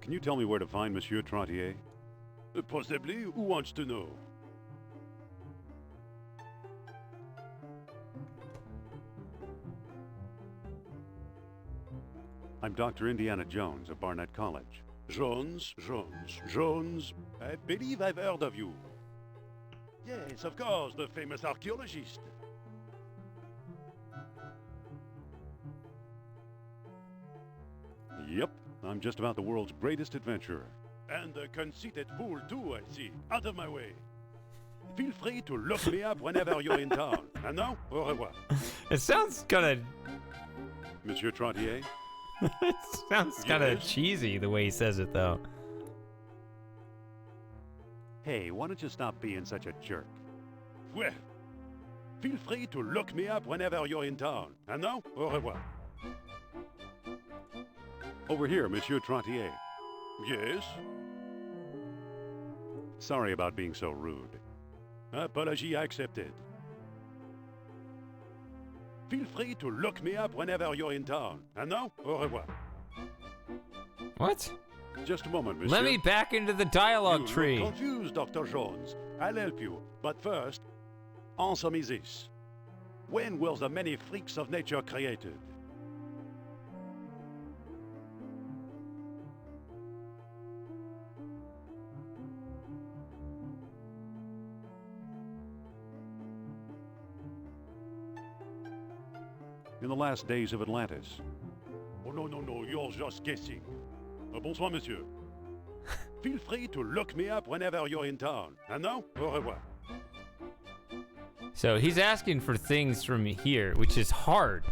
Can you tell me where to find Monsieur Trottier? Possibly. Who wants to know? I'm Dr. Indiana Jones of Barnett College. Jones. I believe I've heard of you. Yes, of course, the famous archaeologist. Yep, I'm just about the world's greatest adventurer. And a conceited fool, too, I see. Out of my way. Feel free to look me up whenever you're in town. And now, au revoir. It sounds kind of... Monsieur Trottier? It sounds kind of cheesy the way he says it, though. Hey, why don't you stop being such a jerk? Well, feel free to look me up whenever you're in town. And now, au revoir. Over here, Monsieur Trottier. Yes? Sorry about being so rude. Apology accepted. Feel free to look me up whenever you're in town. And now, au revoir. What? Just a moment, monsieur. Let me back into the dialogue tree. You're confused, Dr. Jones. I'll help you. But first, answer me this. When were the many freaks of nature created? In the last days of Atlantis. Oh, no, you're just guessing. Bonsoir, monsieur. Feel free to look me up whenever you're in town. And now, au revoir. So he's asking for things from here, which is hard.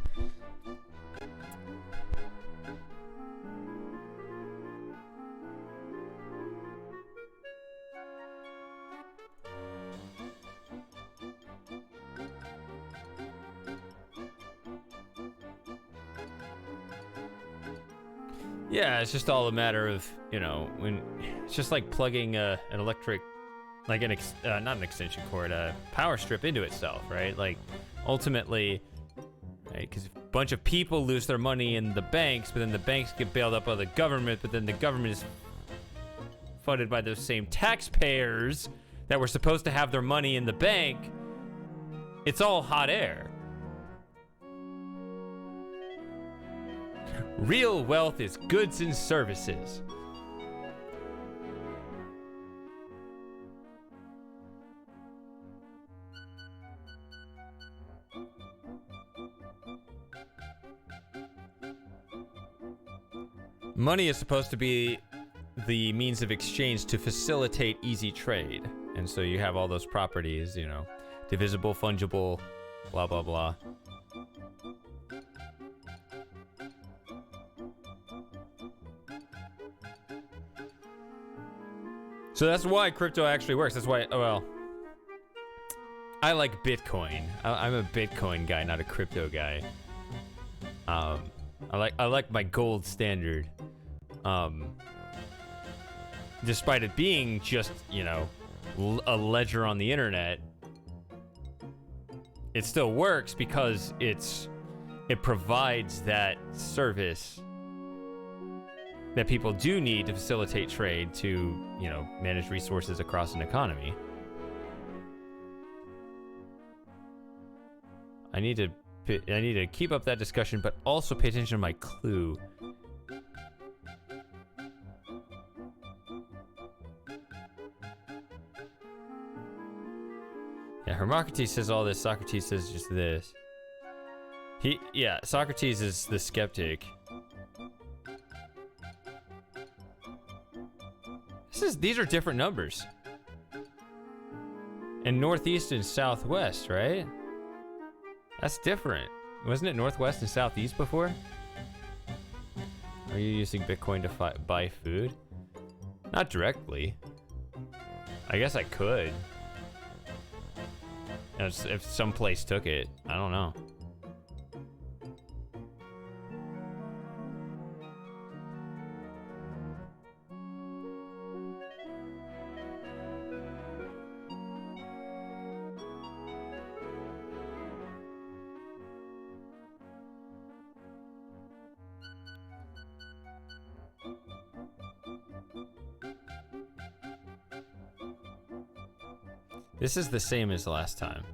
Yeah, it's just all a matter of, you know, when it's just like plugging an electric, like not an extension cord, a power strip into itself, right? Like, ultimately, right? Because a bunch of people lose their money in the banks, but then the banks get bailed up by the government, but then the government is funded by those same taxpayers that were supposed to have their money in the bank. It's all hot air. Real wealth is goods and services. Money is supposed to be the means of exchange to facilitate easy trade. And so you have all those properties, you know, divisible, fungible, blah, blah, blah. So that's why crypto actually works. That's why, well, I like Bitcoin. I'm a Bitcoin guy, not a crypto guy. I like my gold standard. Despite it being just, you know, a ledger on the internet, it still works because it provides that service that people do need to facilitate trade to, you know, manage resources across an economy. I need to keep up that discussion, but also pay attention to my clue. Yeah, Hermocrates says all this, Socrates says just this. Socrates is the skeptic. These are different numbers. And northeast and southwest, right? That's different. Wasn't it northwest and southeast before? Are you using Bitcoin to buy food? Not directly. I guess I could. If some place took it, I don't know. This is the same as last time.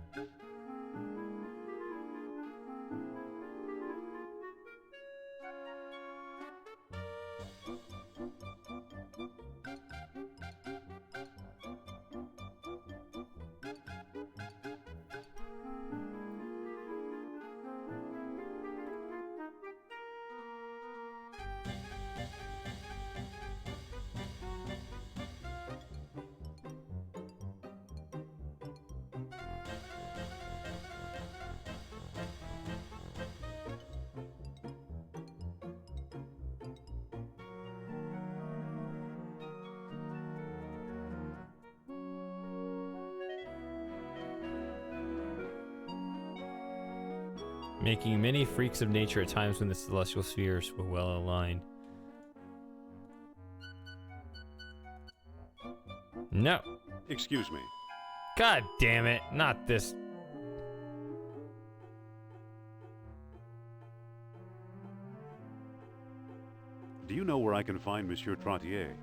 Making many freaks of nature at times when the celestial spheres were well aligned. No. Excuse me. God damn it, not this. Do you know where I can find Monsieur Trottier?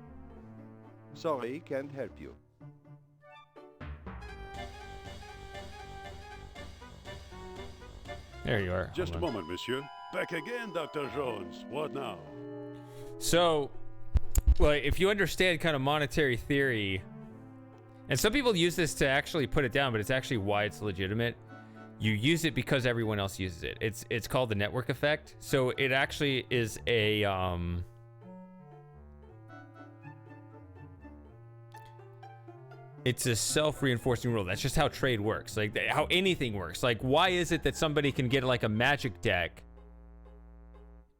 Sorry, can't help you. There you are. Just a moment, monsieur. Back again, Dr. Jones. What now? So, well, if you understand kind of monetary theory, and some people use this to actually put it down, but it's actually why it's legitimate. You use it because everyone else uses it. It's called the network effect. So it actually is a it's a self-reinforcing rule. That's just how trade works. Like how anything works. Like why is it that somebody can get like a magic deck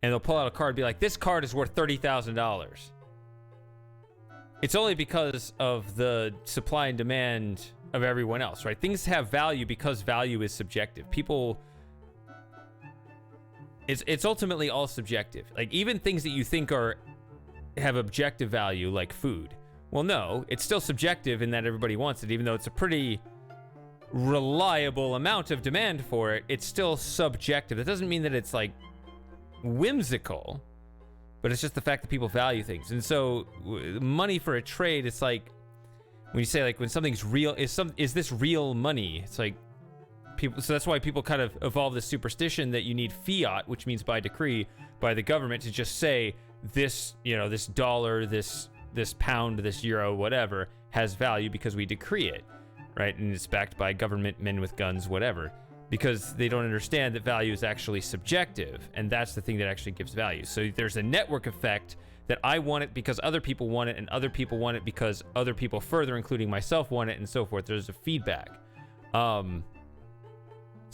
and they'll pull out a card and be like, this card is worth $30,000. It's only because of the supply and demand of everyone else, right? Things have value because value is subjective. People, it's ultimately all subjective. Like even things that you think have objective value, like food. Well, no, it's still subjective in that everybody wants it, even though it's a pretty reliable amount of demand for it. It's still subjective. That doesn't mean that it's like whimsical, but it's just the fact that people value things. And so money for a trade, it's like when you say like when something's real, is this real money? It's like people, so that's why people kind of evolve this superstition that you need fiat, which means by decree by the government to just say this, you know, this dollar, this pound, this euro, whatever, has value because we decree it, right? And it's backed by government men with guns, whatever, because they don't understand that value is actually subjective, and that's the thing that actually gives value. So there's a network effect that I want it because other people want it, and other people want it because other people further, including myself, want it, and so forth. There's a feedback. So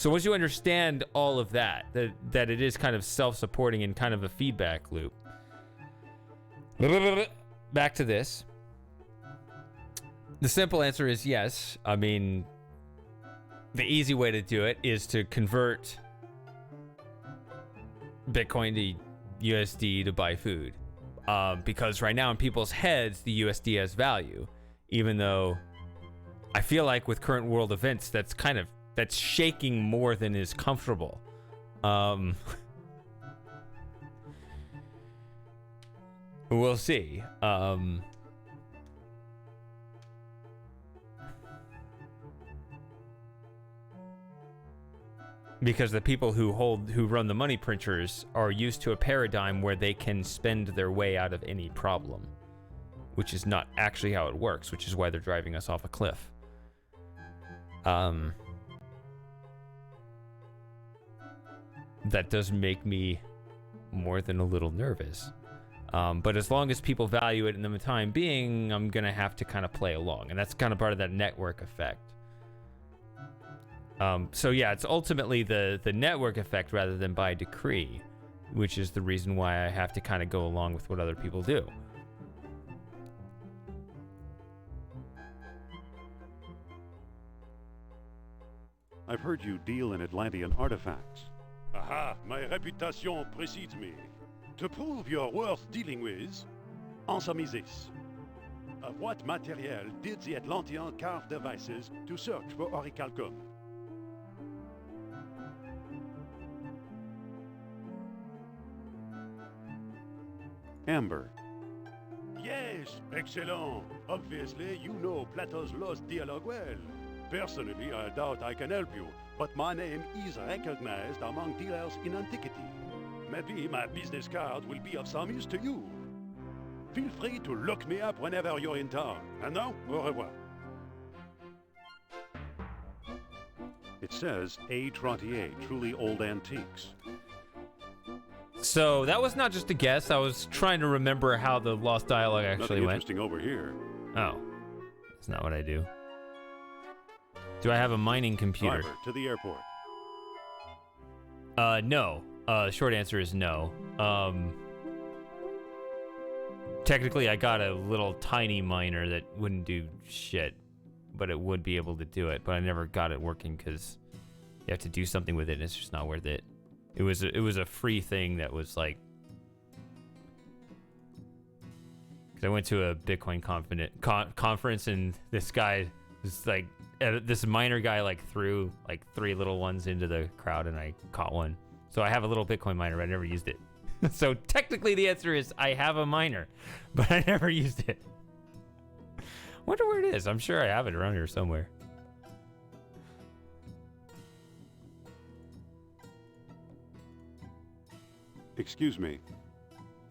once you understand all of that it is kind of self-supporting and kind of a feedback loop. Back to this. The simple answer is yes. I mean, the easy way to do it is to convert Bitcoin to USD to buy food. Because right now in people's heads, the USD has value. Even though I feel like with current world events, that's shaking more than is comfortable. We'll see. Because the people who run the money printers are used to a paradigm where they can spend their way out of any problem, which is not actually how it works, which is why they're driving us off a cliff. That does make me more than a little nervous. But as long as people value it in the time being, I'm going to have to kind of play along. And that's kind of part of that network effect. So yeah, it's ultimately the network effect rather than by decree, which is the reason why I have to kind of go along with what other people do. I've heard you deal in Atlantean artifacts. Aha, my reputation precedes me. To prove your worth dealing with, answer me this. Of what material did the Atlantean carve devices to search for orichalcum? Amber. Yes, excellent. Obviously, you know Plato's Lost Dialogue well. Personally, I doubt I can help you, but my name is recognized among dealers in antiquity. Maybe my business card will be of some use to you. Feel free to look me up whenever you're in town. And now, au revoir. It says A. Trottier, truly old antiques. So that was not just a guess. I was trying to remember how the Lost Dialogue actually Nothing went. interesting over here. Oh, that's not what I do. Do I have a mining computer? Driver, to the airport. No. Short answer is no. Technically, I got a little tiny miner that wouldn't do shit, but it would be able to do it. But I never got it working because you have to do something with it, and it's just not worth it. It was a free thing that was like, because I went to a Bitcoin conference and this guy was like, this miner guy like threw like 3 little ones into the crowd and I caught one. So I have a little Bitcoin miner, but I never used it. So technically the answer is I have a miner, but I never used it. Wonder where it is. I'm sure I have it around here somewhere. Excuse me.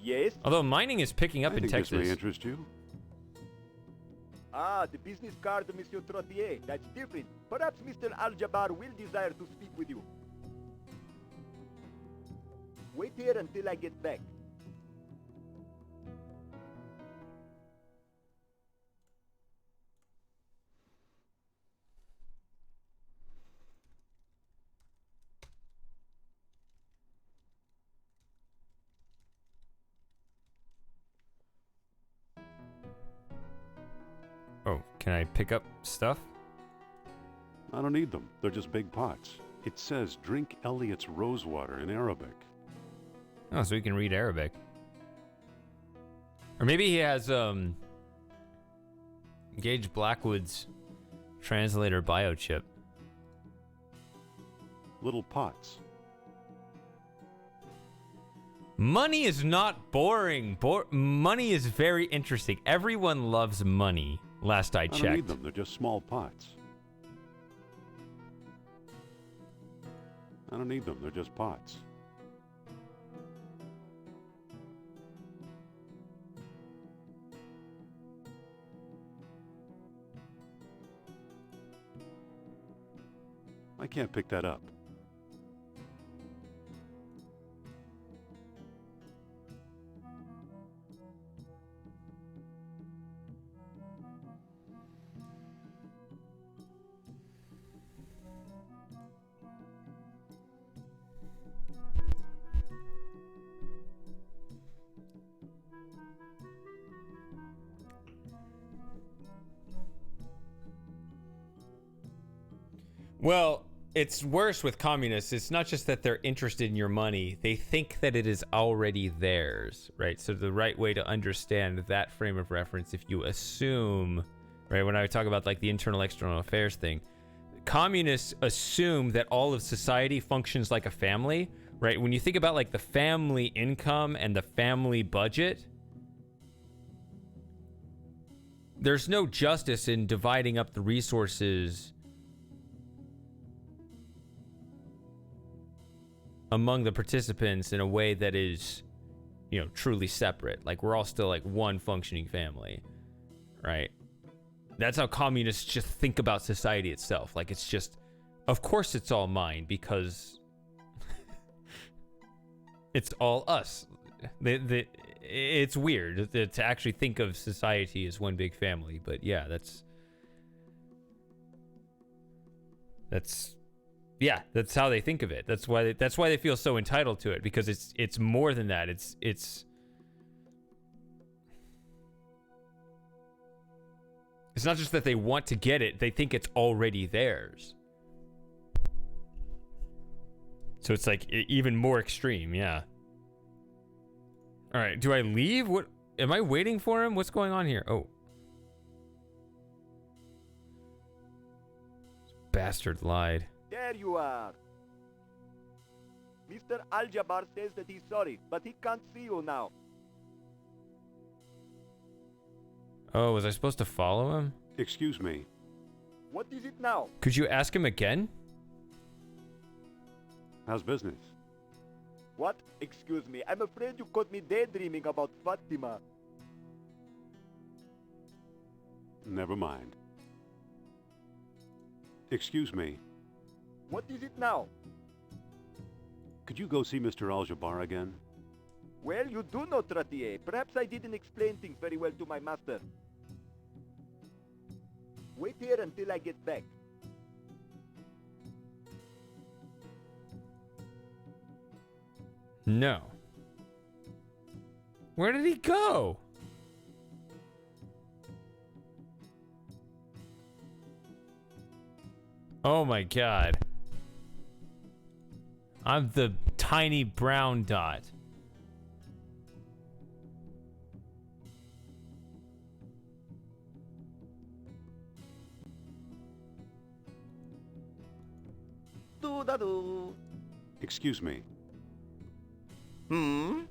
Yes? Although mining is picking up I in think Texas. This may interest you. Ah, the business card of Monsieur Trottier. That's different. Perhaps Mr. Al-Jabbar will desire to speak with you. Wait here until I get back. Oh, can I pick up stuff? I don't need them. They're just big pots. It says drink Elliot's rosewater in Arabic. Oh, so he can read Arabic. Or maybe he has Gage Blackwood's translator biochip. Little pots. Money is not boring. Money is very interesting. Everyone loves money, last I checked. I don't need them. They're just small pots. I don't need them. They're just pots. I can't pick that up. Well, it's worse with communists. It's not just that they're interested in your money. They think that it is already theirs, right? So the right way to understand that frame of reference, if you assume, right, when I talk about like the internal external affairs thing, communists assume that all of society functions like a family, right? When you think about like the family income and the family budget, there's no justice in dividing up the resources among the participants in a way that is, you know, truly separate. Like, we're all still like one functioning family, right? That's how communists just think about society itself. Like, it's just, of course it's all mine because it's all us. It's weird to actually think of society as one big family, but yeah, that's how they think of it. That's why they feel so entitled to it, because it's more than that. It's not just that they want to get it, they think it's already theirs. So it's like even more extreme, yeah. All right, do I leave? What am I waiting for him? What's going on here? Oh. Bastard lied. There you are. Mr. Al-Jabbar says that he's sorry, but he can't see you now. Oh, was I supposed to follow him? Excuse me. What is it now? Could you ask him again? How's business? What? Excuse me. I'm afraid you caught me daydreaming about Fatima. Never mind. Excuse me. What is it now? Could you go see Mr. Al-Jabbar again? Well, you do know, Tratier. Perhaps I didn't explain things very well to my master. Wait here until I get back. No. Where did he go? Oh my god. I'm the tiny brown dot. Do-da-do. Excuse me. Hmm?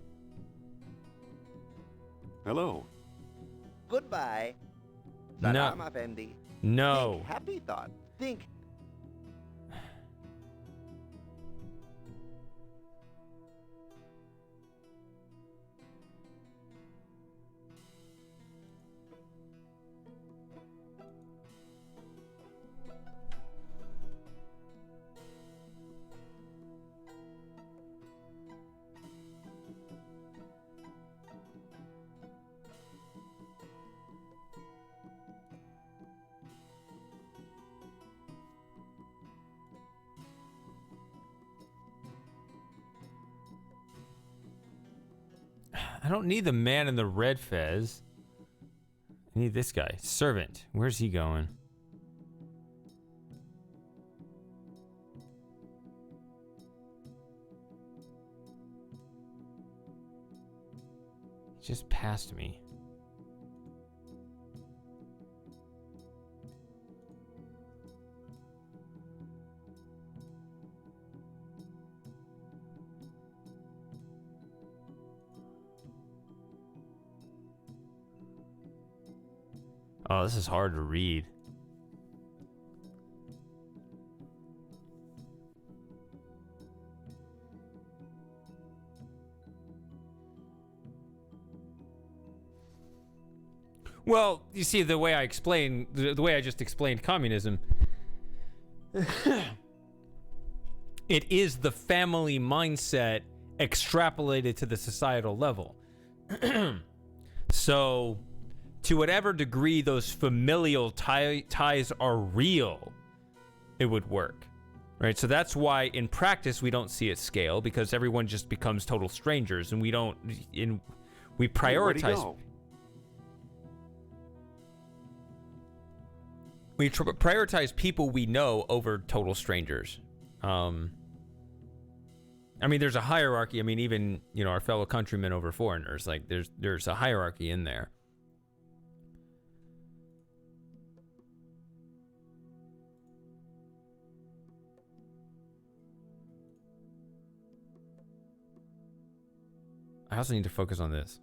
Hello. Goodbye. No. Salam, Effendi. No. Think happy thought. Think. I don't need the man in the red fez. I need this guy. Servant. Where's he going? He just passed me. Oh, this is hard to read. Well, you see, the way I just explained communism, it is the family mindset extrapolated to the societal level. So, to whatever degree those familial ties are real, it would work, right? So that's why in practice we don't see it scale, because everyone just becomes total strangers, and we prioritize. We prioritize people we know over total strangers. I mean, there's a hierarchy. I mean, even, you know, our fellow countrymen over foreigners. Like, there's a hierarchy in there. I also need to focus on this.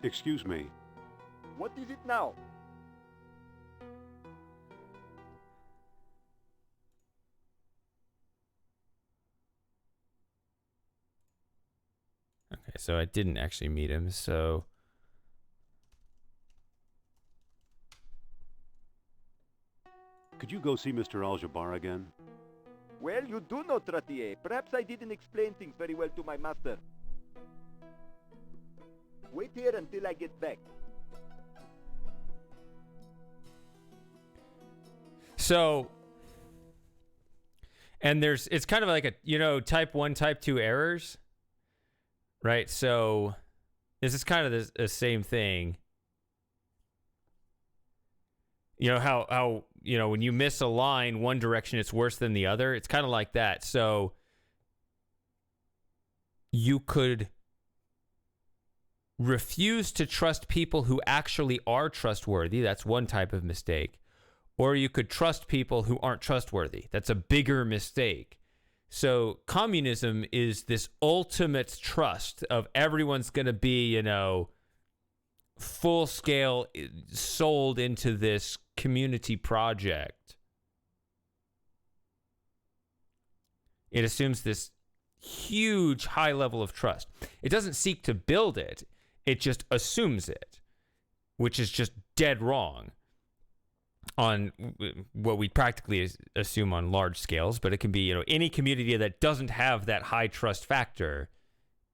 Excuse me. What is it now? Okay, so I didn't actually meet him, so... Could you go see Mr. Al-Jabbar again? Well, you do know, Trottier. Perhaps I didn't explain things very well to my master. Wait here until I get back. So, and it's kind of like a, you know, type 1, type 2 errors, right? So this is kind of the same thing. You know, how, you know, when you miss a line one direction, it's worse than the other. It's kind of like that. So you could refuse to trust people who actually are trustworthy. That's one type of mistake. Or you could trust people who aren't trustworthy. That's a bigger mistake. So communism is this ultimate trust of everyone's going to be, you know, full scale sold into this community project. It assumes this huge high level of trust. It doesn't seek to build it. It just assumes it, which is just dead wrong on what we practically assume on large scales. But it can be, you know, any community that doesn't have that high trust factor,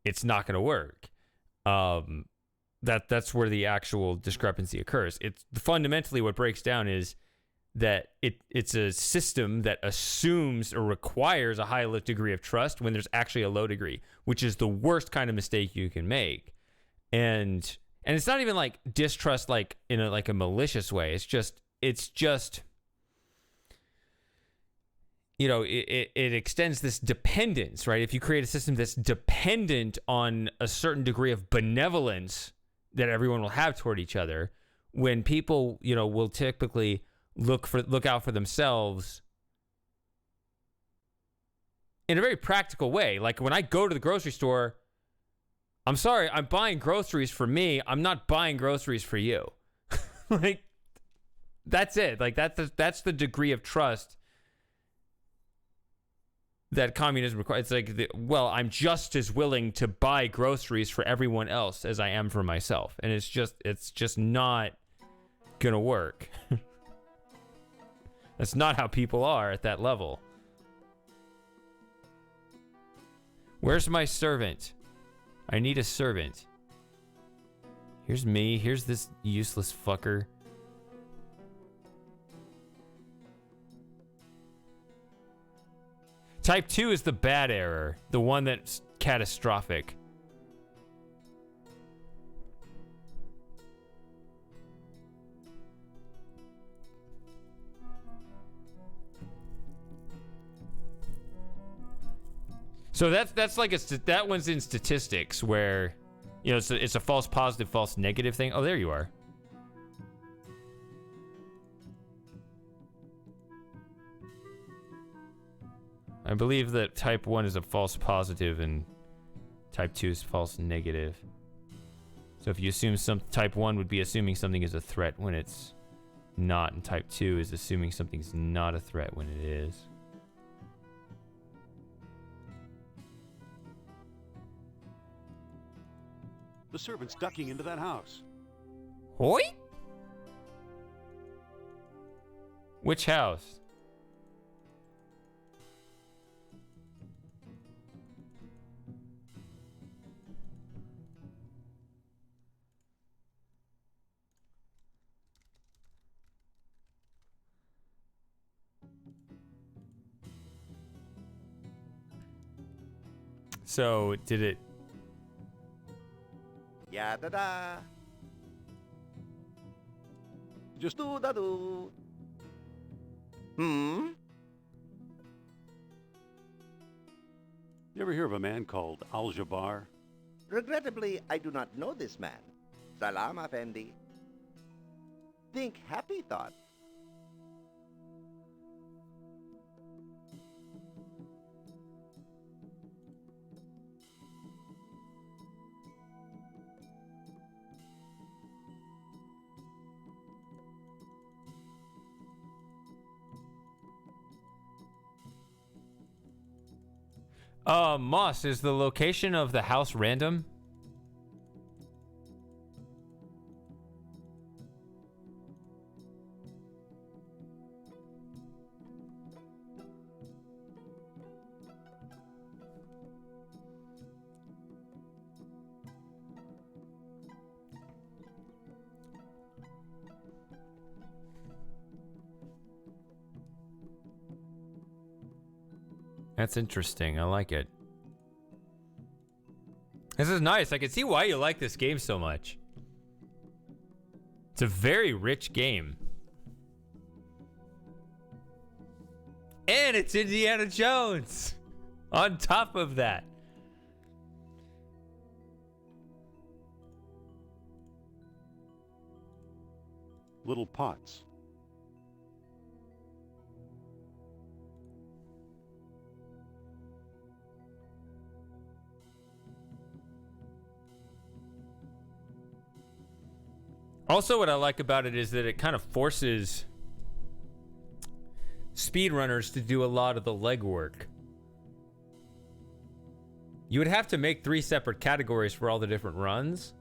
it's not going to work. That's where the actual discrepancy occurs. It's fundamentally what breaks down is that it's a system that assumes or requires a high degree of trust when there's actually a low degree, which is the worst kind of mistake you can make. And it's not even like distrust like in a like a malicious way. It's just you know, it extends this dependence, right? If you create a system that's dependent on a certain degree of benevolence that everyone will have toward each other, when people, you know, will typically look out for themselves in a very practical way. Like when I go to the grocery store, I'm sorry, I'm buying groceries for me. I'm not buying groceries for you. Like, that's it. Like that's the degree of trust that communism requires. It's like, well, I'm just as willing to buy groceries for everyone else as I am for myself. And it's just not gonna work. That's not how people are at that level. Where's my servant? I need a servant. Here's me. Here's this useless fucker. Type 2 is the bad error, the one that's catastrophic. So that's like that one's in statistics where, you know, it's a false positive, false negative thing. Oh, there you are. I believe that type 1 is a false positive and type 2 is false negative. So if you assume type 1 would be assuming something is a threat when it's not, and type 2 is assuming something's not a threat when it is. The servant's ducking into that house. Hoi? Which house? So, did it... Ya da da. Just do-da-do. Hmm? You ever hear of a man called Al-Jabbar? Regrettably, I do not know this man. Salam, Effendi. Think happy thoughts. Moss, is the location of the house random? That's interesting. I like it. This is nice. I can see why you like this game so much. It's a very rich game. And it's Indiana Jones on top of that. Little pots. Also, what I like about it is that it kind of forces speedrunners to do a lot of the legwork. You would have to make 3 separate categories for all the different runs.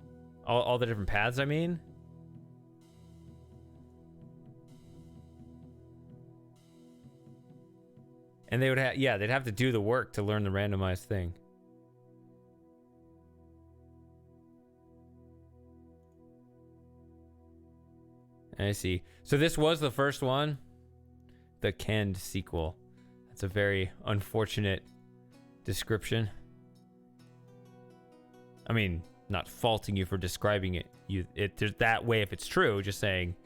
All the different paths, I mean. And they would have, yeah, they'd have to do the work to learn the randomized thing. I see. So this was the first one? The canned sequel. That's a very unfortunate description. I mean, not faulting you for describing it. There's that way if it's true, just saying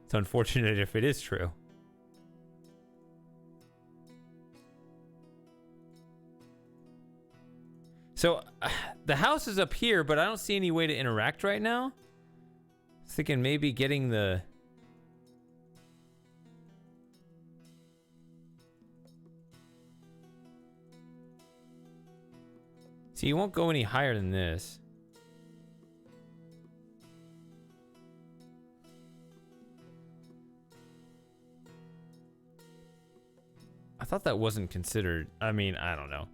it's unfortunate if it is true. So the house is up here, but I don't see any way to interact right now. I was thinking maybe getting the... See, you won't go any higher than this. I thought that wasn't considered. I mean, I don't know.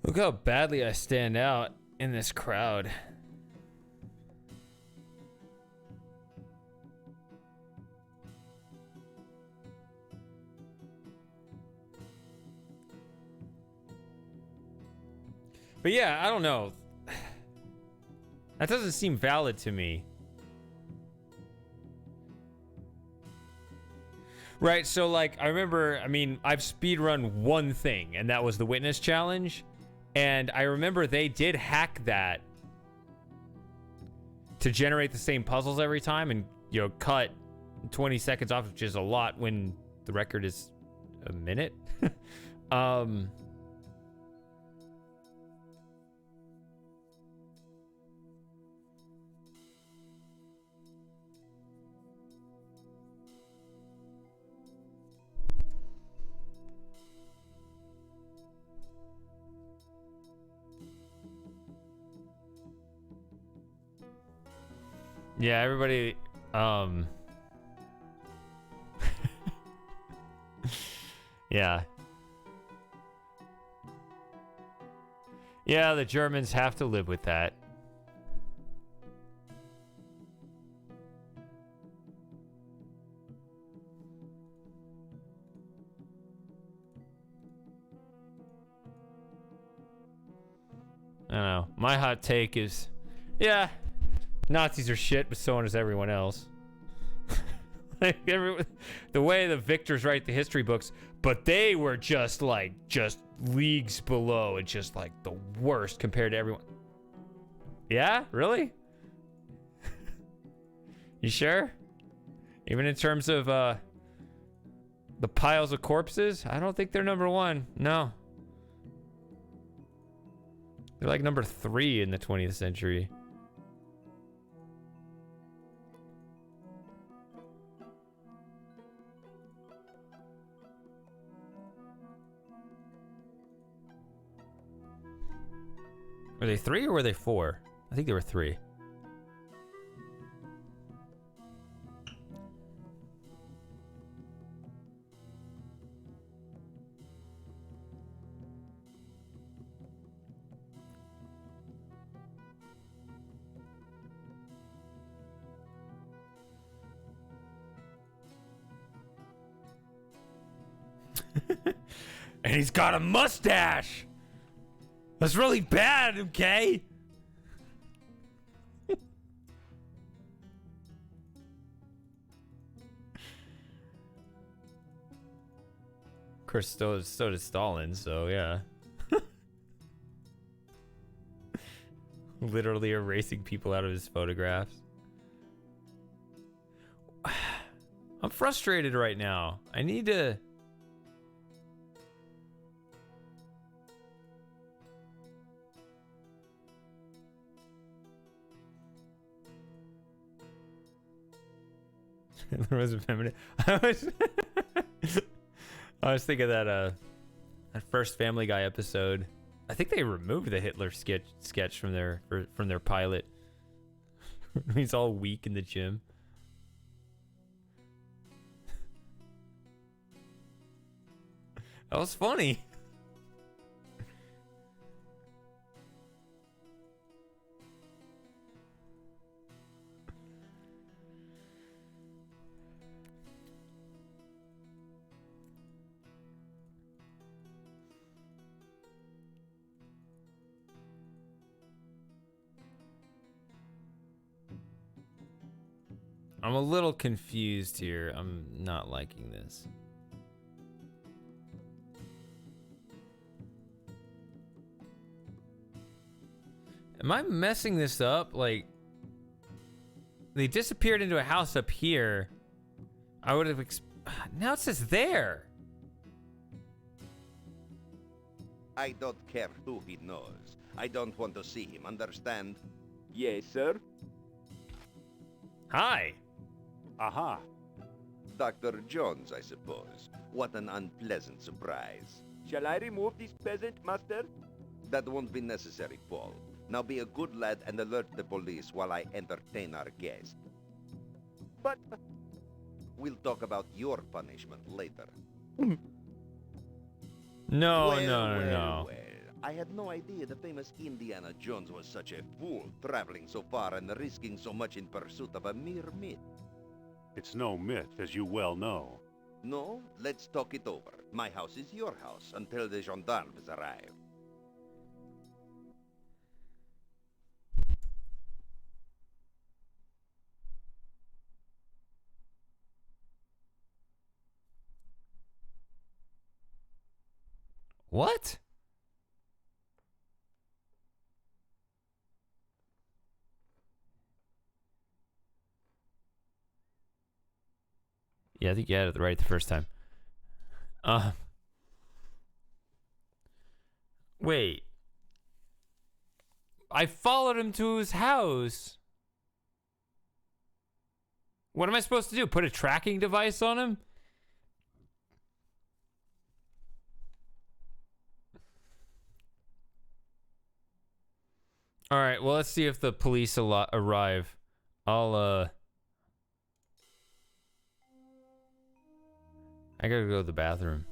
Look how badly I stand out in this crowd. But yeah, I don't know. That doesn't seem valid to me. Right, so like, I remember, I mean, I've speedrun one thing, and that was the witness challenge. And I remember they did hack that to generate the same puzzles every time and, you know, cut 20 seconds off, which is a lot when the record is a minute. Yeah, everybody, yeah. Yeah, the Germans have to live with that. I don't know. My hot take is, yeah, Nazis are shit, but so is everyone else. Like the way the victors write the history books, but they were just leagues below and just like the worst compared to everyone. Yeah, really? You sure? Even in terms of the piles of corpses, I don't think they're number one. No. They're like number 3 in the 20th century. Were they 3 or were they 4? I think they were 3. And he's got a mustache. That's really bad, okay? Of course, so did Stalin, so yeah. Literally erasing people out of his photographs. I'm frustrated right now. I need to... was feminine. I was thinking that first Family Guy episode. I think they removed the Hitler sketch from their pilot. He's all weak in the gym. That was funny. I'm a little confused here. I'm not liking this. Am I messing this up? Like, they disappeared into a house up here. I would have now it says there. I don't care who he knows. I don't want to see him, understand? Yes, sir. Hi. Aha. Dr. Jones, I suppose. What an unpleasant surprise. Shall I remove this peasant, master? That won't be necessary, Paul. Now be a good lad and alert the police while I entertain our guest. But... We'll talk about your punishment later. No. I had no idea the famous Indiana Jones was such a fool, traveling so far and risking so much in pursuit of a mere myth. It's no myth, as you well know. No? Let's talk it over. My house is your house until the gendarmes arrive. What? Yeah, I think you had it right the first time. Wait. I followed him to his house. What am I supposed to do? Put a tracking device on him? All right, well, let's see if the police arrive. I gotta go to the bathroom.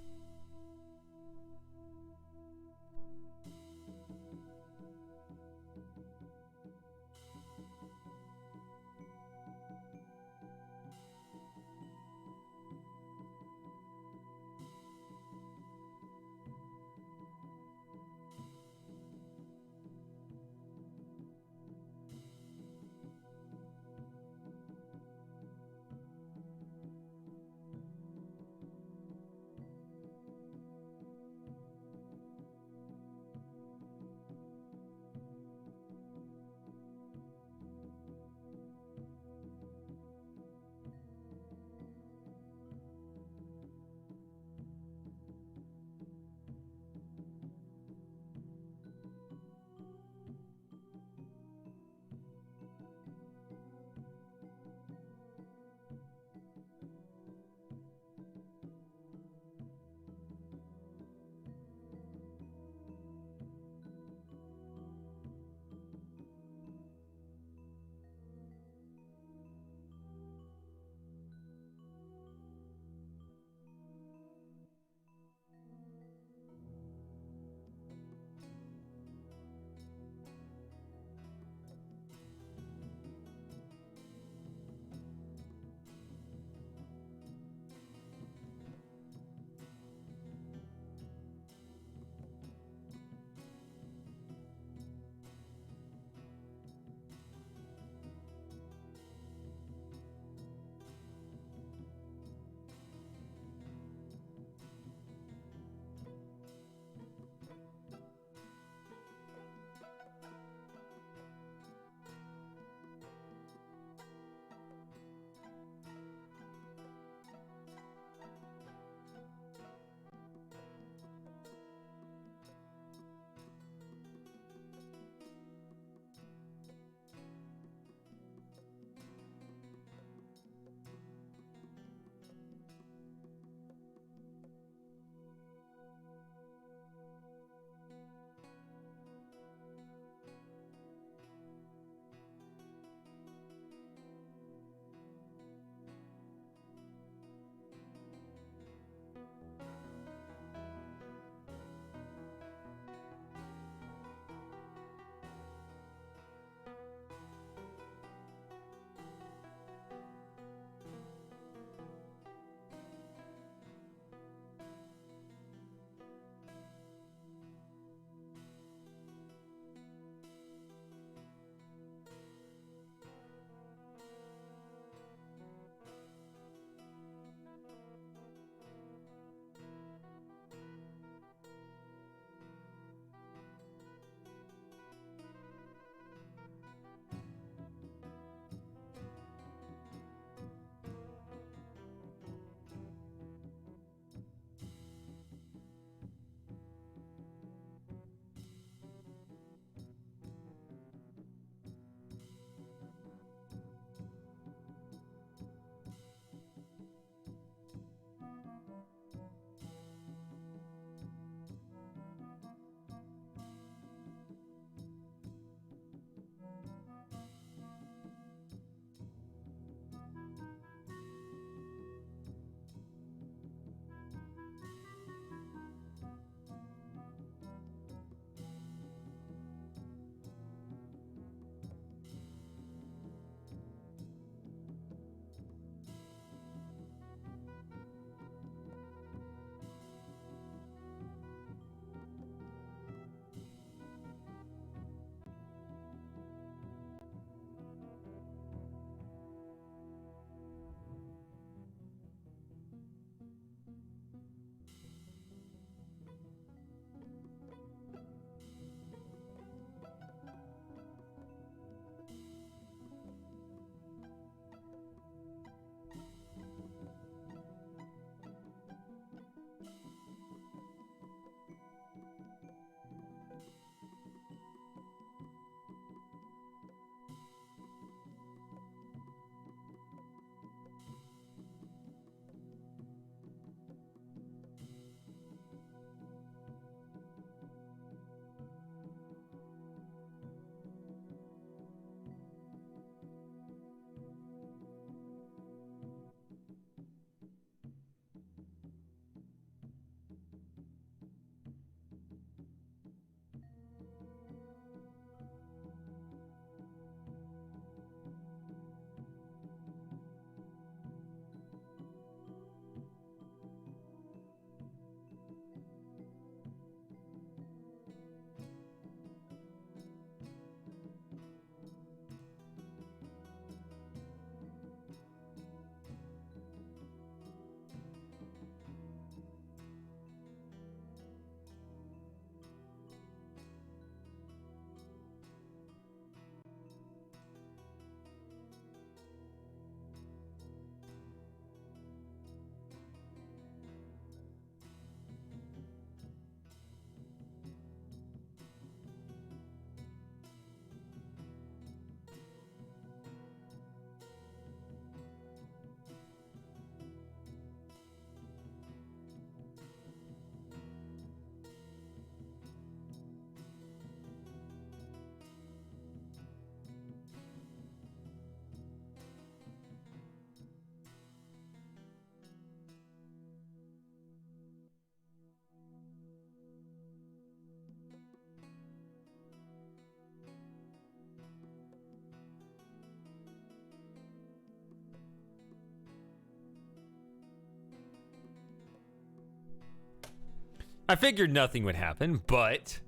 I figured nothing would happen, but...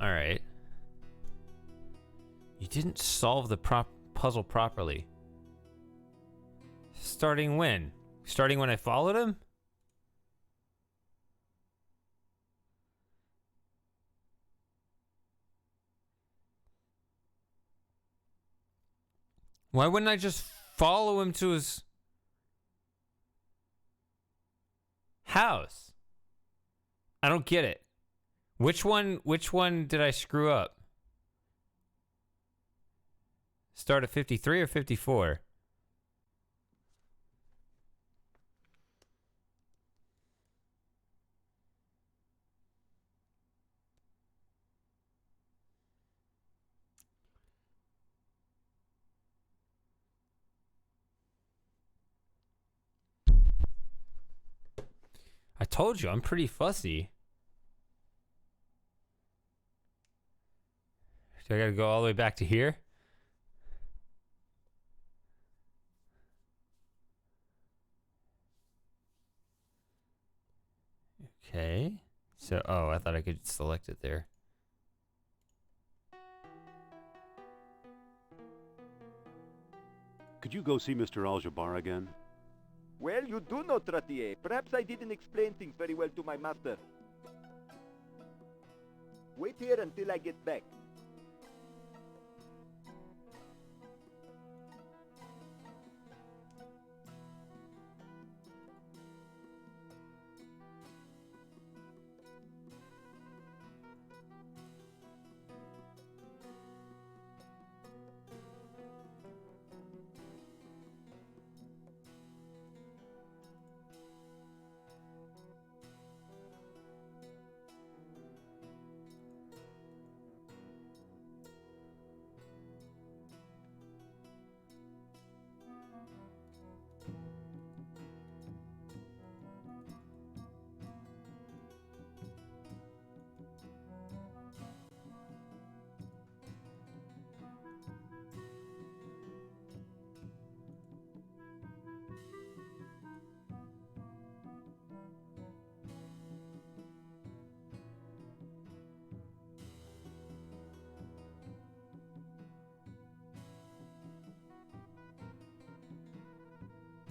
Alright. You didn't solve the puzzle properly. Starting when? Starting when I followed him? Why wouldn't I just follow him to his house? I don't get it. Which one did I screw up? Start at 53 or 54? I told you, I'm pretty fussy. Do I gotta go all the way back to here? Okay. So, oh, I thought I could select it there. Could you go see Mr. Aljabar again? Well, you do know, Trottier. Perhaps I didn't explain things very well to my master. Wait here until I get back.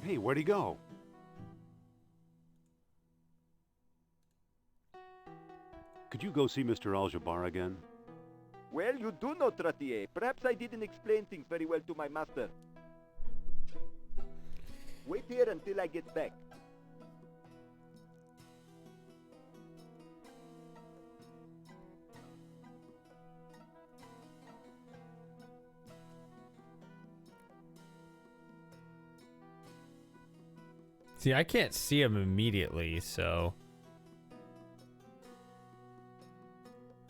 Hey, where'd he go? Could you go see Mr. Aljabar again? Well, you do know, Trottier. Perhaps I didn't explain things very well to my master. Wait here until I get back. See, I can't see him immediately, so...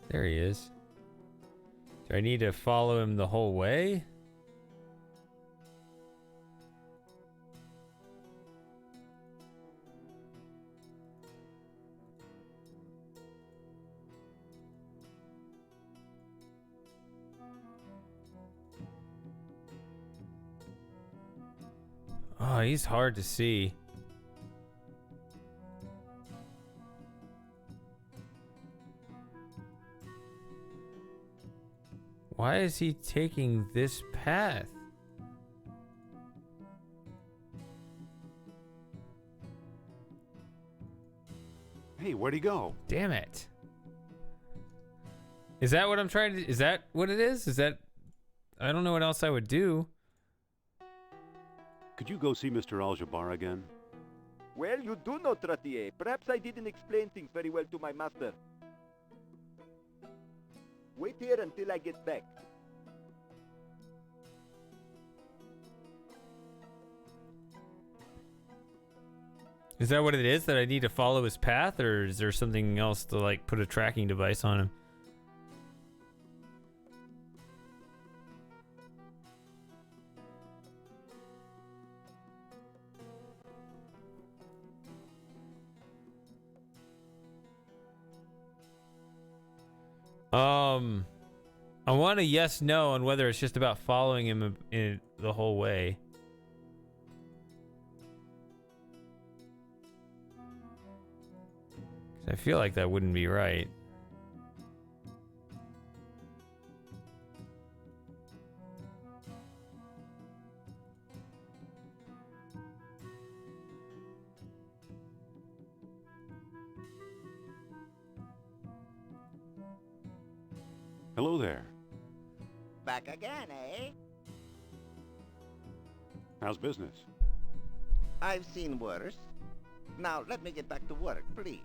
There he is. Do I need to follow him the whole way? Oh, he's hard to see. Why is he taking this path? Hey, where'd he go? Damn it. Is that what I'm trying to... Is that what it is? Is that... I don't know what else I would do. Could you go see Mr. Aljabar again? Well, you do know, Trottier. Perhaps I didn't explain things very well to my master. Wait here until I get back. Is that what it is? That I need to follow his path? Or is there something else to, like, put a tracking device on him? I want a yes, no on whether it's just about following him in the whole way. I feel like that wouldn't be right. Hello there. Back again, eh? How's business? I've seen worse. Now, let me get back to work, please.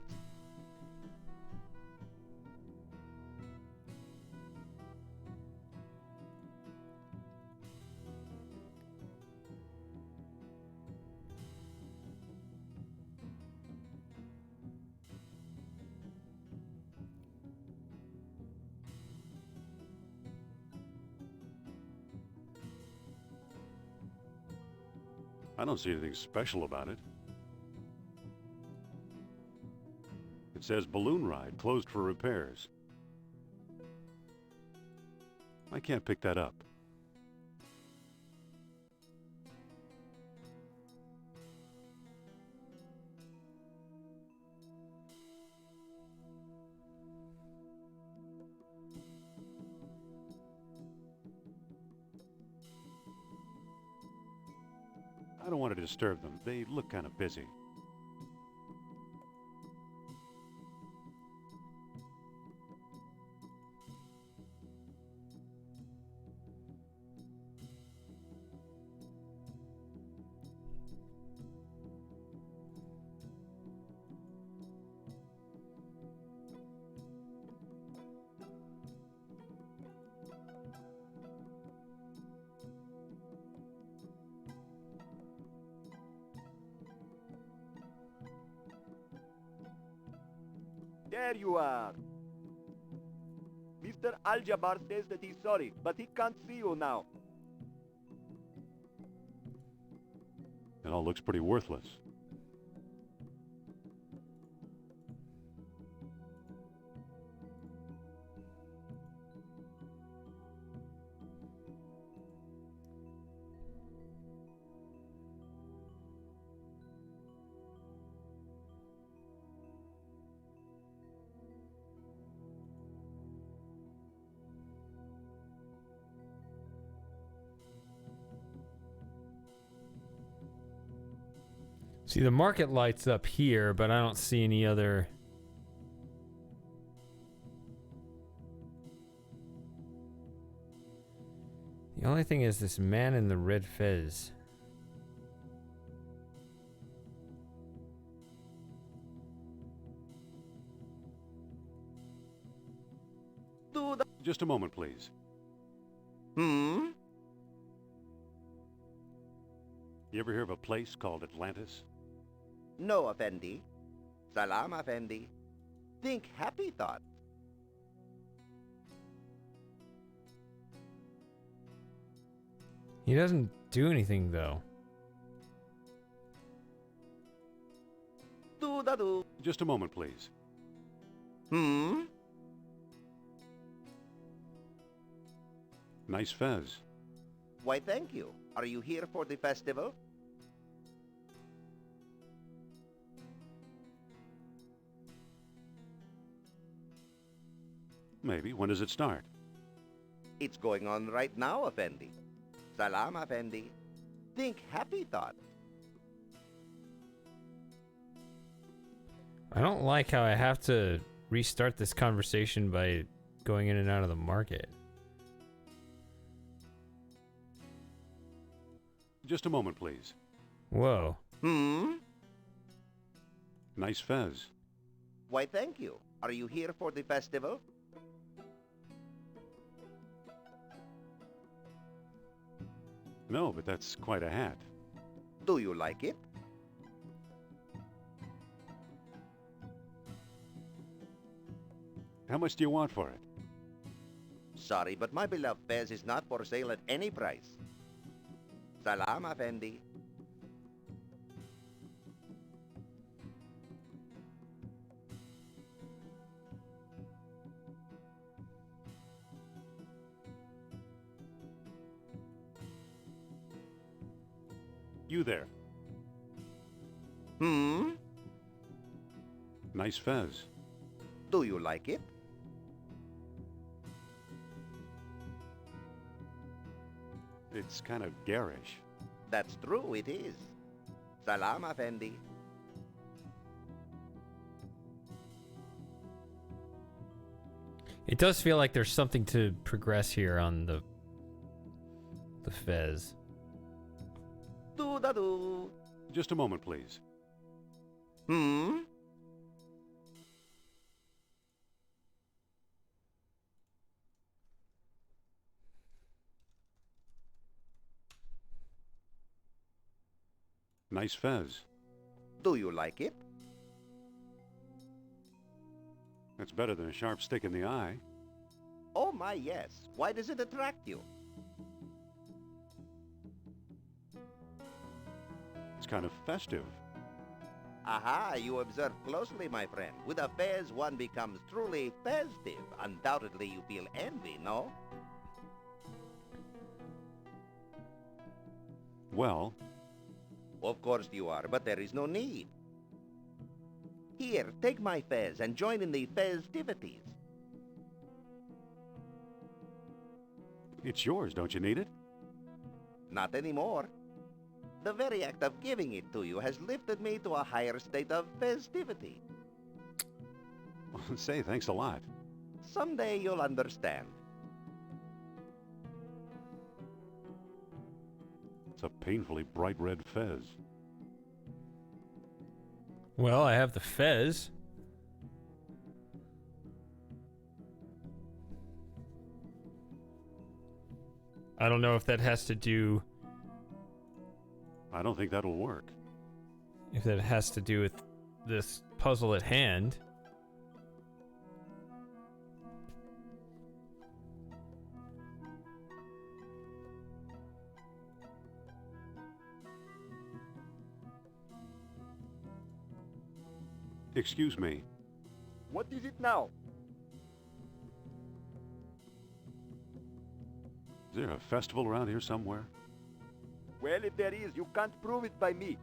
I don't see anything special about it. It says balloon ride closed for repairs. I can't pick that up. I don't want to disturb them. They look kind of busy. There you are. Mr. Al-Jabbar says that he's sorry, but he can't see you now. It all looks pretty worthless. See, the market lights up here, but I don't see any other... The only thing is this man in the red fez. Just a moment, please. Hmm? You ever hear of a place called Atlantis? No, Effendi. Salam, Effendi. Think happy thoughts. He doesn't do anything, though. Do-da-do. Just a moment, please. Hmm? Nice fez. Why, thank you. Are you here for the festival? Maybe. When does it start? It's going on right now, Effendi. Salam, Effendi. Think happy thoughts. I don't like how I have to restart this conversation by going in and out of the market. Just a moment, please. Whoa. Hmm? Nice fez. Why, thank you. Are you here for the festival? No, but that's quite a hat. Do you like it? How much do you want for it? Sorry, but my beloved fez is not for sale at any price. Salam, Effendi. You there. Hmm? Nice fez. Do you like it? It's kind of garish. That's true, it is. Salam, Effendi. It does feel like there's something to progress here on the fez. Do-da-do. Just a moment, please. Hmm? Nice fez. Do you like it? That's better than a sharp stick in the eye. Oh my, yes. Why does it attract you? It's kind of festive. Aha, you observe closely, my friend. With a fez, one becomes truly festive. Undoubtedly, you feel envy, no? Well, Of course you are, but there is no need. Here, take my fez and join in the festivities. it's yours. Don't you need it? Not anymore. The very act of giving it to you has lifted me to a higher state of festivity. Say, thanks a lot. Someday you'll understand. It's a painfully bright red fez. Well, I have the fez. I don't know if that has to do... I don't think that'll work. If that has to do with this puzzle at hand. Excuse me. What is it now? Is there a festival around here somewhere? Well, if there is, you can't prove it by me.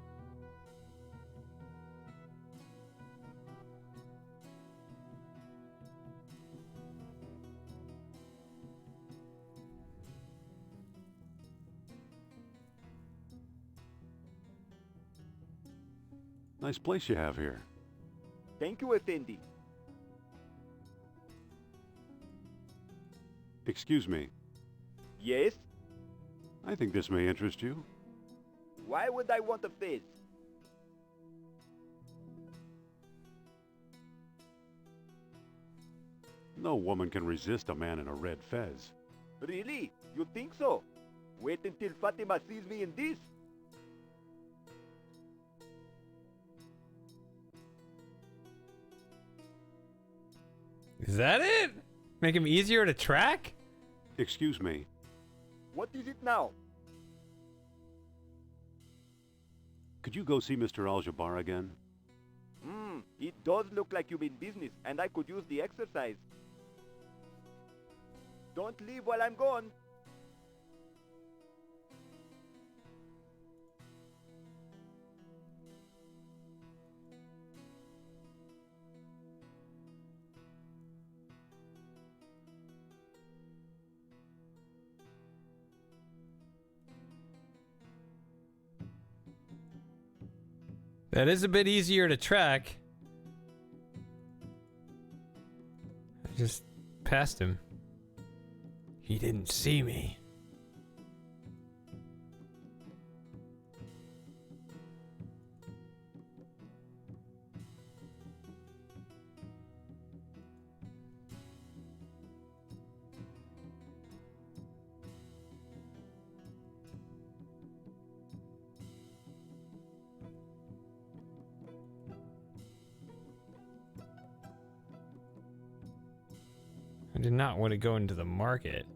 Nice place you have here. Thank you, Effendi. Excuse me. Yes? I think this may interest you. Why would I want a fez? No woman can resist a man in a red fez. Really? You think so? Wait until Fatima sees me in this. Is that it? Make him easier to track? Excuse me. What is it now? Could you go see Mr. Al-Jabbar again? It does look like you're in business, and I could use the exercise. Don't leave while I'm gone. That is a bit easier to track. I just passed him. He didn't see me. I did not want to go into the market.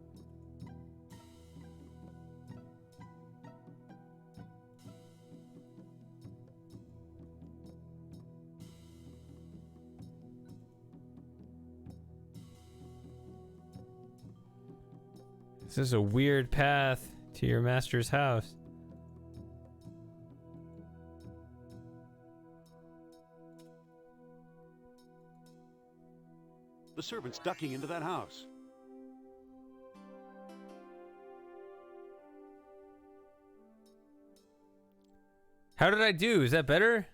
This is a weird path to your master's house. servants ducking into that house. How did I do? Is that better?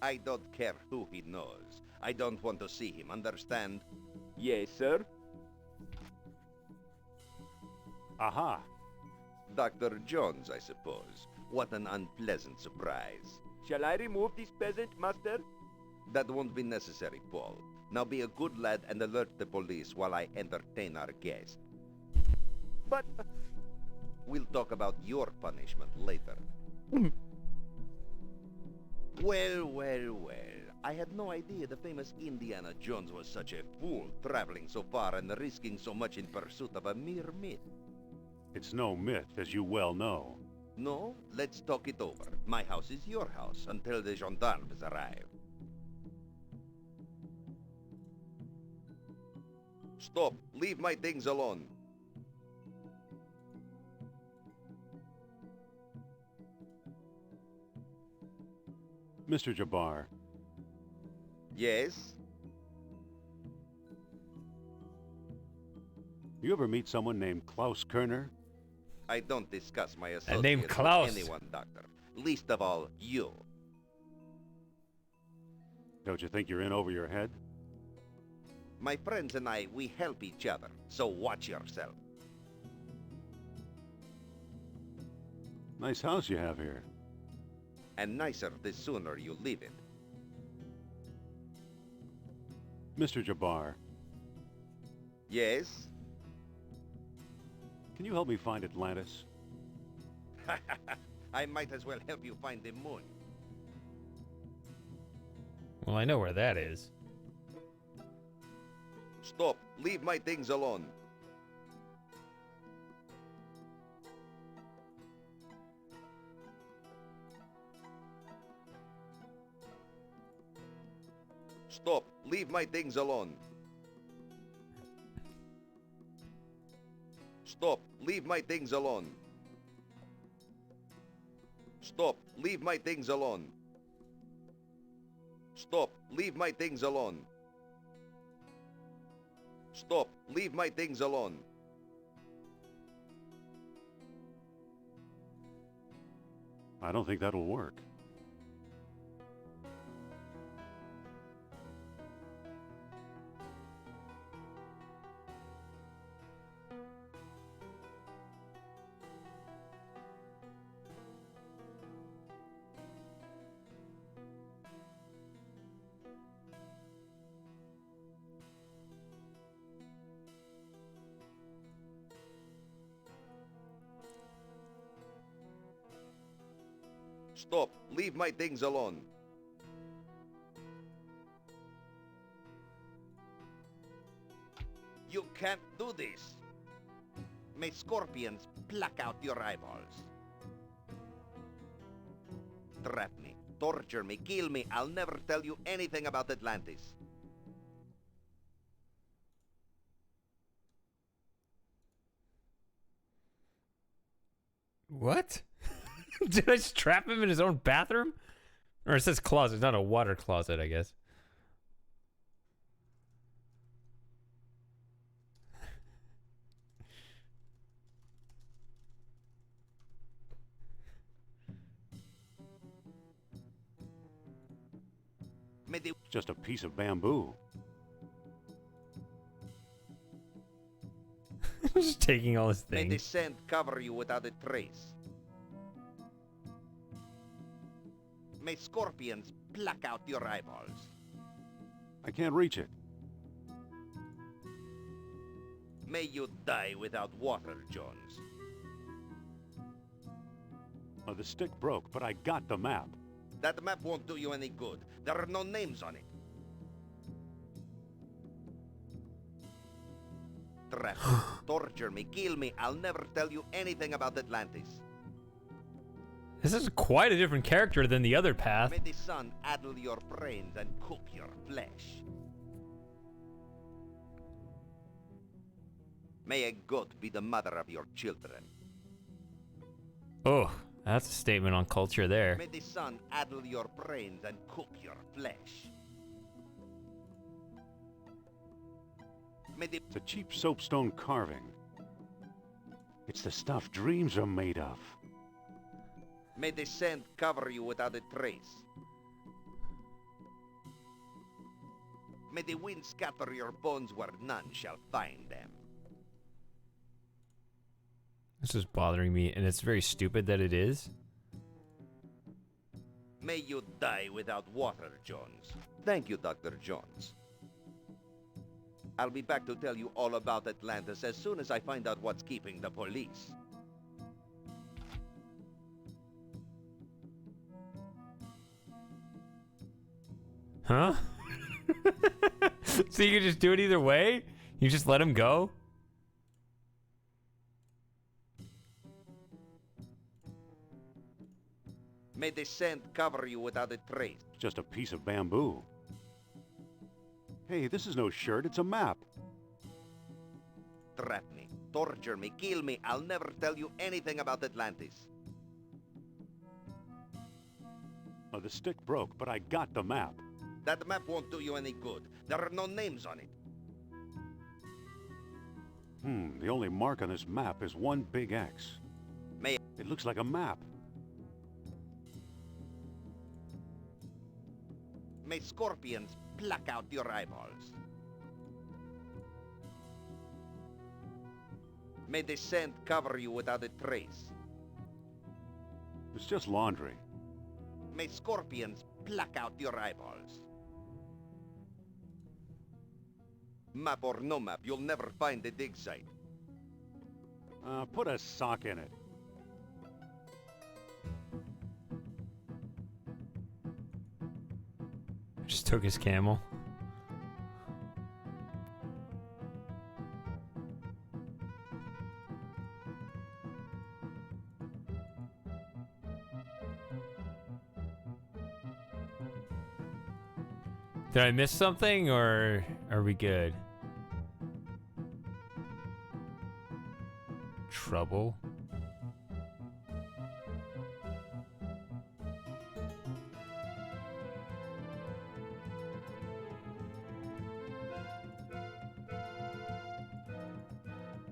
I don't care who he knows. I don't want to see him, understand? Yes, sir. Aha! Dr. Jones, I suppose. What an unpleasant surprise. Shall I remove this peasant, master? That won't be necessary, Paul. Now be a good lad and alert the police while I entertain our guest. But... We'll talk about your punishment later. Well. I had no idea the famous Indiana Jones was such a fool, traveling so far and risking so much in pursuit of a mere myth. It's no myth, as you well know. No? Let's talk it over. My house is your house until the gendarmes arrive. Stop! Leave my things alone. Mr. Jabbar, Yes? you ever meet someone named Klaus Kerner? I don't discuss my Name associates Klaus. with anyone, Doctor. Least of all, you. Don't you think you're in over your head? My friends and I, we help each other, so watch yourself. Nice house you have here. And nicer the sooner you leave it. Mr. Jabbar, Yes? can you help me find Atlantis? I might as well help you find the moon. Well, I know where that is. Stop. Leave my things alone. Stop. Leave my things alone. Stop. Leave my things alone. Stop. Leave my things alone. Stop. Leave my things alone. Stop. Leave my things alone. I don't think that'll work. Stop. Leave my things alone. You can't do this. May scorpions pluck out your eyeballs. Trap me, torture me, kill me. I'll never tell you anything about Atlantis. What? Did I just trap him in his own bathroom? Or it says closet, not a water closet, I guess. It's just a piece of bamboo. Just taking all his May the things. sand cover you without a trace. May scorpions pluck out your eyeballs. I can't reach it. May you die without water, Jones. Oh, the stick broke, but I got the map. That map won't do you any good. There are no names on it. Trap me, torture me, kill me. I'll never tell you anything about Atlantis. This is quite a different character than the other path. May the sun addle your brains and cook your flesh. May a goat be the mother of your children. Oh, That's a statement on culture there. May the sun addle your brains and cook your flesh. May the... It's a cheap soapstone carving. It's the stuff dreams are made of. May the sand cover you without a trace. May the wind scatter your bones where none shall find them. This is bothering me, and it's very stupid that it is. May you die without water, Jones. Thank you, Dr. Jones. I'll be back to tell you all about Atlantis as soon as I find out what's keeping the police. Huh? So you can just do it either way? You just let him go? May the sand cover you without a trace. Just a piece of bamboo. Hey, this is no shirt, it's a map. Trap me, torture me, kill me. I'll never tell you anything about Atlantis. Oh, the stick broke, but I got the map. That map won't do you any good. There are no names on it. The only mark on this map is one big X. May... It looks like a map. May scorpions pluck out your eyeballs. May the sand cover you without a trace. It's just laundry. May scorpions pluck out your eyeballs. Map or no map, you'll never find the dig site. Put a sock in it. Just took his camel. Did I miss something, or are we good? Trouble?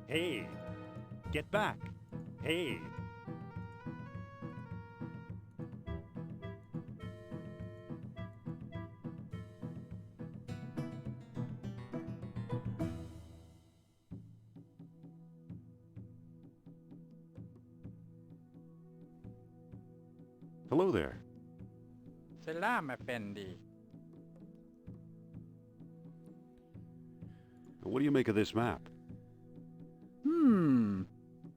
Hey, get back. Hey. Hello there. Salam, Effendi. What do you make of this map?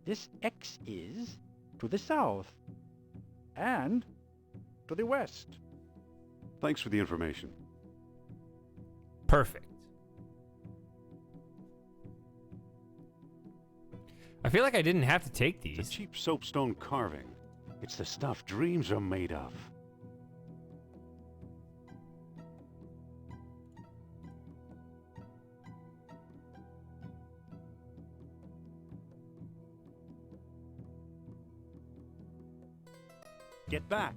This X is to the south and to the west. Thanks for the information. Perfect. I feel like I didn't have to take these. It's a cheap soapstone carving. It's the stuff dreams are made of. Get back.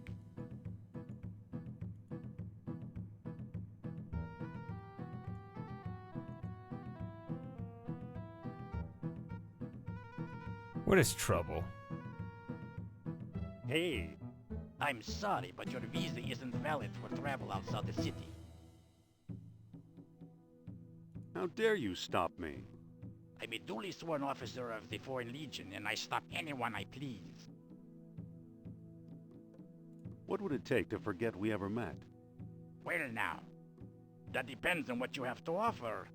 What is trouble? Hey, I'm sorry, but your visa isn't valid for travel outside the city. How dare you stop me? I'm a duly sworn officer of the Foreign Legion, and I stop anyone I please. What would it take to forget we ever met? Well now, that depends on what you have to offer.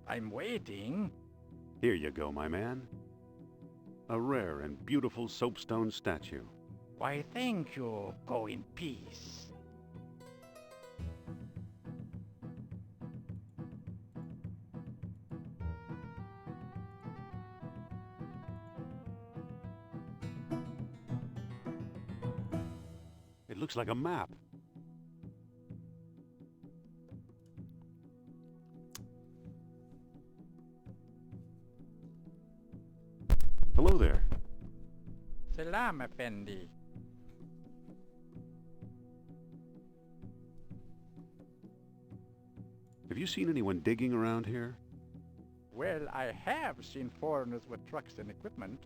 I'm waiting. Here you go, my man. A rare and beautiful soapstone statue. Why, thank you. Go in peace. It looks like a map. Hello there. Salam, Effendi. Have you seen anyone digging around here? Well, I have seen foreigners with trucks and equipment.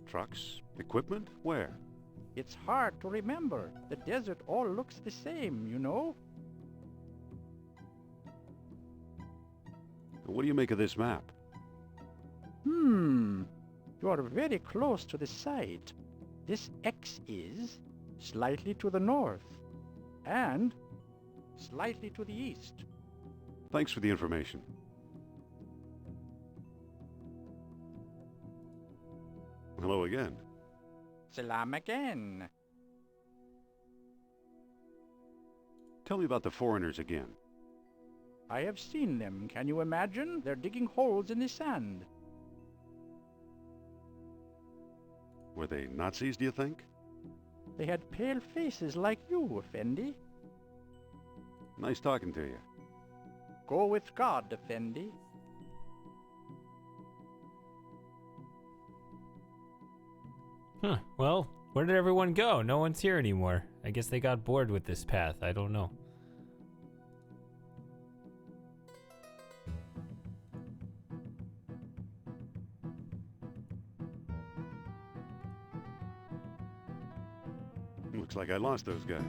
Trucks? Equipment? Where? It's hard to remember. The desert all looks the same, you know? What do you make of this map? You are very close to the site. This X is slightly to the north and slightly to the east. Thanks for the information. Hello again. Salam again. Tell me about the foreigners again. I have seen them. Can you imagine? They're digging holes in the sand. Were they Nazis, do you think? They had pale faces like you, Effendi. Nice talking to you. Go with God, Effendi. Huh. Well, where did everyone go? No one's here anymore. I guess they got bored with this path. I don't know. Looks like I lost those guys.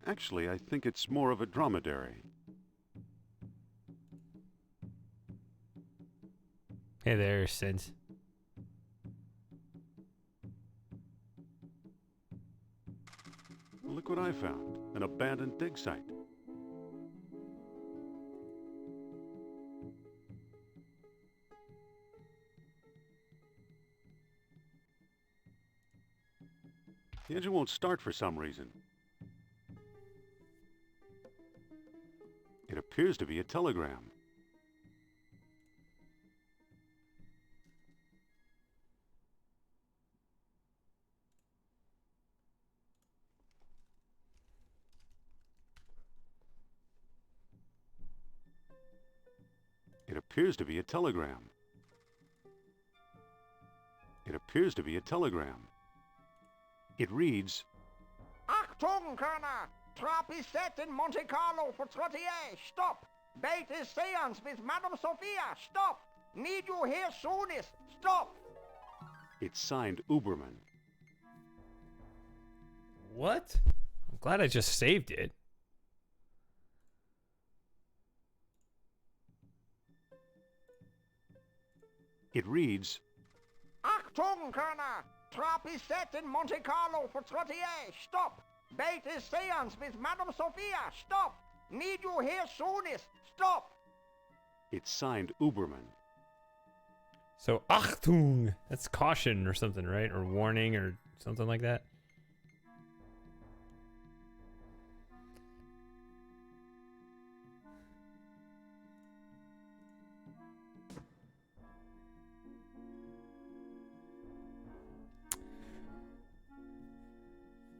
Actually, I think it's more of a dromedary. Hey there, Sint. Look what I found. An abandoned dig site. The engine won't start for some reason. It appears to be a telegram. It appears to be a telegram. It appears to be a telegram. It reads, Achtung, Colonel! Trap is set in Monte Carlo for 38. Stop! Bait is seance with Madame Sophia. Stop! Need you here soonest. Stop! It's signed Uberman. What? I'm glad I just saved it. It reads, Achtung, Colonel! Trap is set in Monte Carlo for 38. Stop! Bait is seance with Madame Sophia. Stop! Need you here soonest. Stop! It's signed Uberman. So, Achtung! That's caution or something, right? Or warning or something like that.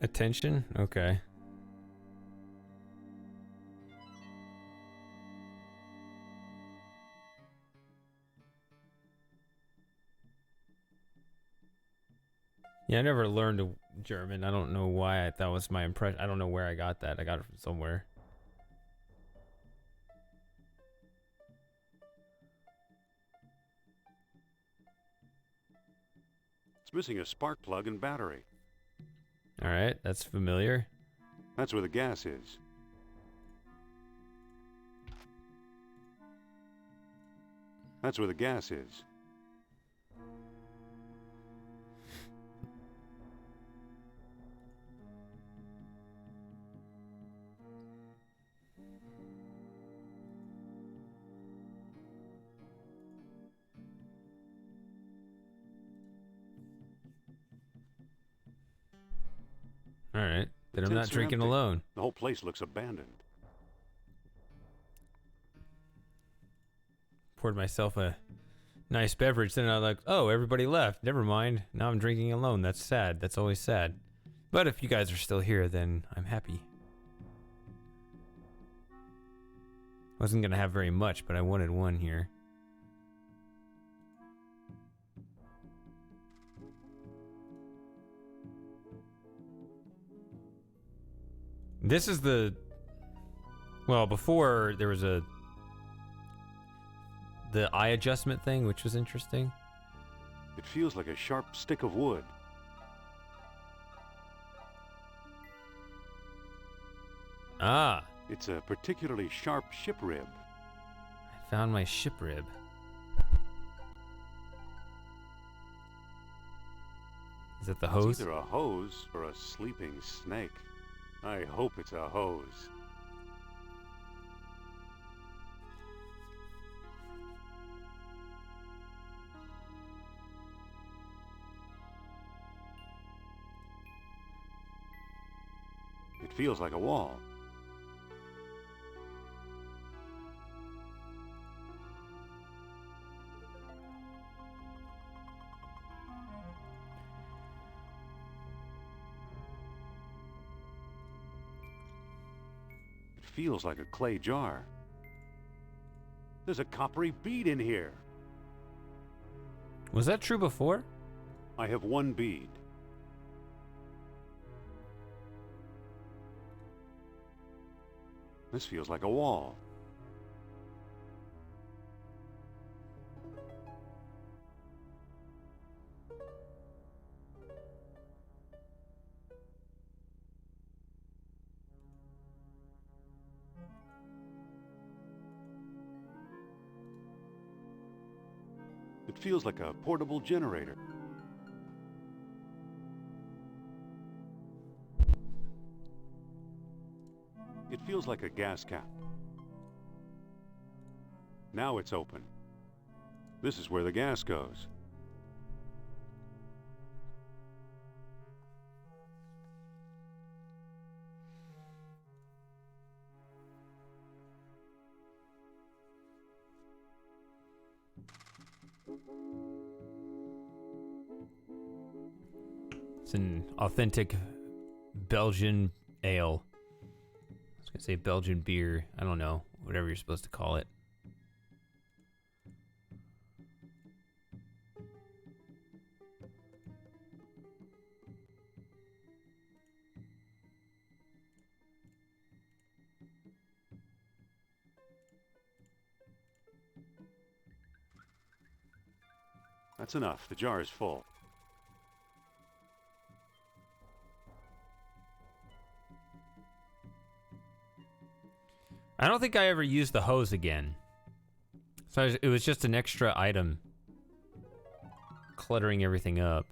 Attention? Okay. Yeah, I never learned German. I don't know why that was my impression. I don't know where I got that. I got it from somewhere. It's missing a spark plug and battery. All right, that's familiar. That's where the gas is. That's where the gas is. All right, then The I'm not tents are drinking empty. alone. The whole place looks abandoned. Poured myself a nice beverage. Then I'm like, oh, everybody left. Never mind. Now I'm drinking alone. That's sad. That's always sad. But if you guys are still here, then I'm happy. Wasn't gonna have very much, but I wanted one here. This is the... Well, before there was the eye adjustment thing, which was interesting. It feels like a sharp stick of wood. Ah. It's a particularly sharp ship rib. I found my ship rib. Is it the hose? It's either a hose or a sleeping snake. I hope it's a hose. It feels like a wall. It feels like a clay jar. There's a coppery bead in here. Was that true before? I have one bead. This feels like a wall. It feels like a portable generator. It feels like a gas cap. Now it's open. This is where the gas goes. It's an authentic Belgian ale. I was gonna say Belgian beer. I don't know. Whatever you're supposed to call it. That's enough. The jar is full. I don't think I ever used the hose again. So it was just an extra item. Cluttering everything up.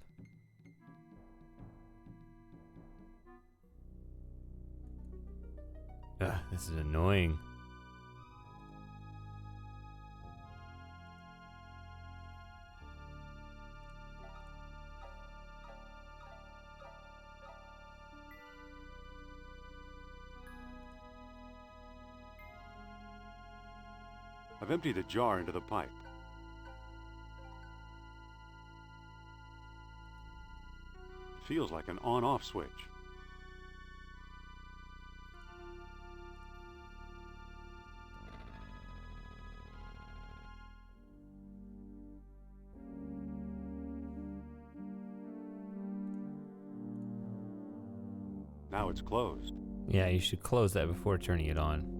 Ugh, this is annoying. I've emptied the jar into the pipe. It feels like an on-off switch. Now it's closed. Yeah, you should close that before turning it on.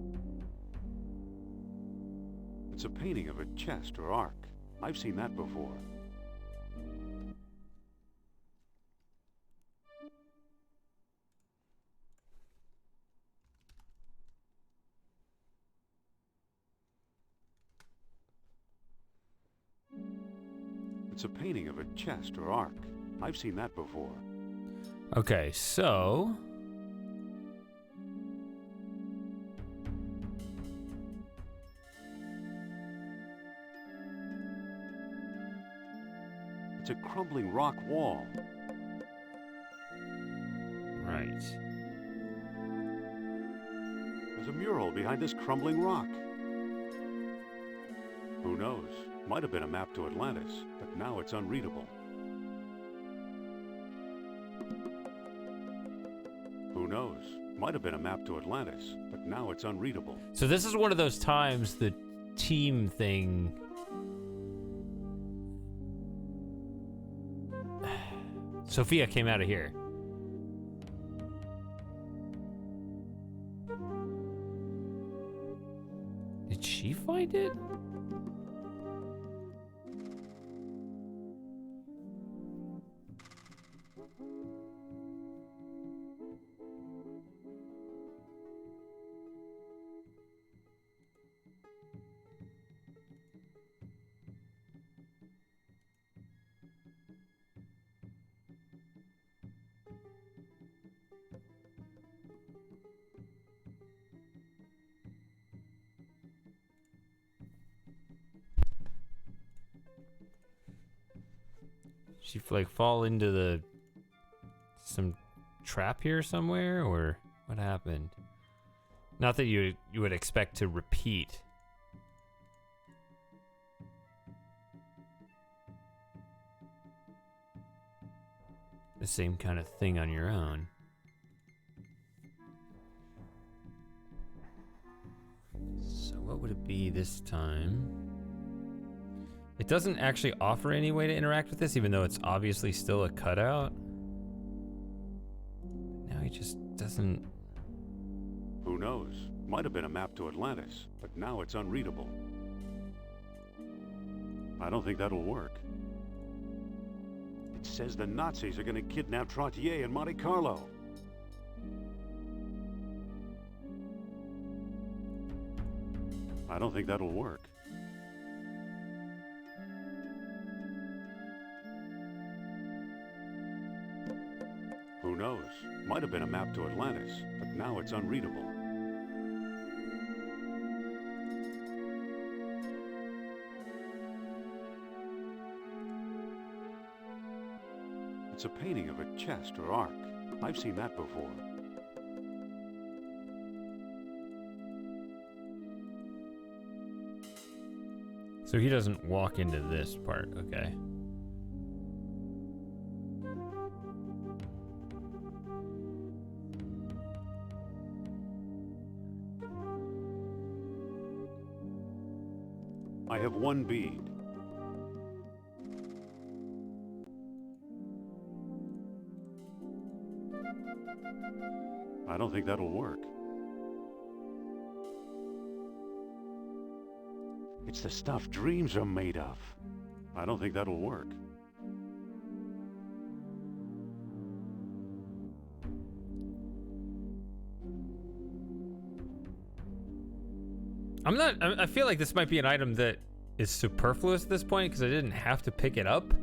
It's a painting of a chest or ark. I've seen that before. It's a painting of a chest or ark. I've seen that before. Okay, so... It's a crumbling rock wall. Right. There's a mural behind this crumbling rock. Who knows? Might have been a map to Atlantis, but now it's unreadable. Who knows? Might have been a map to Atlantis, but now it's unreadable. So this is one of those times the team thing. Sophia came out of here. Did she find it? She like fall into some trap here somewhere, or what happened? Not that you would expect to repeat. The same kind of thing on your own. So what would it be this time? It doesn't actually offer any way to interact with this, even though it's obviously still a cutout. Now he just doesn't... Who knows? Might have been a map to Atlantis, but now it's unreadable. I don't think that'll work. It says the Nazis are gonna kidnap Trottier and Monte Carlo. I don't think that'll work. Who knows? Might have been a map to Atlantis, but now it's unreadable. It's a painting of a chest or ark. I've seen that before. So he doesn't walk into this part, okay. I have one bead. I don't think that'll work. It's the stuff dreams are made of. I don't think that'll work. I feel like this might be an item that is superfluous at this point because I didn't have to pick it up.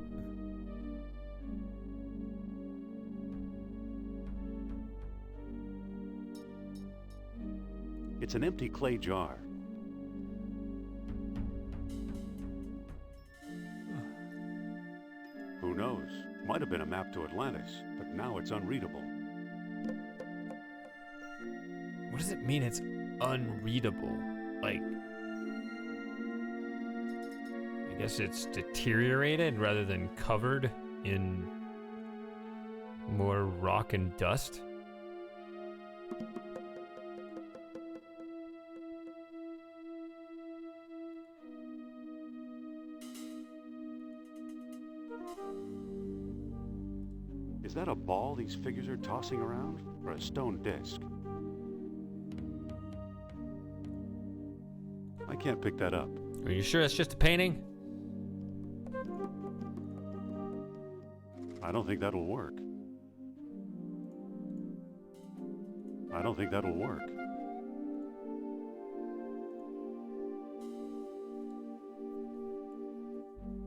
It's an empty clay jar. Who knows? Might have been a map to Atlantis, but now it's unreadable. What does it mean it's unreadable? Like, I guess it's deteriorated rather than covered in more rock and dust. Is that a ball these figures are tossing around, or a stone disc? I can't pick that up. Are you sure it's just a painting? I don't think that'll work. I don't think that'll work.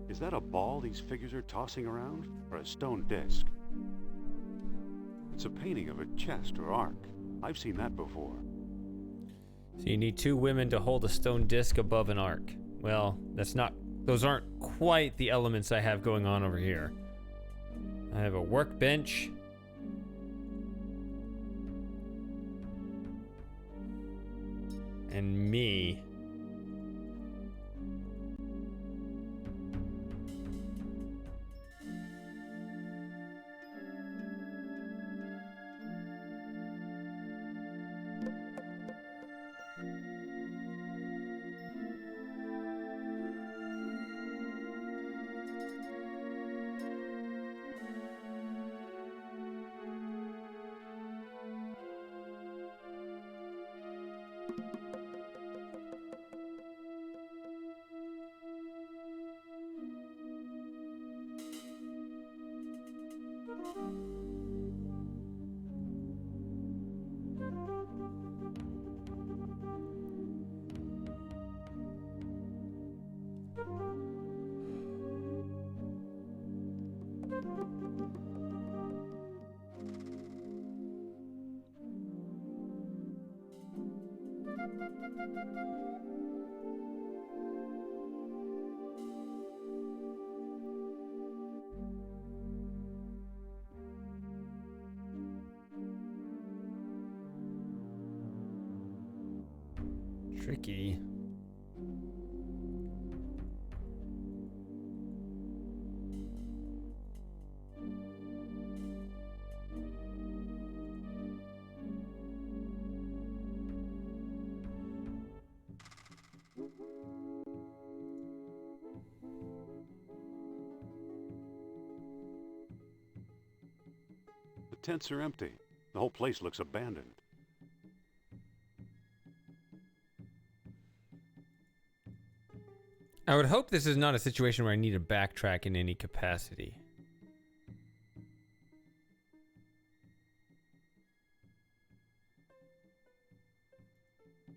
Is that a ball these figures are tossing around, or a stone disc? It's a painting of a chest or ark. I've seen that before. So you need two women to hold a stone disc above an ark. Well, those aren't quite the elements I have going on over here. I have a workbench. And me. Tricky. The tents are empty. The whole place looks abandoned. I would hope this is not a situation where I need to backtrack in any capacity.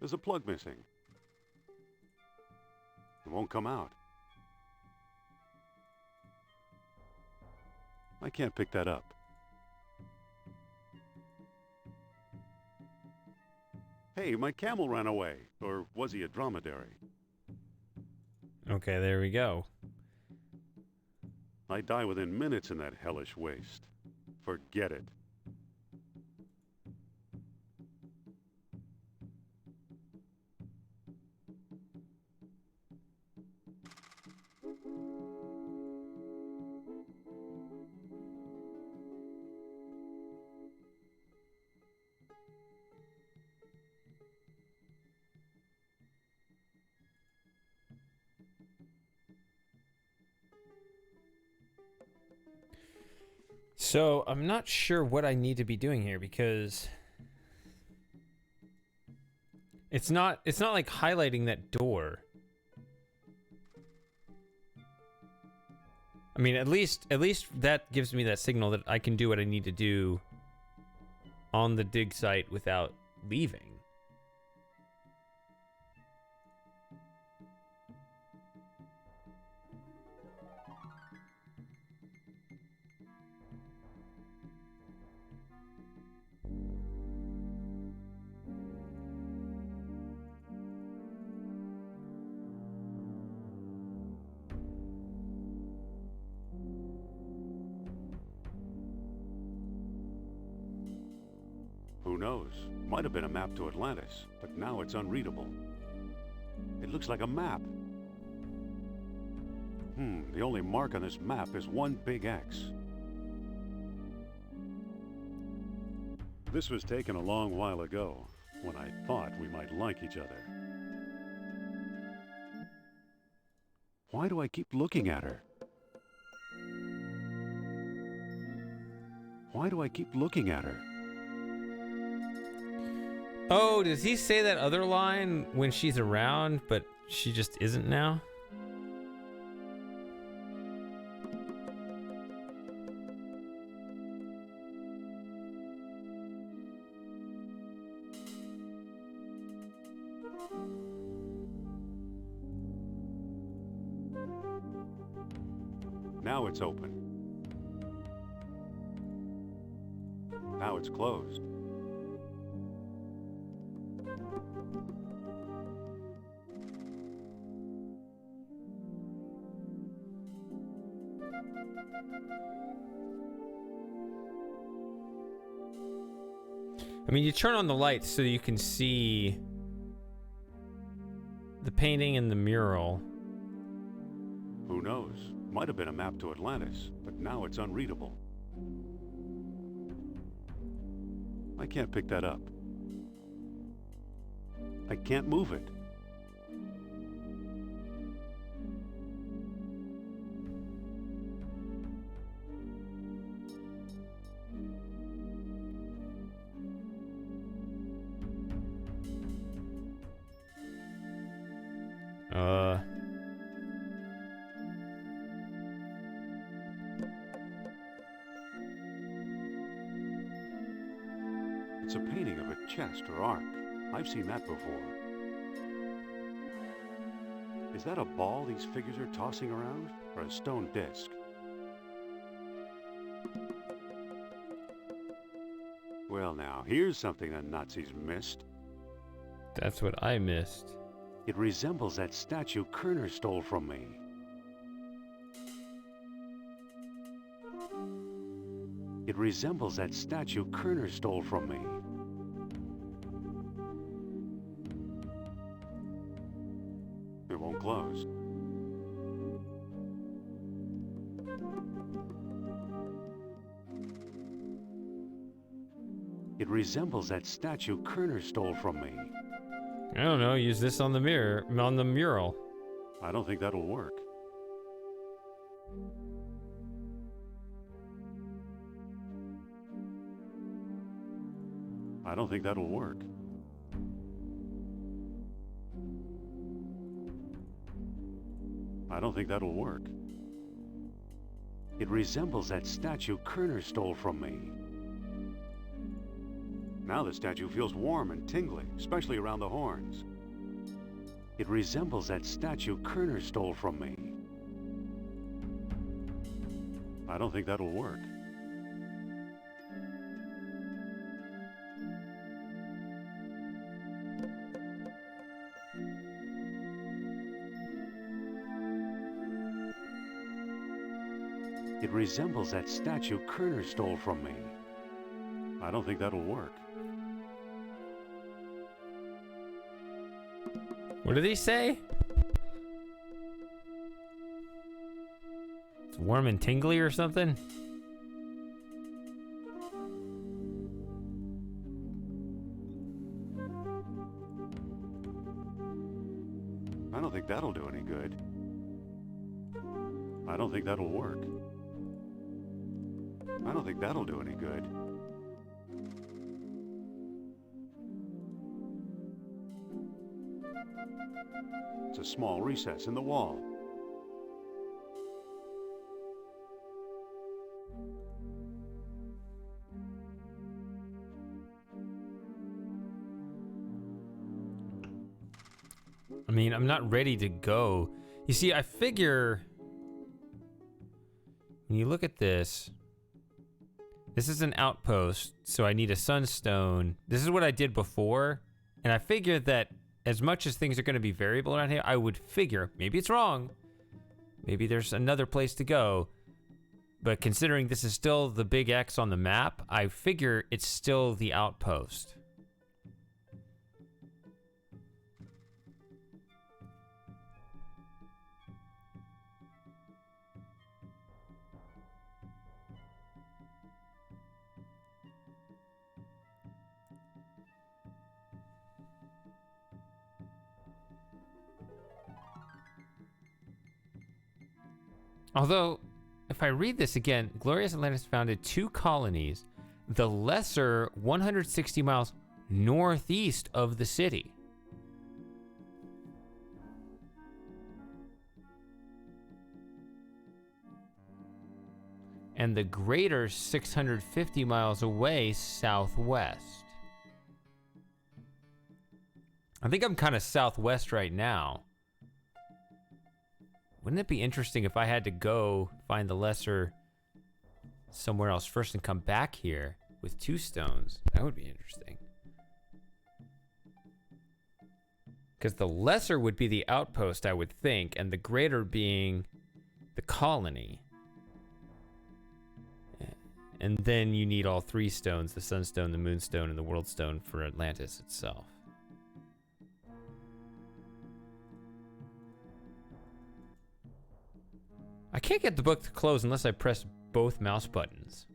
There's a plug missing. It won't come out. I can't pick that up. Hey, my camel ran away. Or was he a dromedary? Okay, there we go. I die within minutes in that hellish waste. Forget it. So I'm not sure what I need to be doing here because it's not like highlighting that door. I mean, at least that gives me that signal that I can do what I need to do on the dig site without leaving. Who knows? Might have been a map to Atlantis, but now it's unreadable. It looks like a map. The only mark on this map is one big X. This was taken a long while ago, when I thought we might like each other. Why do I keep looking at her? Why do I keep looking at her? Oh, does he say that other line when she's around, but she just isn't now? Now it's open. Now it's closed. I mean, you turn on the lights so you can see the painting and the mural. Who knows? Might have been a map to Atlantis, but now it's unreadable. I can't pick that up. I can't move it. It's a painting of a chest or ark. I've seen that before. Is that a ball these figures are tossing around, or a stone disc? Well now, here's something the Nazis missed. That's what I missed. It resembles that statue Kerner stole from me. It resembles that statue Kerner stole from me. It won't close. It resembles that statue Kerner stole from me. I don't know, use this on the mural. I don't think that'll work. I don't think that'll work. I don't think that'll work. It resembles that statue Kerner stole from me. Now the statue feels warm and tingly, especially around the horns. It resembles that statue Kerner stole from me. I don't think that'll work. It resembles that statue Kerner stole from me. I don't think that'll work. What did he say? It's warm and tingly or something? I don't think that'll do any good. I don't think that'll work. I don't think that'll do any good. It's a small recess in the wall. I mean, I'm not ready to go. You see, I figure when you look at this, this is an outpost, so I need a sunstone. This is what I did before, and I figured that as much as things are going to be variable around here, I would figure, maybe it's wrong, maybe there's another place to go, but considering this is still the big X on the map, I figure it's still the outpost. Although, if I read this again, Glorious Atlantis founded 2 colonies, the lesser 160 miles northeast of the city. And the greater 650 miles away southwest. I think I'm kind of southwest right now. Wouldn't it be interesting if I had to go find the lesser somewhere else first and come back here with 2 stones? That would be interesting. Because the lesser would be the outpost, I would think, and the greater being the colony. And then you need all 3 stones, the sunstone, the moonstone, and the world stone for Atlantis itself. I can't get the book to close unless I press both mouse buttons.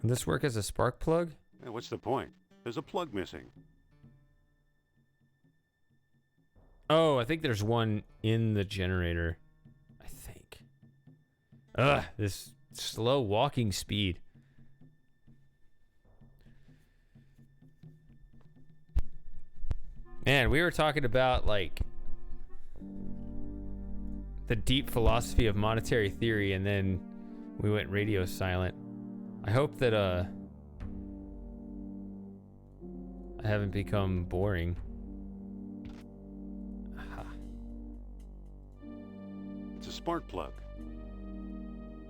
Will this work as a spark plug? Hey, what's the point? There's a plug missing. Oh, I think there's one in the generator. I think. Ugh, this slow walking speed. Man, we were talking about, like, the deep philosophy of monetary theory, and then we went radio silent. I hope that, I haven't become boring. spark plug.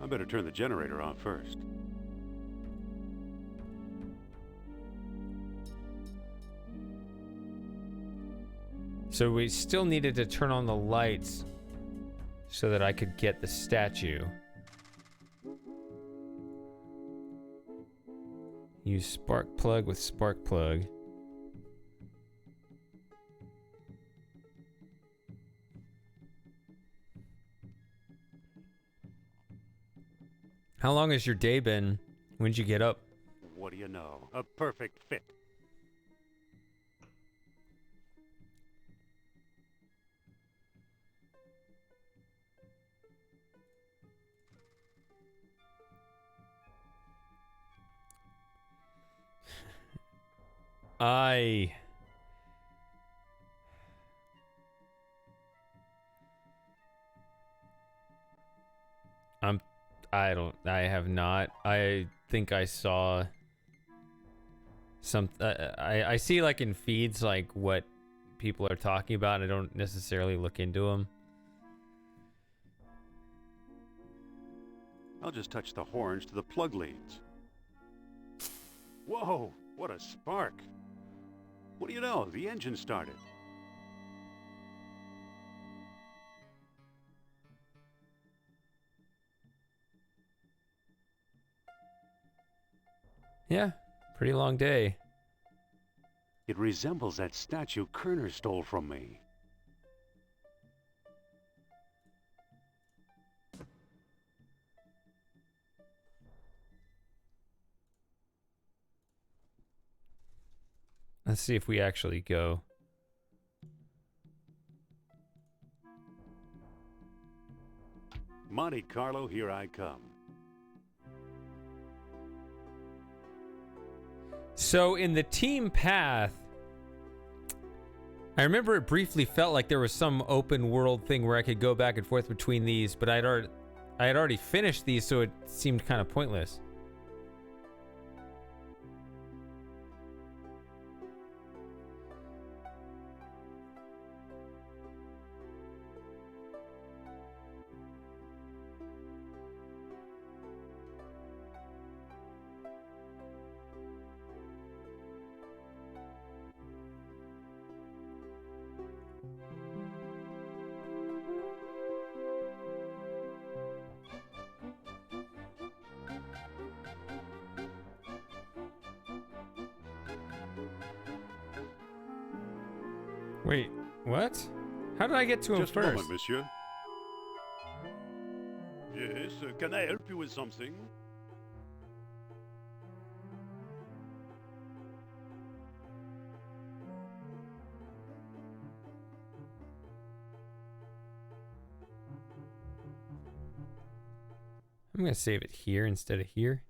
I better turn the generator on first. So we still needed to turn on the lights so that I could get the statue. Use spark plug with spark plug. How long has your day been? When'd you get up? What do you know? A perfect fit. I have not. I think I saw some, I see like in feeds like what people are talking about, and I don't necessarily look into them. I'll just touch the horns to the plug leads. Whoa, what a spark. What do you know? The engine started. Yeah, pretty long day. It resembles that statue Kerner stole from me. Let's see if we actually go. Monte Carlo, here I come. So in the team path, I remember it briefly felt like there was some open world thing where I could go back and forth between these, but I had already finished these, so it seemed kind of pointless. Wait, what? How did I get to him Just first? a moment, monsieur. Yes, can I help you with something? I'm gonna save it here instead of here.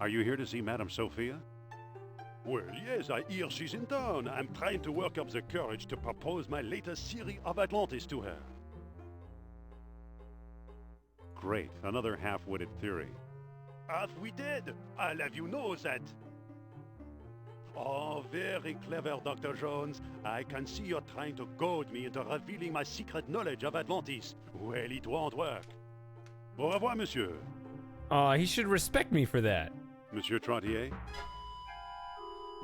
Are you here to see Madame Sophia? Well, yes, I hear she's in town. I'm trying to work up the courage to propose my latest series of Atlantis to her. Great, another half-witted theory. Half-witted? I'll have you know that. Oh, very clever, Dr. Jones. I can see you're trying to goad me into revealing my secret knowledge of Atlantis. Well, it won't work. Au revoir, monsieur. He should respect me for that. Monsieur Trottier?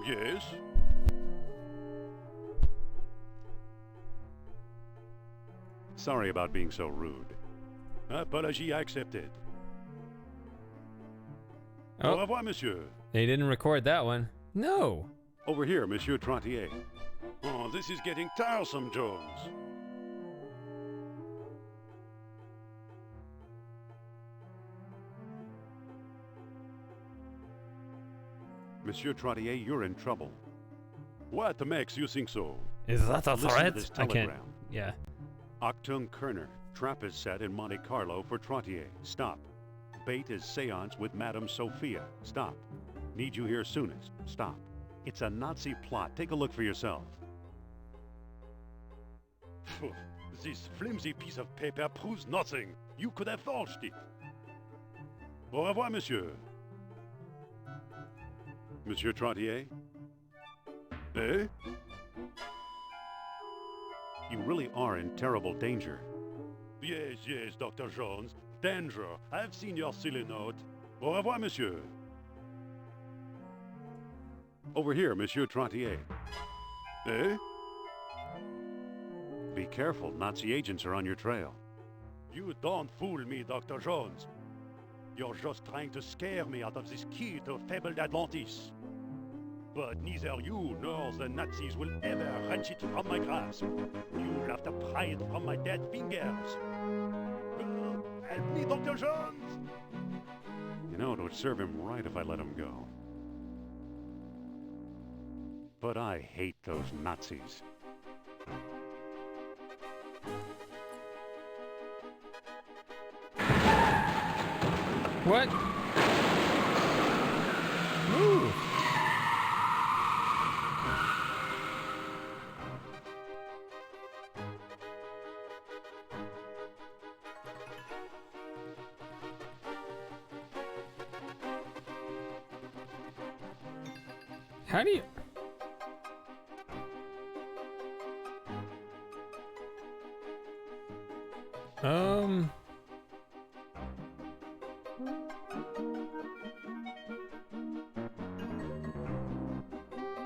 Yes? Sorry about being so rude. Apology accepted. Oh. Au revoir, monsieur. They didn't record that one. No. Over here, Monsieur Trottier. Oh, this is getting tiresome, Jones. Monsieur Trottier, you're in trouble. What makes you think so? Is that a Listen to threat? this I can't. telegram. Yeah. Octung Kerner. Trap is set in Monte Carlo for Trottier. Stop. Bait is seance with Madame Sophia. Stop. Need you here soonest. Stop. It's a Nazi plot. Take a look for yourself. Phew, this flimsy piece of paper proves nothing. You could have forged it. Au revoir, monsieur. Monsieur Trottier? Eh? You really are in terrible danger. Yes, yes, Dr. Jones. Danger. I've seen your silly note. Au revoir, monsieur. Over here, Monsieur Trottier. Eh? Be careful, Nazi agents are on your trail. You don't fool me, Dr. Jones. You're just trying to scare me out of this key to fabled Atlantis. But neither you nor the Nazis will ever wrench it from my grasp. You'll have to pry it from my dead fingers. Help me, Dr. Jones! You know, it would serve him right if I let him go. But I hate those Nazis. What? Move! How do you...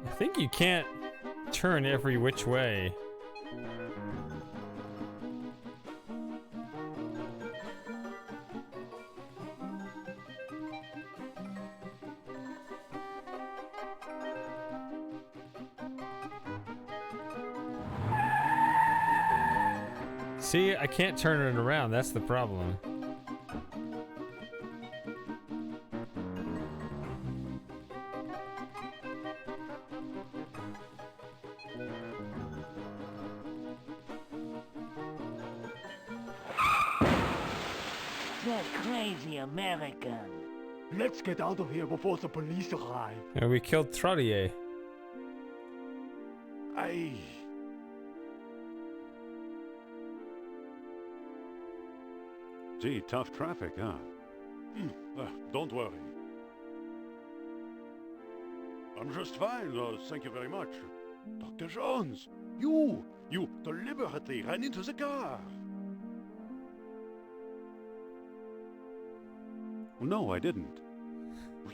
I think you can't turn every which way. See, I can't turn it around. That's the problem. That crazy American. Let's get out of here before the police arrive. And we killed Trottier. Gee, tough traffic, huh? Don't worry. I'm just fine, thank you very much. Dr. Jones, you deliberately ran into the car. No, I didn't.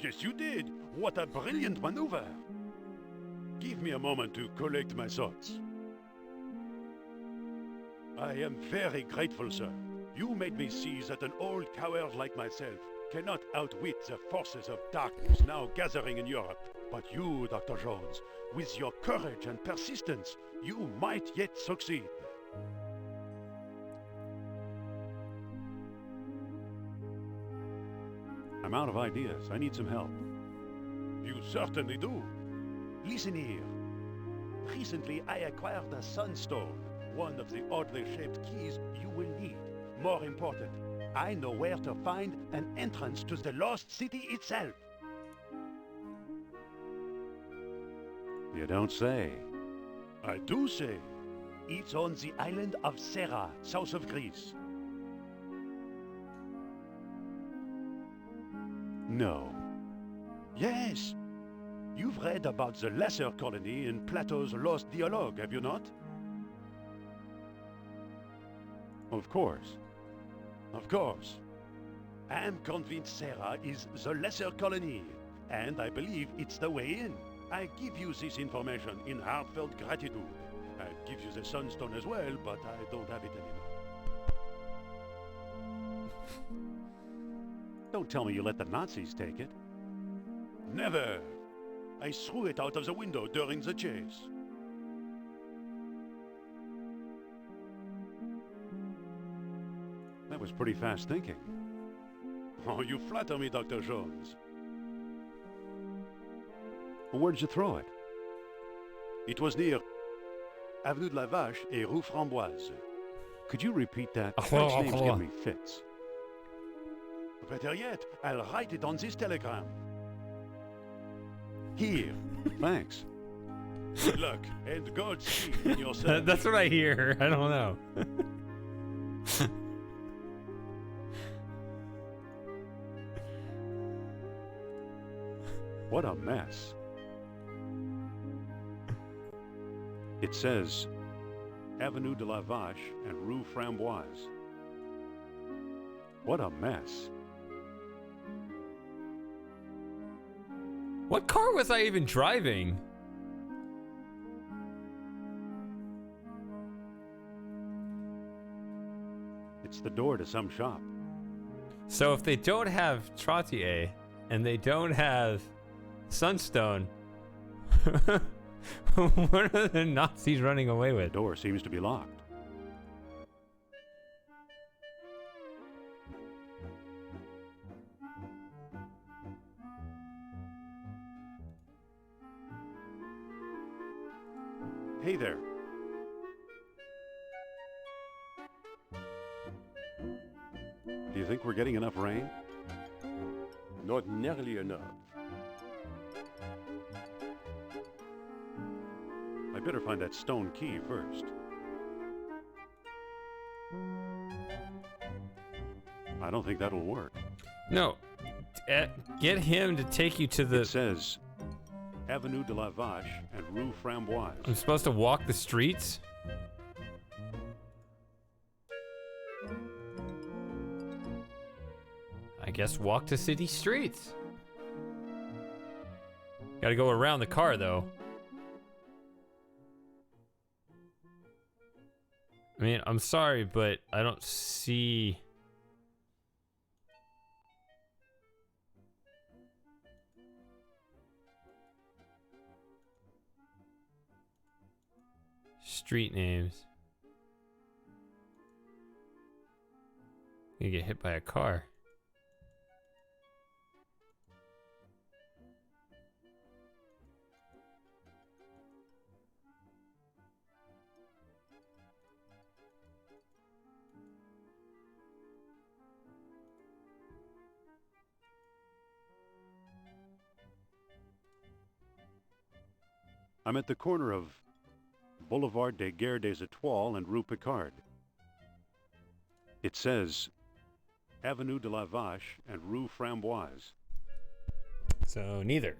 Yes, you did. What a brilliant maneuver. Give me a moment to collect my thoughts. I am very grateful, sir. You made me see that an old coward like myself cannot outwit the forces of darkness now gathering in Europe. But you, Dr. Jones, with your courage and persistence, you might yet succeed. I'm out of ideas. I need some help. You certainly do. Listen here. Recently, I acquired a sunstone, one of the oddly shaped keys you will need. More important, I know where to find an entrance to the lost city itself. You don't say. I do say. It's on the island of Serra, south of Greece. No. Yes. You've read about the lesser colony in Plato's Lost Dialogue, have you not? Of course. Of course. I'm convinced Serra is the lesser colony, and I believe it's the way in. I give you this information in heartfelt gratitude. I'd give you the sunstone as well, but I don't have it anymore. Don't tell me you let the Nazis take it. Never! I threw it out of the window during the chase. That was pretty fast thinking. Oh, you flatter me, Dr. Jones. Well, where'd you throw it? It was near Avenue de la Vache et Rue Framboise. Could you repeat that? French names give me fits. Better yet, I'll write it on this telegram. Here. Thanks. Good luck and Godspeed in your search. That's what I hear. I don't know. What a mess. It says Avenue de la Vache and Rue Framboise. What a mess. What car was I even driving? It's the door to some shop. So if they don't have Trottier and they don't have Sunstone, what are the Nazis running away with? The door seems to be locked. Hey there. Do you think we're getting enough rain? Not nearly enough. I better find that stone key first. I don't think that'll work. No. Get him to take you to the... It says Avenue de la Vache and Rue Framboise. I'm supposed to walk the streets? I guess walk to city streets. Gotta go around the car, though. I mean, I'm sorry, but I don't see... street names. You get hit by a car. I'm at the corner of Boulevard des Guerres des Étoiles and Rue Picard. It says Avenue de la Vache and Rue Framboise. So neither.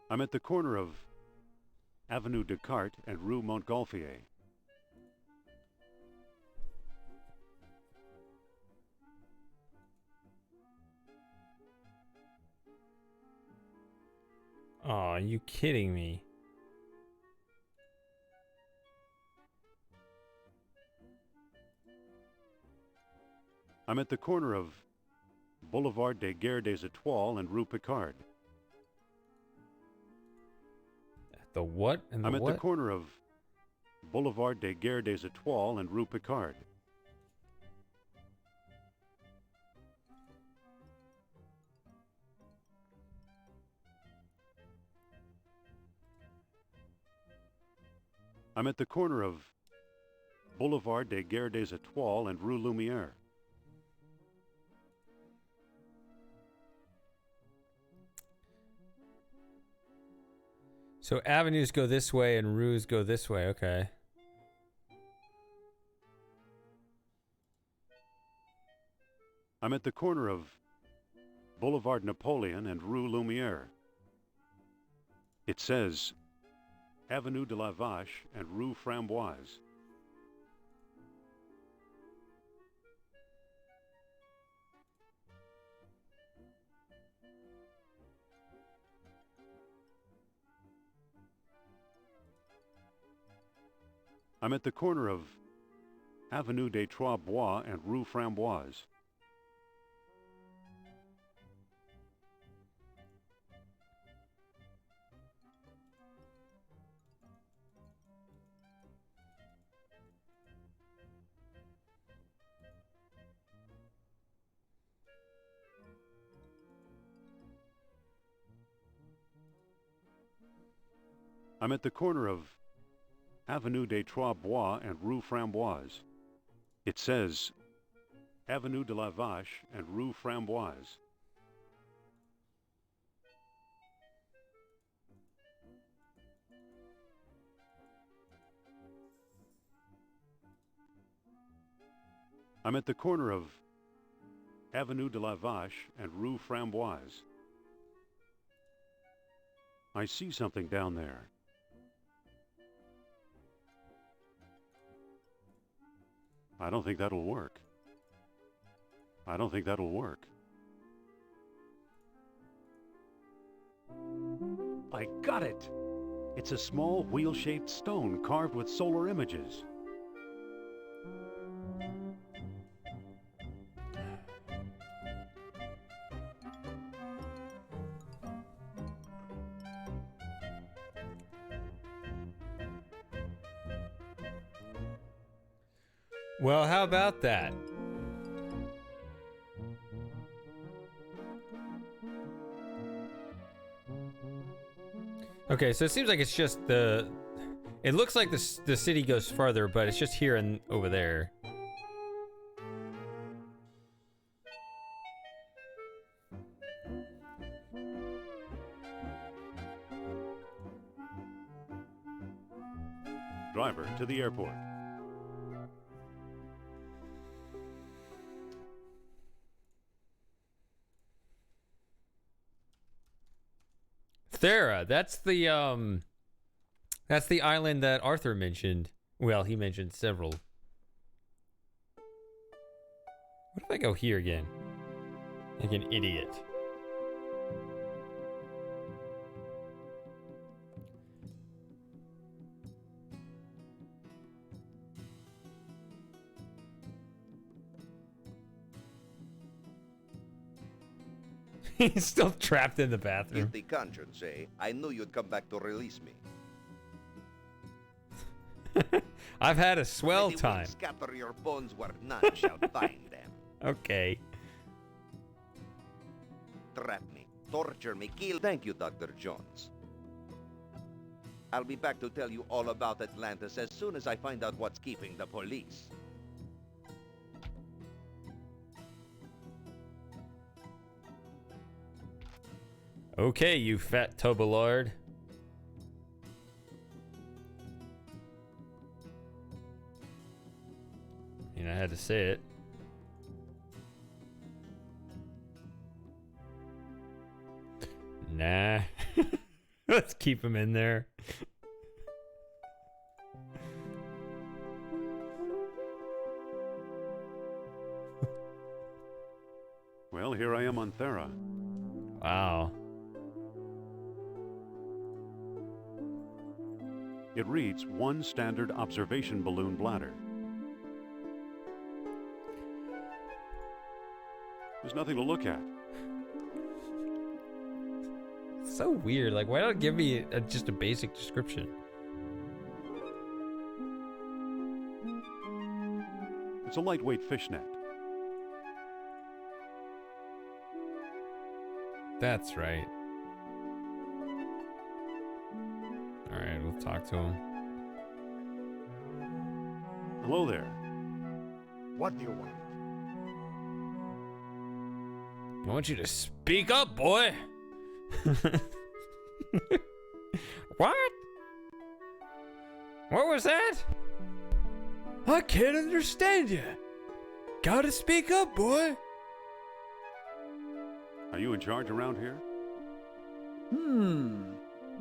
I'm at the corner of Avenue Descartes and Rue Montgolfier. Aw, are you kidding me? I'm at the corner of Boulevard des Guerres des Étoiles and Rue Picard. The what and the I'm at what? the corner of Boulevard des Guerres des Étoiles and Rue Picard. I'm at the corner of Boulevard des Guerres des Étoiles and Rue Lumière. So avenues go this way and rues go this way, okay. I'm at the corner of Boulevard Napoleon and Rue Lumière. It says Avenue de la Vache and Rue Framboise. I'm at the corner of Avenue des Trois Bois and Rue Framboise. I'm at the corner of Avenue des Trois Bois and Rue Framboise. It says Avenue de la Vache and Rue Framboise. I'm at the corner of Avenue de la Vache and Rue Framboise. I see something down there. I don't think that'll work. I don't think that'll work. I got it! It's a small wheel-shaped stone carved with solar images. Well, how about that? Okay, so it seems like it's just the... It looks like the city goes farther, but it's just here and over there. Driver, to the airport. Thera, that's the island that Arthur mentioned. Well, he mentioned several. What if I go here again? Like an idiot. He's still trapped in the bathroom. Guilty conscience, eh? I knew you'd come back to release me. I've had a swell May the time. winds scatter your bones where none shall find them. Okay. Trap me, torture me, kill. Thank you, Dr. Jones. I'll be back to tell you all about Atlantis as soon as I find out what's keeping the police. Okay, you fat tobalard. You know, I had to say it. Nah. Let's keep him in there. Well, here I am on Thera. Wow. It reads one standard observation balloon bladder. There's nothing to look at. So weird. Like, why not give me just a basic description? It's a lightweight fishnet. That's right. Alright, we'll talk to him. Hello there. What do you want? I want you to speak up, boy. What? What was that? I can't understand you. Gotta speak up, boy. Are you in charge around here?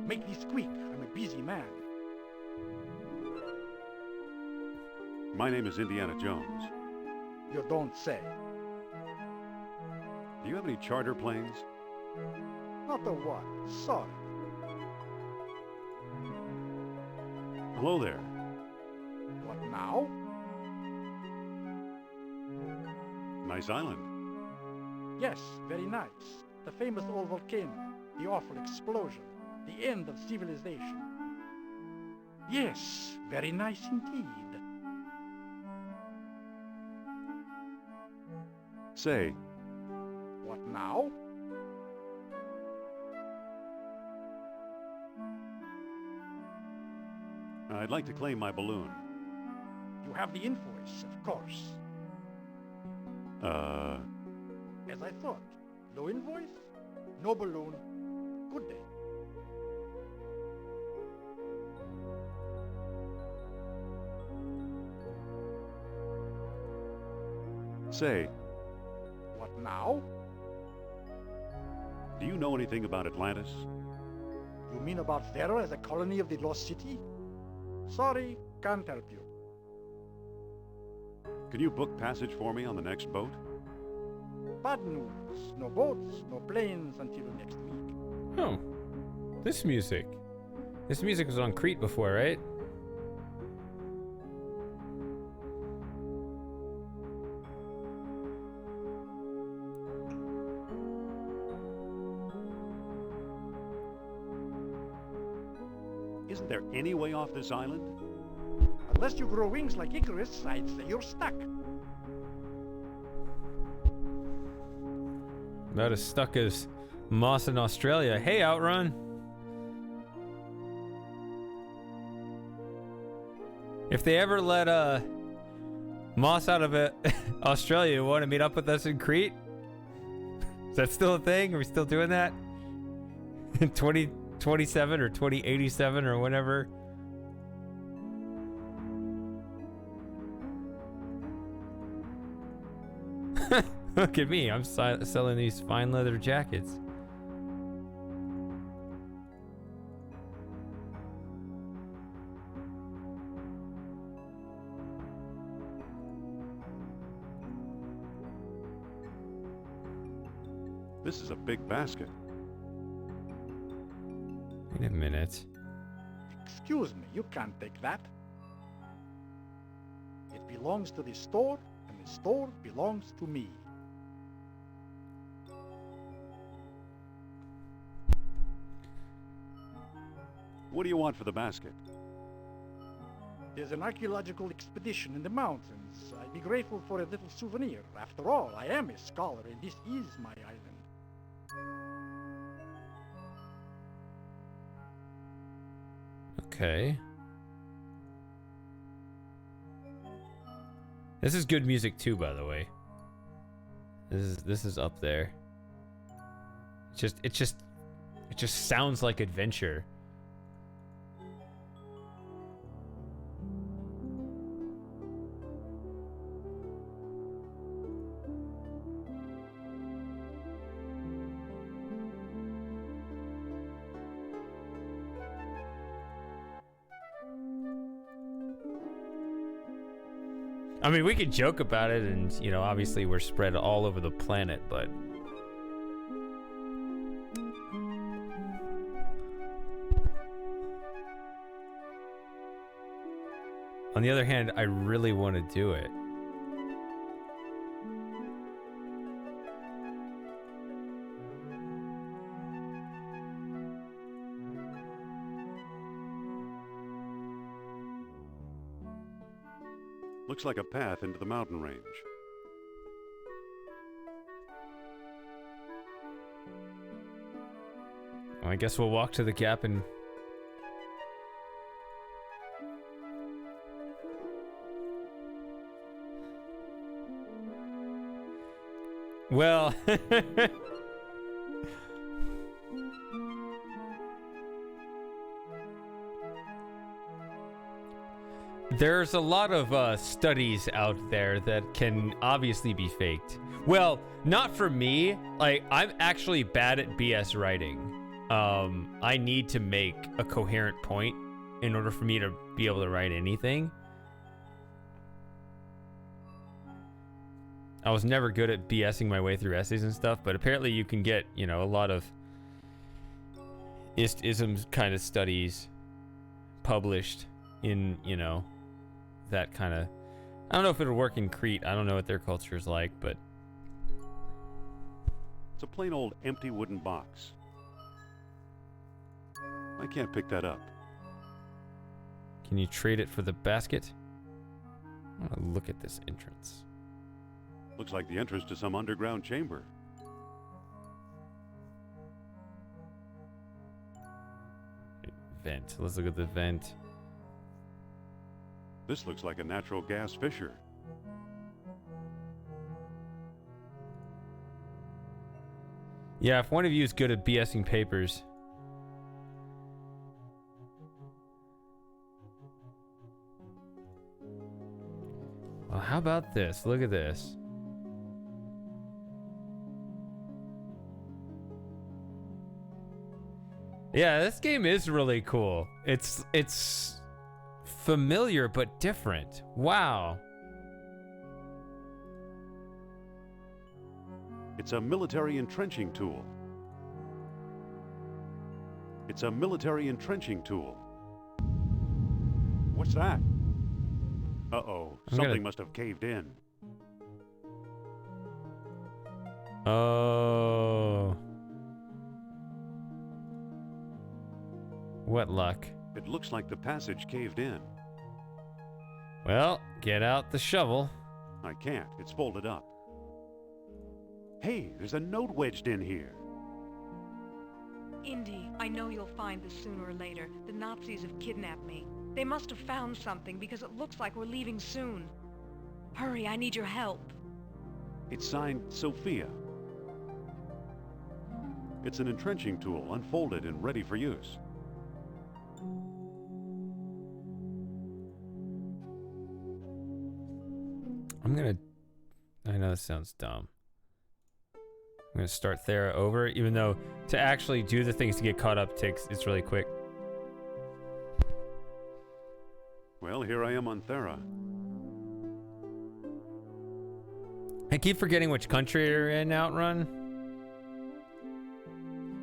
Make me squeak. I'm a busy man. My name is Indiana Jones. You don't say. Do you have any charter planes? Not the one. Sorry. Hello there. What now? Nice island. Yes, very nice. The famous old volcano. The awful explosion. The end of civilization. Yes, very nice indeed. Say, What now? I'd like to claim my balloon. You have the invoice, of course. As I thought. No invoice, no balloon. Good day. Say, What now? do you know anything about Atlantis? You mean about Vera as a colony of the Lost City? Sorry, can't help you. Can you book passage for me on the next boat? Bad news. No boats, no planes until next week. Oh, this music. This music was on Crete before, right? Isn't there any way off this island? Unless you grow wings like Icarus, I'd say you're stuck. About as stuck as Moss in Australia. Hey, Outrun. If they ever let Moss out of it, Australia, want to meet up with us in Crete? Is that still a thing? Are we still doing that? In 2027 or 2087 or whatever? Look at me, I'm selling these fine leather jackets. This is a big basket. Wait a minute. Excuse me, you can't take that. It belongs to the store, and the store belongs to me. What do you want for the basket? There's an archaeological expedition in the mountains. I'd be grateful for a little souvenir. After all, I am a scholar, and this is my island. Okay. This is good music too, by the way. This is up there. It just sounds like adventure. I mean, we could joke about it, and, you know, obviously we're spread all over the planet, but... On the other hand, I really want to do it. Looks like a path into the mountain range. Well, I guess we'll walk to the gap and... Well... There's a lot of studies out there that can obviously be faked. Well, not for me. Like, I'm actually bad at BS writing. I need to make a coherent point in order for me to be able to write anything. I was never good at BSing my way through essays and stuff, but apparently you can get, you know, a lot of isms kind of studies published in, you know, that kind of... I don't know if it'll work in Crete. I don't know what their culture is like, but... It's a plain old empty wooden box. I can't pick that up. Can you trade it for the basket? I want to look at this entrance. Looks like the entrance to some underground chamber. Vent. Let's look at the vent. This looks like a natural gas fissure. Yeah, if one of you is good at BSing papers. Well, how about this? Look at this. Yeah, this game is really cool. It's familiar but different. Wow. It's a military entrenching tool. It's a military entrenching tool. What's that? Uh-oh, something must have caved in. Oh. What luck. It looks like the passage caved in. Well, get out the shovel. I can't. It's folded up. Hey, there's a note wedged in here. Indy, I know you'll find this sooner or later. The Nazis have kidnapped me. They must have found something because it looks like we're leaving soon. Hurry, I need your help. It's signed Sophia. It's an entrenching tool, unfolded and ready for use. I know this sounds dumb. I'm gonna start Thera over, even though to actually do the things to get caught up it's really quick. Well, here I am on Thera. I keep forgetting which country you're in, Outrun.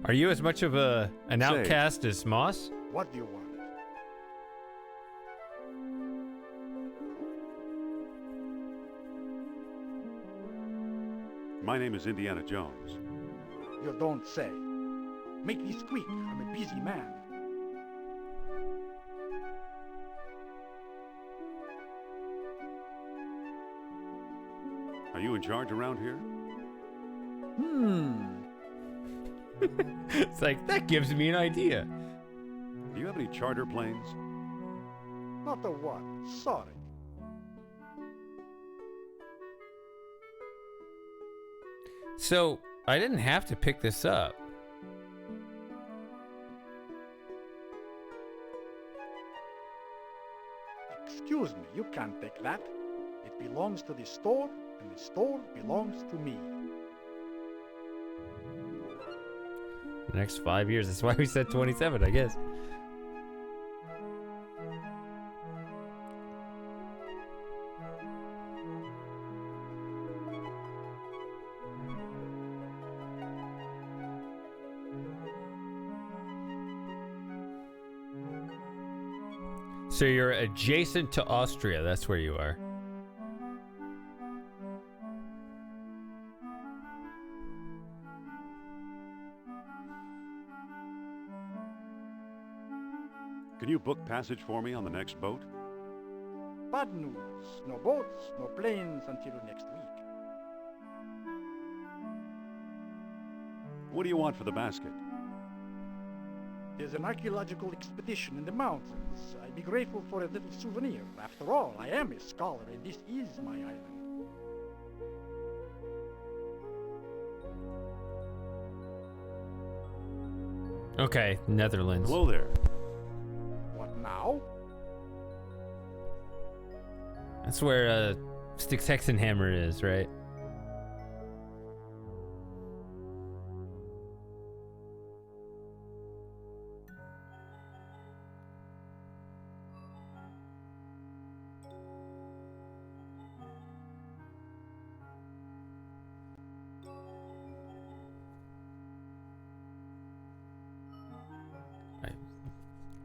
Are you as much of an outcast as Moss? What do you want? My name is Indiana Jones. You don't say. Make me squeak. I'm a busy man. Are you in charge around here? It's like, that gives me an idea. Do you have any charter planes? Not the one. Sorry. So, I didn't have to pick this up. Excuse me, you can't take that. It belongs to the store, and the store belongs to me. The next 5 years. That's why we said 27, I guess. So you're adjacent to Austria. That's where you are. Can you book passage for me on the next boat? Bad news. No boats, no planes until next week. What do you want for the basket? There's an archaeological expedition in the mountains. I'd be grateful for a little souvenir. After all, I am a scholar, and this is my island. Okay, Netherlands. Hello there. What now? That's where Styx Hexenhammer is, right?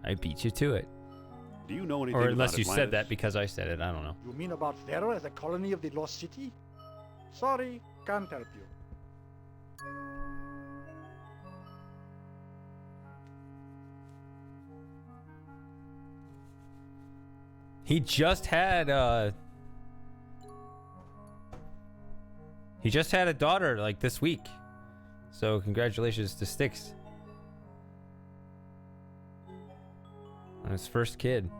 I beat you to it. Do you know anything Or about unless you Atlantis? said that because I said it, I don't know. You mean about Thera as a colony of the lost city? Sorry, can't help you. He just had a daughter like this week. So congratulations to Styx on his first kid.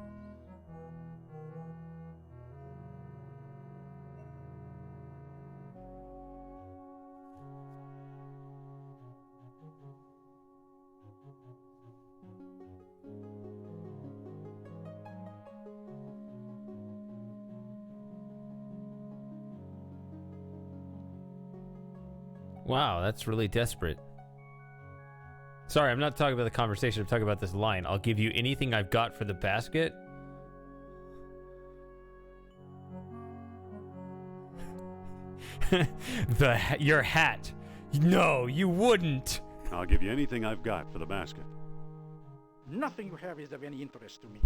Wow, that's really desperate. Sorry, I'm not talking about the conversation. I'm talking about this line. I'll give you anything I've got for the basket. Your hat. No, you wouldn't. I'll give you anything I've got for the basket. Nothing you have is of any interest to me.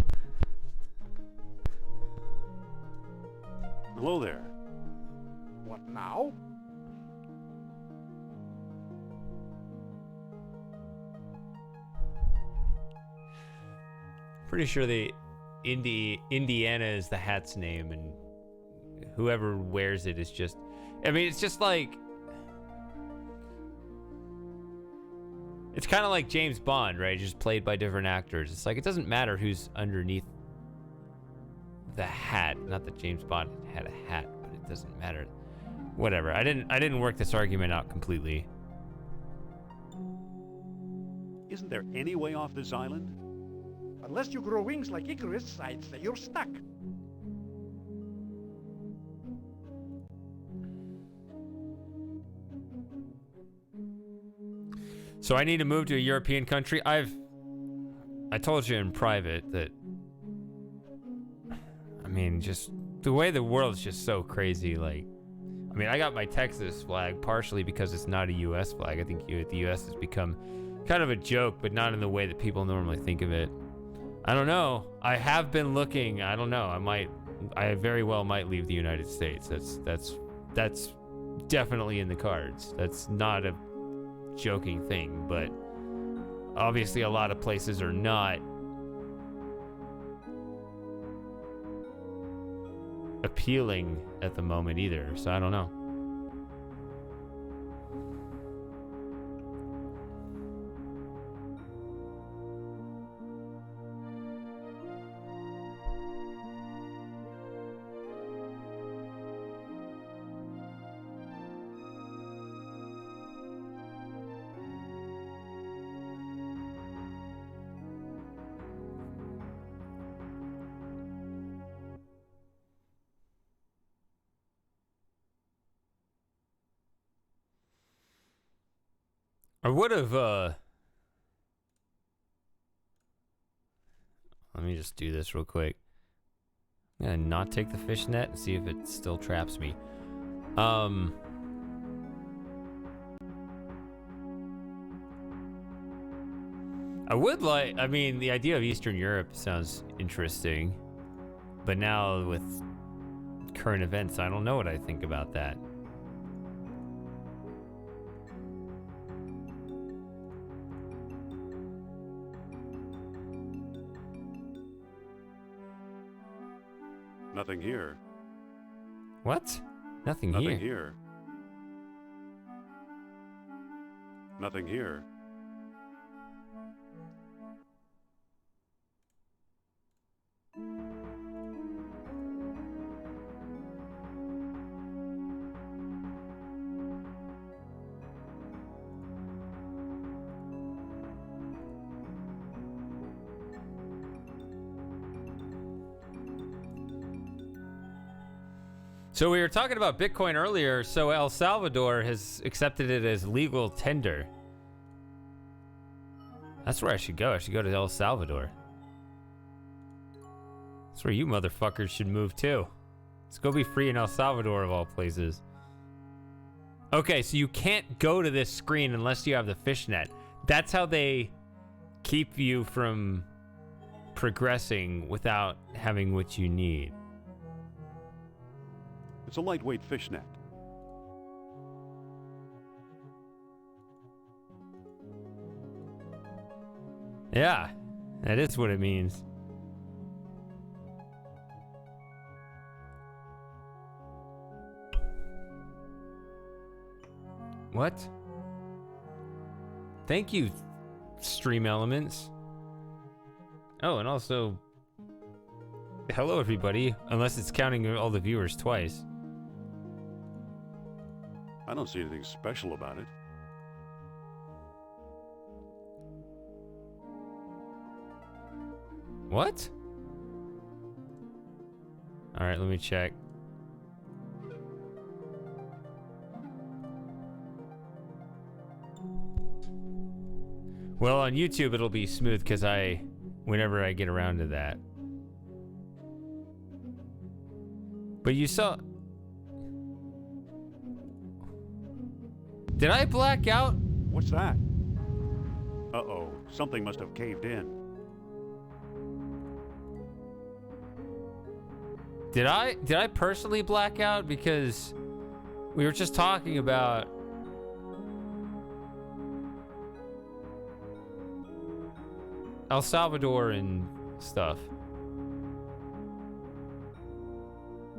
Hello there. What now? Pretty sure the Indiana is the hat's name, and whoever wears it is just. I mean, it's just like. It's kind of like James Bond, right? Just played by different actors. It's like it doesn't matter who's underneath the hat. Not that James Bond had a hat, but it doesn't matter. Whatever. I didn't work this argument out completely. Isn't there any way off this island? Unless you grow wings like Icarus, I'd say you're stuck. So I need to move to a European country. I told you in private that, I mean, just the way the world's just so crazy. Like, I mean, I got my Texas flag partially because it's not a U.S. flag. I think the U.S. has become kind of a joke, but not in the way that people normally think of it. I don't know. I have been looking. I don't know. I very well might leave the United States. That's definitely in the cards. That's not a joking thing, but obviously a lot of places are not appealing at the moment either, so I don't know. I would have, let me just do this real quick. I'm gonna not take the fishnet and see if it still traps me. I would like, I mean, the idea of Eastern Europe sounds interesting, but now with current events, I don't know what I think about that. Nothing here. What? Nothing Nothing here. here. Nothing here. So we were talking about Bitcoin earlier, so El Salvador has accepted it as legal tender. That's where I should go. I should go to El Salvador. That's where you motherfuckers should move too. Let's go be free in El Salvador of all places. Okay, so you can't go to this screen unless you have the fishnet. That's how they keep you from progressing without having what you need. It's a lightweight fishnet. Yeah, that is what it means. What? Thank you, Stream Elements. Oh, and also, hello everybody, unless it's counting all the viewers twice. I don't see anything special about it. What? All right, let me check. Well, on YouTube it'll be smooth because whenever I get around to that. But you saw... Did I black out? What's that? Uh-oh, something must have caved in. Did I personally black out? Because we were just talking about El Salvador and stuff.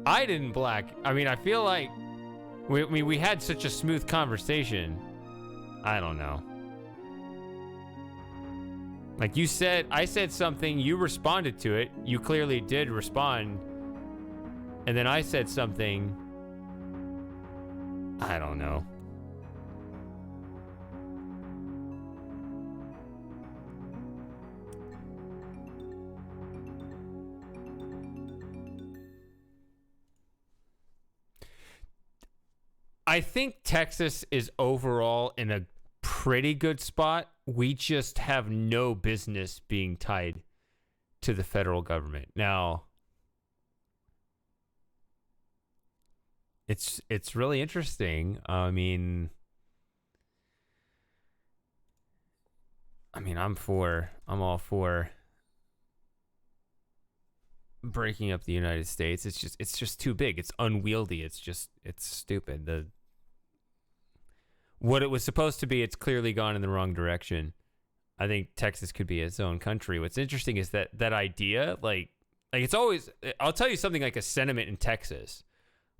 I didn't black. I mean, I feel like we had such a smooth conversation. I don't know. Like you said, I said something, you responded to it. You clearly did respond. And then I said something. I don't know. I think Texas is overall in a pretty good spot. We just have no business being tied to the federal government. Now, it's really interesting. I mean, I'm all for breaking up the United States. It's just too big. It's unwieldy. It's stupid. What it was supposed to be, it's clearly gone in the wrong direction. I think Texas could be its own country. What's interesting is that idea, like it's always, I'll tell you something like a sentiment in Texas.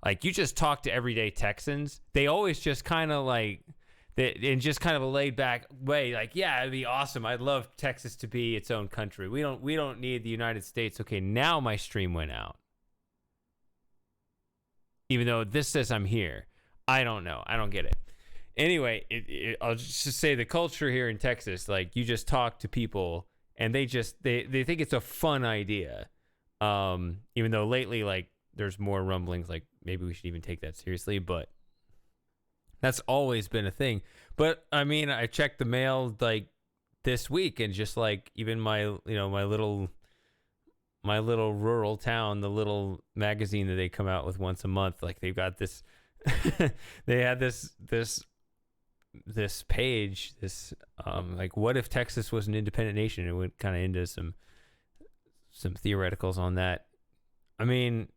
Like you just talk to everyday Texans, they always just kind of like, in just kind of a laid back way, like, yeah, it'd be awesome. I'd love Texas to be its own country. We don't need the United States. Okay, now my stream went out. Even though this says I'm here. I don't know. I don't get it. Anyway, I'll just say the culture here in Texas, like you just talk to people and they think it's a fun idea. Even though lately, like there's more rumblings, like maybe we should even take that seriously, but that's always been a thing. But I mean, I checked the mail like this week and just like even my little rural town, the little magazine that they come out with once a month, like they've got this, they had this page, like what if Texas was an independent nation? It went kind of into some theoreticals on that. I mean,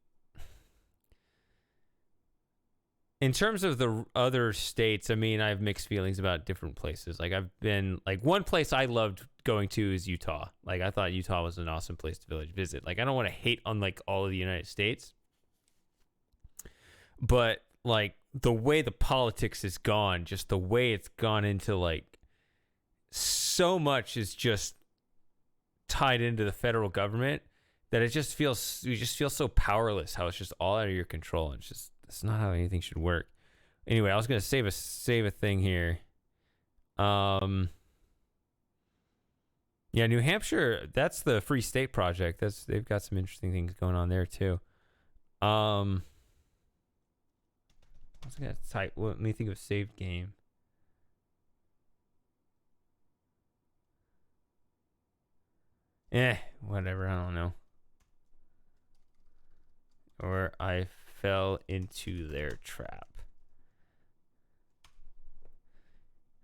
in terms of the other states, I mean, I have mixed feelings about different places. Like I've been, like one place I loved going to is Utah. Like I thought Utah was an awesome place to visit. Like I don't want to hate on like all of the United States, but like the way the politics is gone, just the way it's gone into like so much is just tied into the federal government that you just feel so powerless, how it's just all out of your control. It's not how anything should work. Anyway, I was going to save a thing here. Yeah, New Hampshire, that's the Free State Project. They've got some interesting things going on there too. I was going to type, well, let me think of a saved game. Whatever, I don't know. Or I fell into their trap.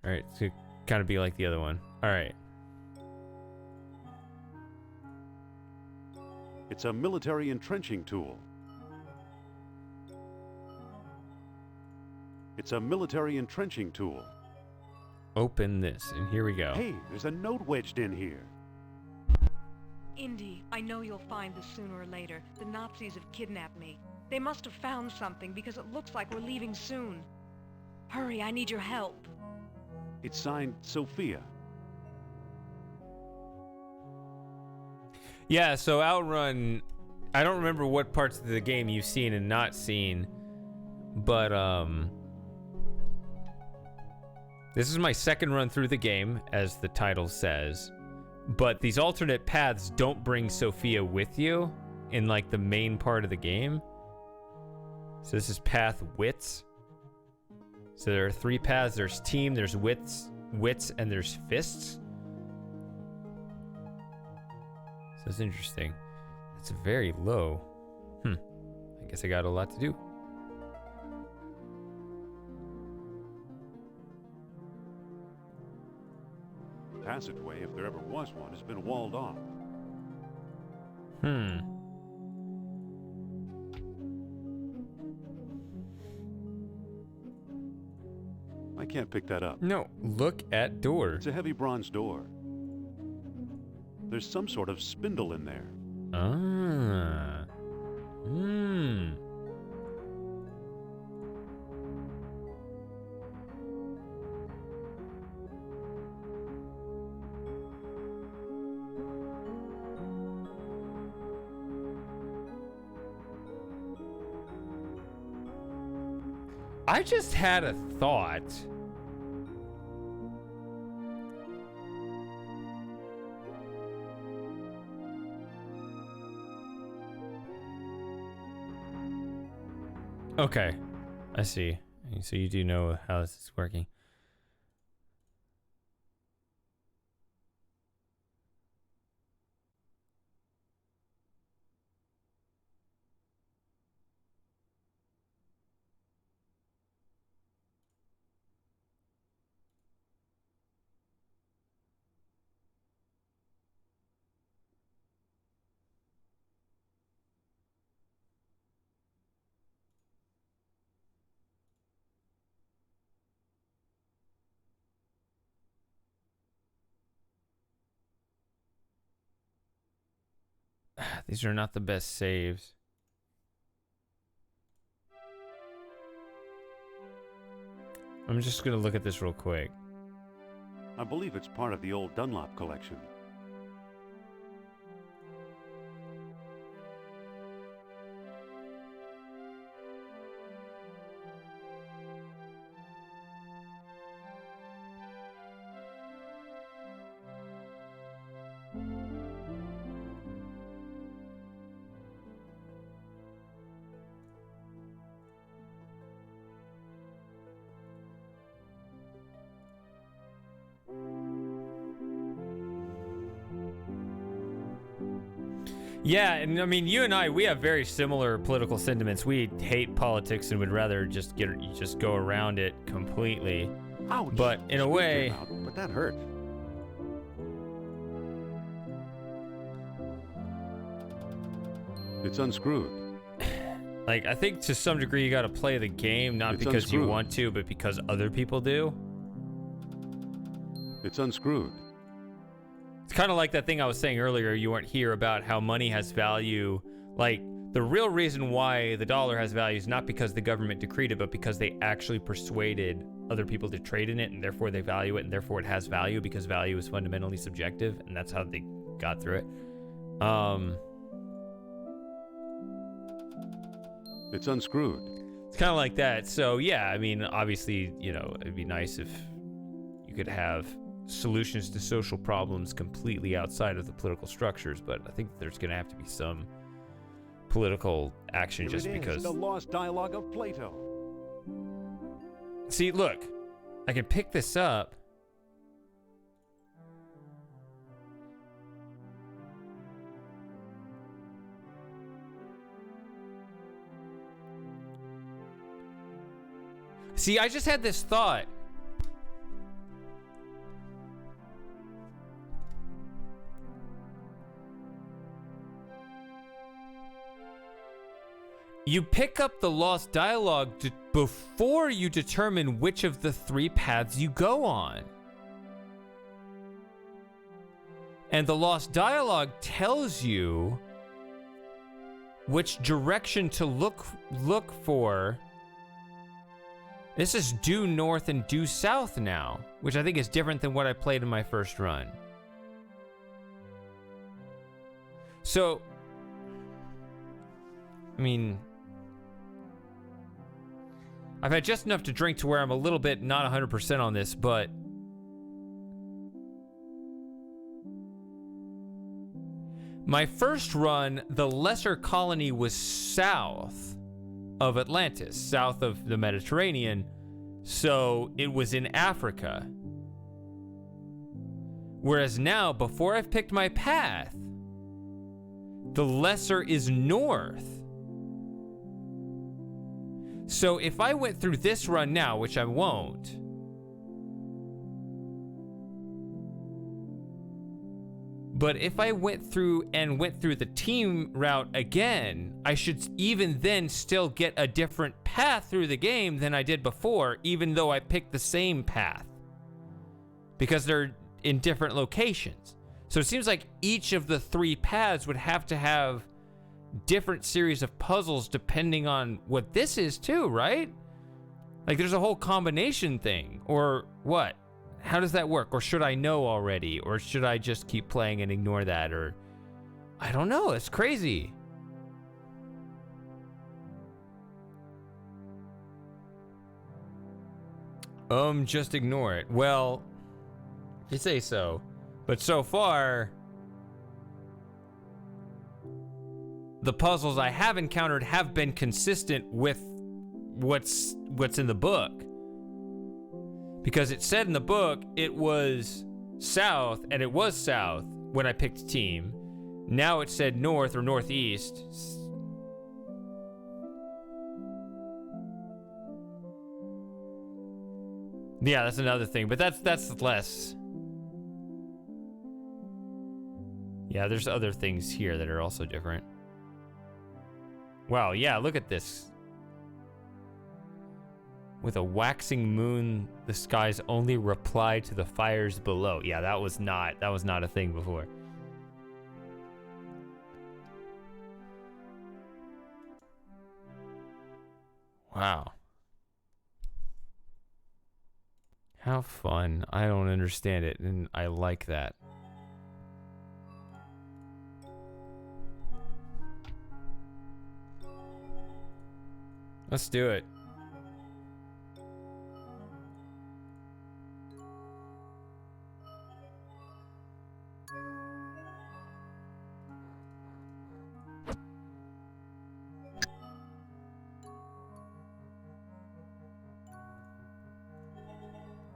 All right, so kind of be like the other one. All right. It's a military entrenching tool. It's a military entrenching tool. Open this, and here we go. Hey, there's a note wedged in here. Indy, I know you'll find this sooner or later. The Nazis have kidnapped me. They must have found something because it looks like we're leaving soon. Hurry, I need your help. It's signed Sophia. Yeah, so Outrun, I don't remember what parts of the game you've seen and not seen, but this is my second run through the game, as the title says. But these alternate paths don't bring Sophia with you in like the main part of the game. So this is path Wits. So there are 3 paths. There's team, there's wits, and there's fists. That's interesting. It's very low. I guess I got a lot to do. The passageway, if there ever was one, has been walled off. I can't pick that up. No, look at door. It's a heavy bronze door. There's some sort of spindle in there. I just had a thought. Okay, I see. So you do know how this is working. These are not the best saves. I'm just gonna look at this real quick. I believe it's part of the old Dunlop collection. Yeah, and I mean, you and I, we have very similar political sentiments. We hate politics and would rather just go around it completely. Ouch! But in a way, but that hurt. It's unscrewed. Like, I think to some degree you got to play the game, not because you want to, but because other people do. It's unscrewed. It's kind of like that thing I was saying earlier, you weren't here, about how money has value. Like, the real reason why the dollar has value is not because the government decreed it, but because they actually persuaded other people to trade in it, and therefore they value it, and therefore it has value, because value is fundamentally subjective, and that's how they got through it. It's unscrewed. It's kind of like that. So, yeah, I mean, obviously, you know, it'd be nice if you could have solutions to social problems completely outside of the political structures, but I think there's going to have to be some political action just because. The lost dialogue of Plato. See, look, I can pick this up. See, I just had this thought. You pick up the lost dialogue before you determine which of the three paths you go on. And the lost dialogue tells you which direction to look for. This is due north and due south now, which I think is different than what I played in my first run. So, I mean, I've had just enough to drink to where I'm a little bit not 100% on this, but my first run, the lesser colony was south of Atlantis, south of the Mediterranean, so it was in Africa. Whereas now, before I've picked my path, the lesser is north. So if I went through this run now, which I won't, but if I went through the team route again, I should even then still get a different path through the game than I did before, even though I picked the same path, because they're in different locations. So it seems like each of the 3 paths would have to have different series of puzzles depending on what this is too, right? Like there's a whole combination thing, or what? How does that work? Or should I know already? Or should I just keep playing and ignore that? Or I don't know. It's crazy. Just ignore it. Well, you say so. But so far, the puzzles I have encountered have been consistent with what's in the book. Because it said in the book it was south, and it was south when I picked team. Now it said north or northeast. Yeah, that's another thing, but that's less. Yeah, there's other things here that are also different. Wow, yeah, look at this. With a waxing moon, the skies only reply to the fires below. Yeah, that was not a thing before. Wow. How fun. I don't understand it, and I like that. Let's do it.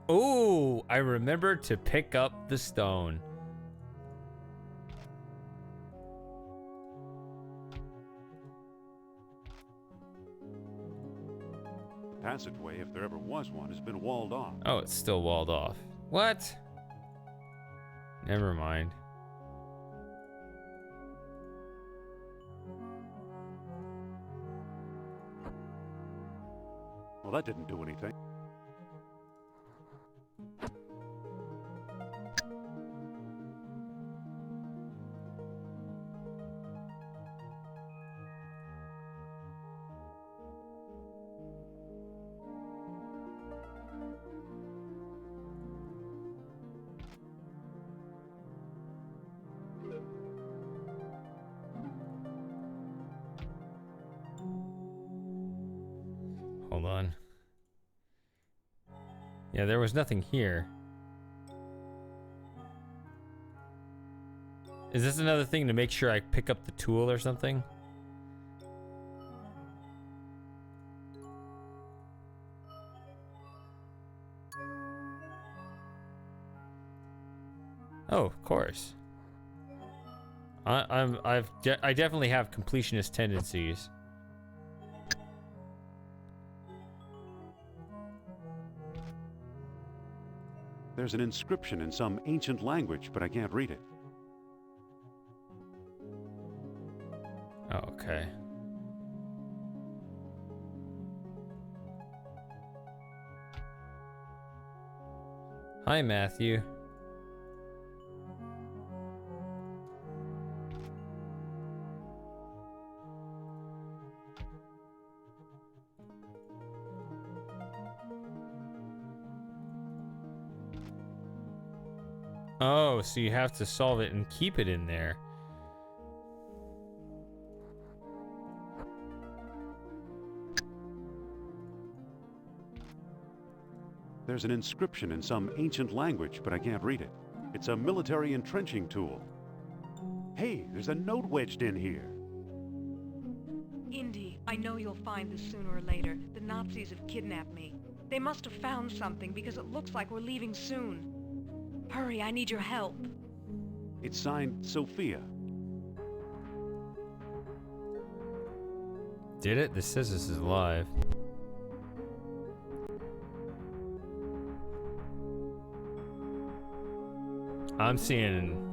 Ooh, I remember to pick up the stone. The passageway, if there ever was one, has been walled off. Oh, it's still walled off. What? Never mind. Well, that didn't do anything. Hold on. Yeah, there was nothing here. Is this another thing to make sure I pick up the tool or something? Oh, of course. I definitely have completionist tendencies. There's an inscription in some ancient language, but I can't read it. Oh, okay. Hi, Matthew. Oh, so you have to solve it and keep it in there. There's an inscription in some ancient language, but I can't read it. It's a military entrenching tool. Hey, there's a note wedged in here. Indy, I know you'll find this sooner or later. The Nazis have kidnapped me. They must have found something because it looks like we're leaving soon. Hurry, I need your help. It's signed Sophia. Did it? This says this is live. I'm seeing...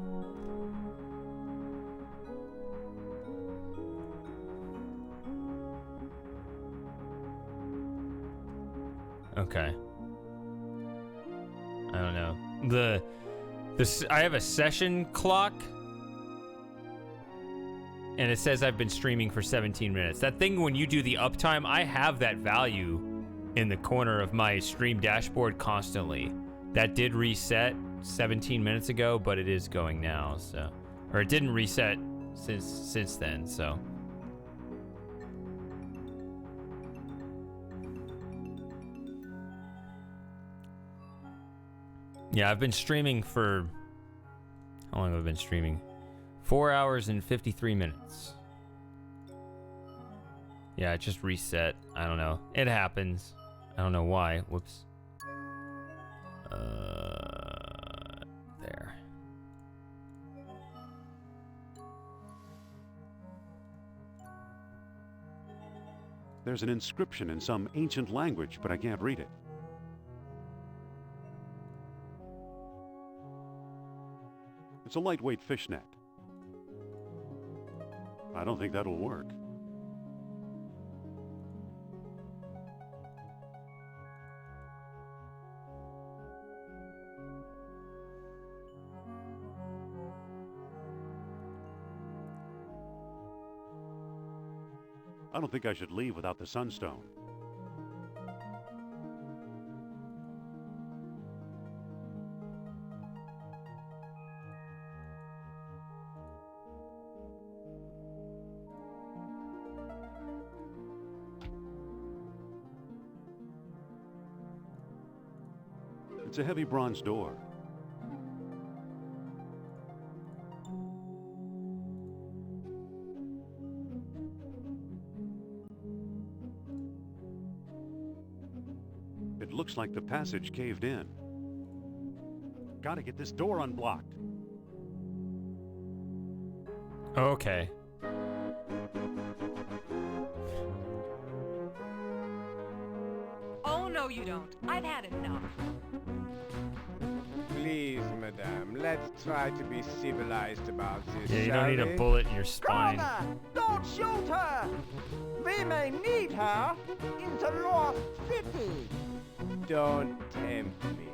Okay. I don't know. I have a session clock, and it says I've been streaming for 17 minutes. That thing, when you do the uptime, I have that value in the corner of my stream dashboard constantly. That did reset 17 minutes ago, but it is going now, so... Or it didn't reset since then, so... Yeah, I've been streaming for... How long have I been streaming? 4 hours and 53 minutes. Yeah, it just reset. I don't know. It happens. I don't know why. Whoops. There. There's an inscription in some ancient language, but I can't read it. It's a lightweight fishnet. I don't think that'll work. I don't think I should leave without the sunstone. It's a heavy bronze door. It looks like the passage caved in. Gotta get this door unblocked. Okay. Oh, no, you don't. I've had enough. Please, madame, let's try to be civilized about this. Yeah, you don't need a bullet in your spine. Connor, don't shoot her! We may need her in the lost city. Don't tempt me.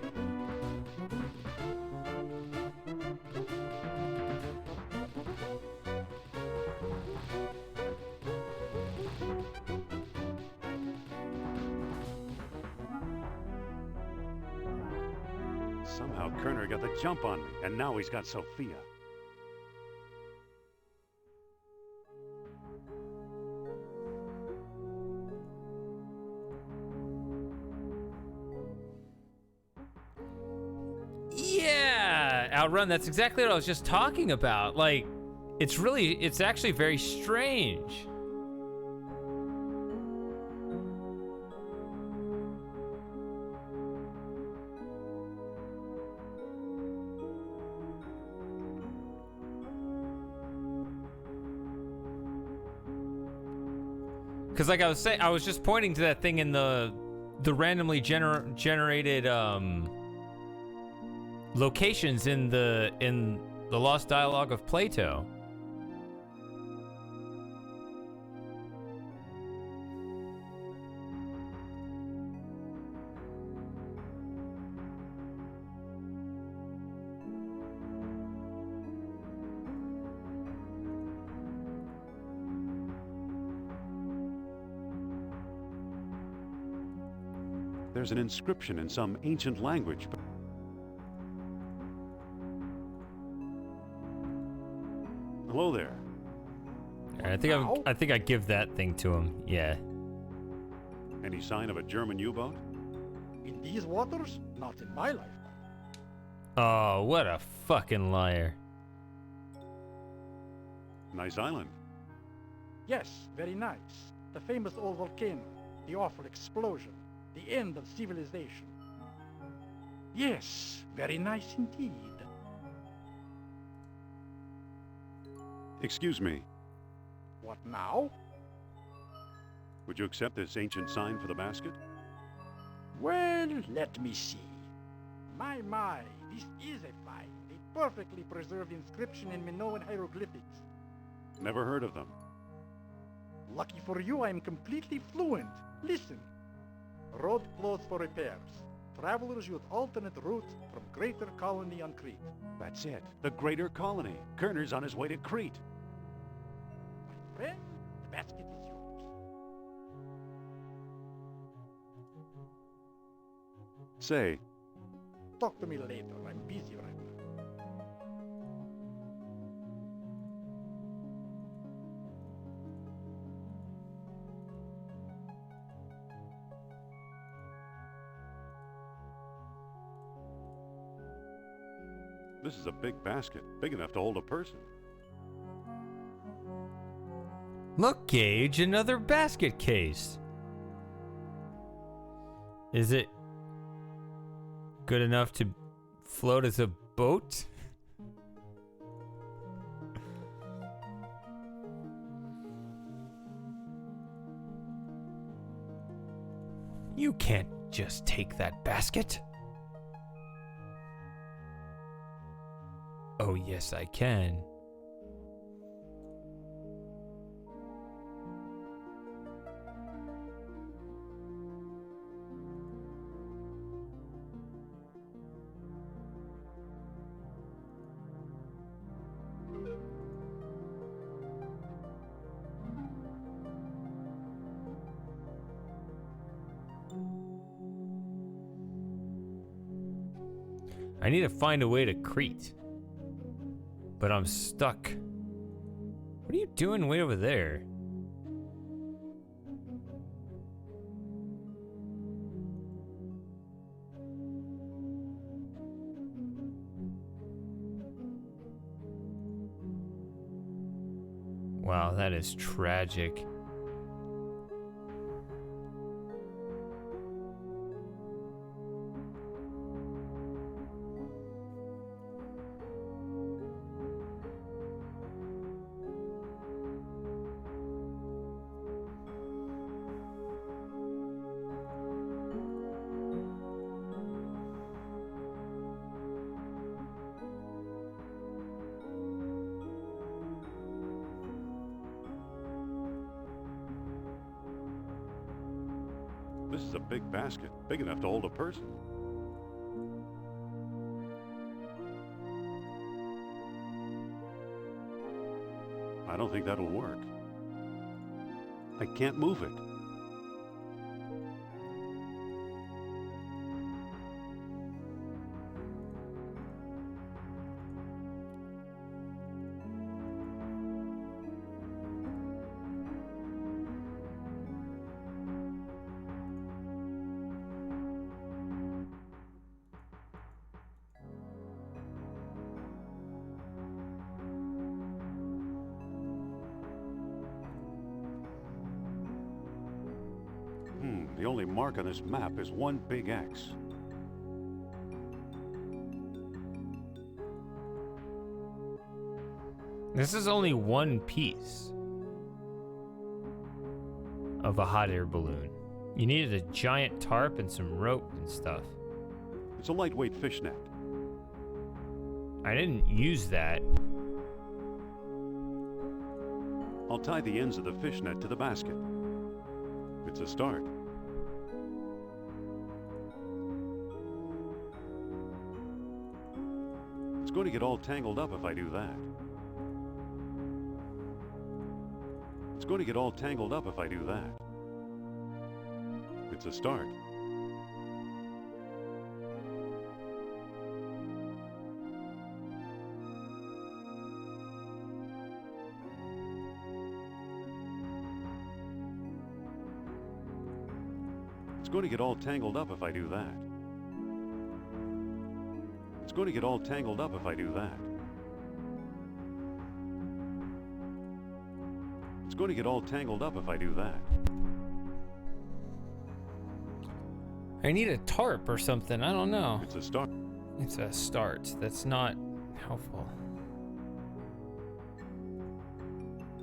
Somehow Kerner got the jump on me, and now he's got Sophia. Yeah, Outrun, that's exactly what I was just talking about. Like, it's actually very strange. Because like I was saying, I was just pointing to that thing in the randomly generated locations in the Lost Dialogue of Plato. There's an inscription in some ancient language, but... Hello there. I think I give that thing to him. Yeah. Any sign of a German U-boat? In these waters? Not in my lifetime. Oh, what a fucking liar. Nice island. Yes, very nice. The famous old volcano, the awful explosion, the end of civilization. Yes, very nice indeed. Excuse me. What now? Would you accept this ancient sign for the basket? Well, let me see. My, this is a find. A perfectly preserved inscription in Minoan hieroglyphics. Never heard of them. Lucky for you, I am completely fluent. Listen. Road closed for repairs. Travelers use alternate routes from Greater Colony on Crete. That's it. The Greater Colony. Kerner's on his way to Crete. My friend, the basket is yours. Say, Talk to me later. I'm busy right now. this is a big basket, big enough to hold a person. Look, Gage, another basket case. Is it good enough to float as a boat? You can't just take that basket. Oh, yes, I can. I need to find a way to Crete. But I'm stuck. What are you doing way over there? Wow, that is tragic. This is a big basket, big enough to hold a person. I don't think that'll work. I can't move it. The only mark on this map is one big X. This is only one piece of a hot air balloon. You needed a giant tarp and some rope and stuff. It's a lightweight fishnet. I didn't use that. I'll tie the ends of the fishnet to the basket. It's a start. It's going to get all tangled up if I do that. It's going to get all tangled up if I do that. It's a start. It's going to get all tangled up if I do that. It's going to get all tangled up if I do that. It's going to get all tangled up if I do that. I need a tarp or something. I don't know. It's a start. It's a start. That's not helpful.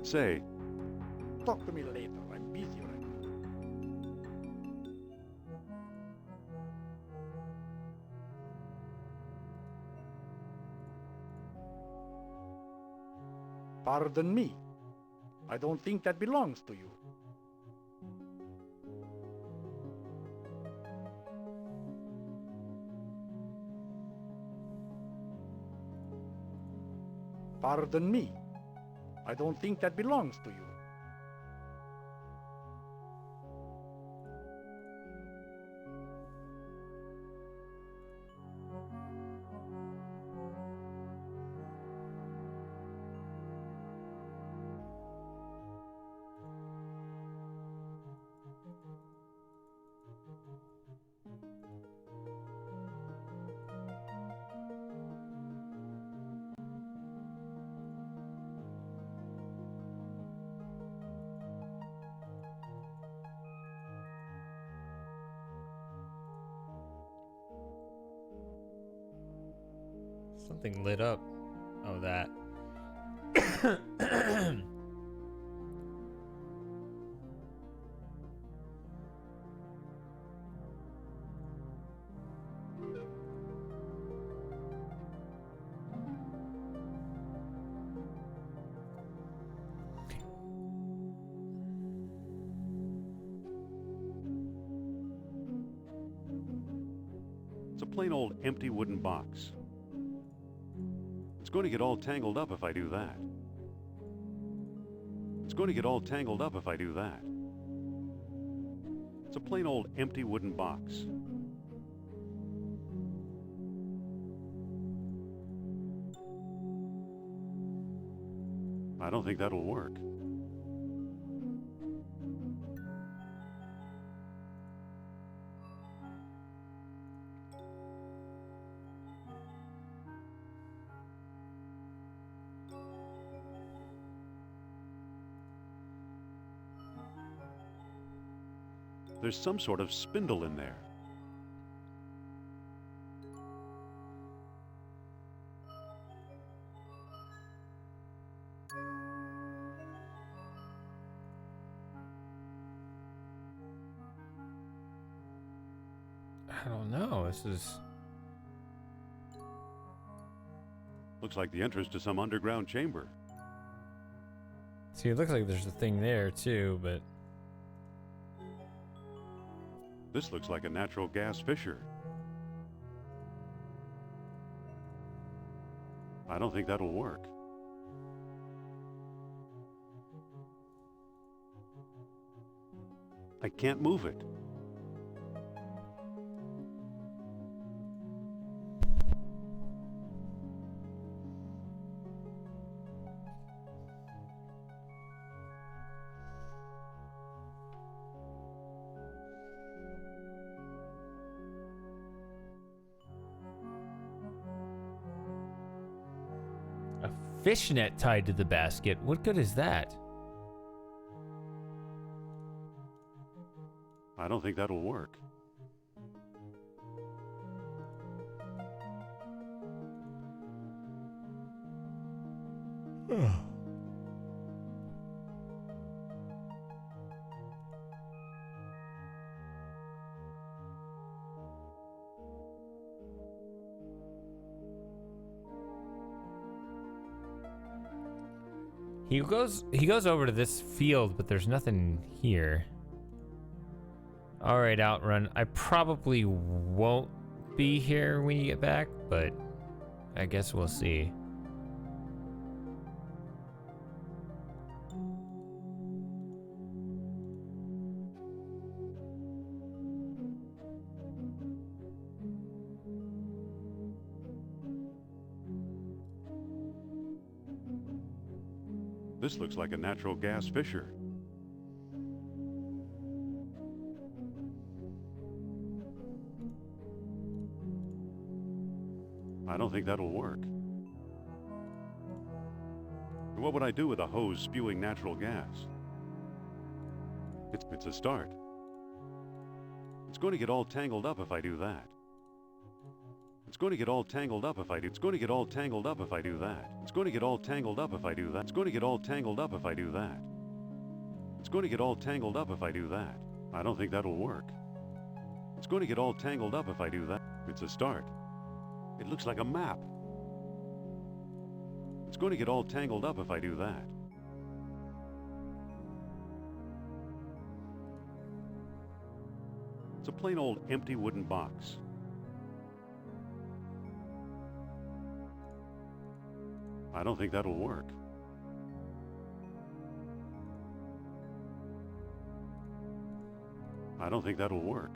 Say, Talk to me later. I'm busy right now. Pardon me. I don't think that belongs to you. Pardon me. I don't think that belongs to you. Something lit up. Oh, that. It's a plain old empty wooden box. It's going to get all tangled up if I do that. It's going to get all tangled up if I do that. It's a plain old empty wooden box. I don't think that'll work. There's some sort of spindle in there. I don't know. This is... Looks like the entrance to some underground chamber. See, it looks like there's a thing there too, but... This looks like a natural gas fissure. I don't think that'll work. I can't move it. Fishnet tied to the basket. What good is that? I don't think that'll work. He goes over to this field, but there's nothing here. All right, Outrun. I probably won't be here when you get back, but I guess we'll see. This looks like a natural gas fissure. I don't think that'll work. What would I do with a hose spewing natural gas? It's a start. It's going to get all tangled up if I do that. It's going to get all tangled up if I do. It's going to get all tangled up if I do that. It's going to get all tangled up if I do that. It's going to get all tangled up if I do that. It's going to get all tangled up if I do that. I don't think that'll work. It's going to get all tangled up if I do that. It's a start. It looks like a map. It's going to get all tangled up if I do that. It's a plain old empty wooden box. I don't think that'll work. I don't think that'll work.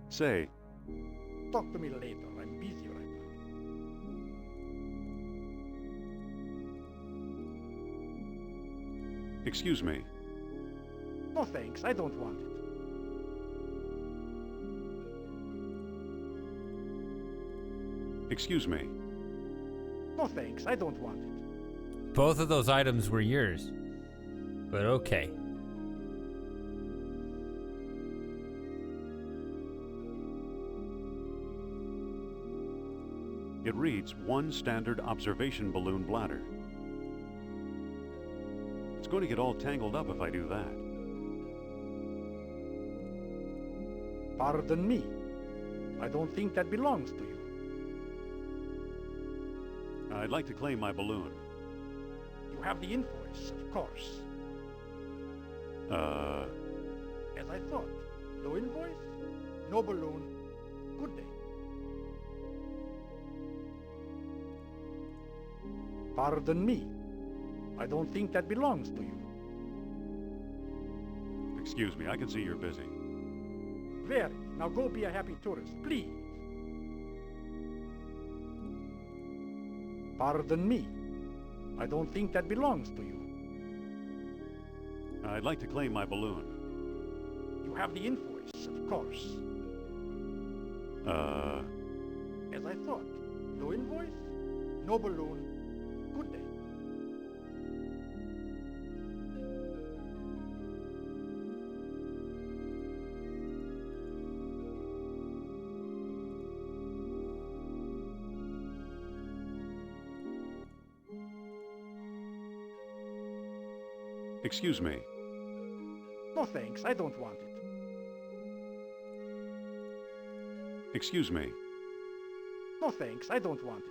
Say. Talk to me later. I'm busy right now. Excuse me. No thanks, I don't want it. Excuse me. No thanks, I don't want it. Both of those items were yours. But okay. It reads one standard observation balloon bladder. It's going to get all tangled up if I do that. Pardon me. I don't think that belongs to you. I'd like to claim my balloon. You have the invoice, of course. As I thought. No invoice, no balloon. Good day. Pardon me. I don't think that belongs to you. Excuse me, I can see you're busy. Very. Now go be a happy tourist, please. Pardon me. I don't think that belongs to you. I'd like to claim my balloon. You have the invoice, of course. As I thought. No invoice, no balloon. Good day. Excuse me. No thanks, I don't want it. Excuse me. No thanks, I don't want it.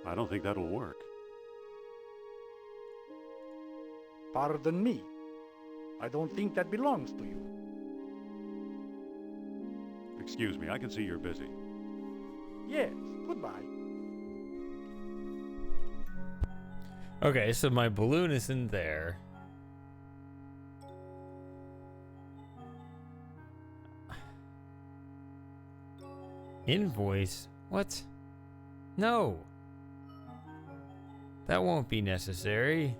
I don't think that'll work. Pardon me. I don't think that belongs to you. Excuse me, I can see you're busy. Yes, goodbye. Okay, so my balloon is in there. Invoice? What? No. That won't be necessary.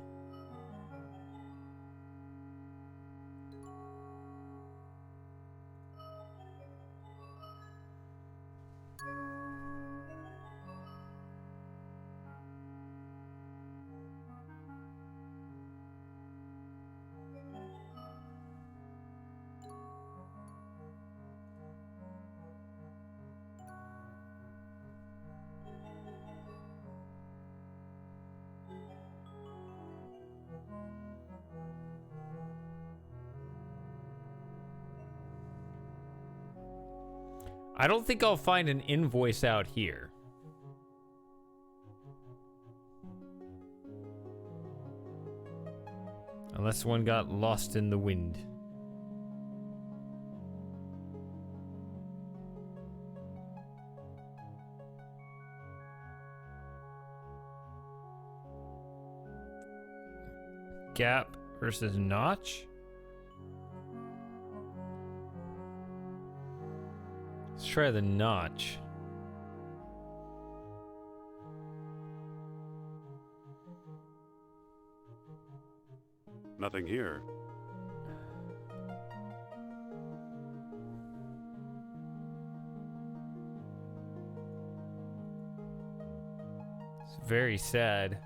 I don't think I'll find an invoice out here. Unless one got lost in the wind. Gap versus Notch. Let's try the Notch. Nothing here. It's very sad.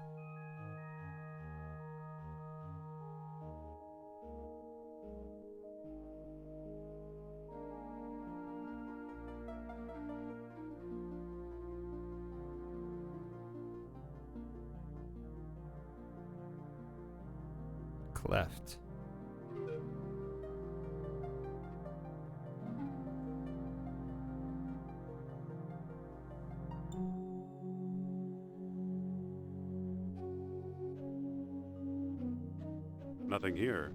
Cleft. Nothing here.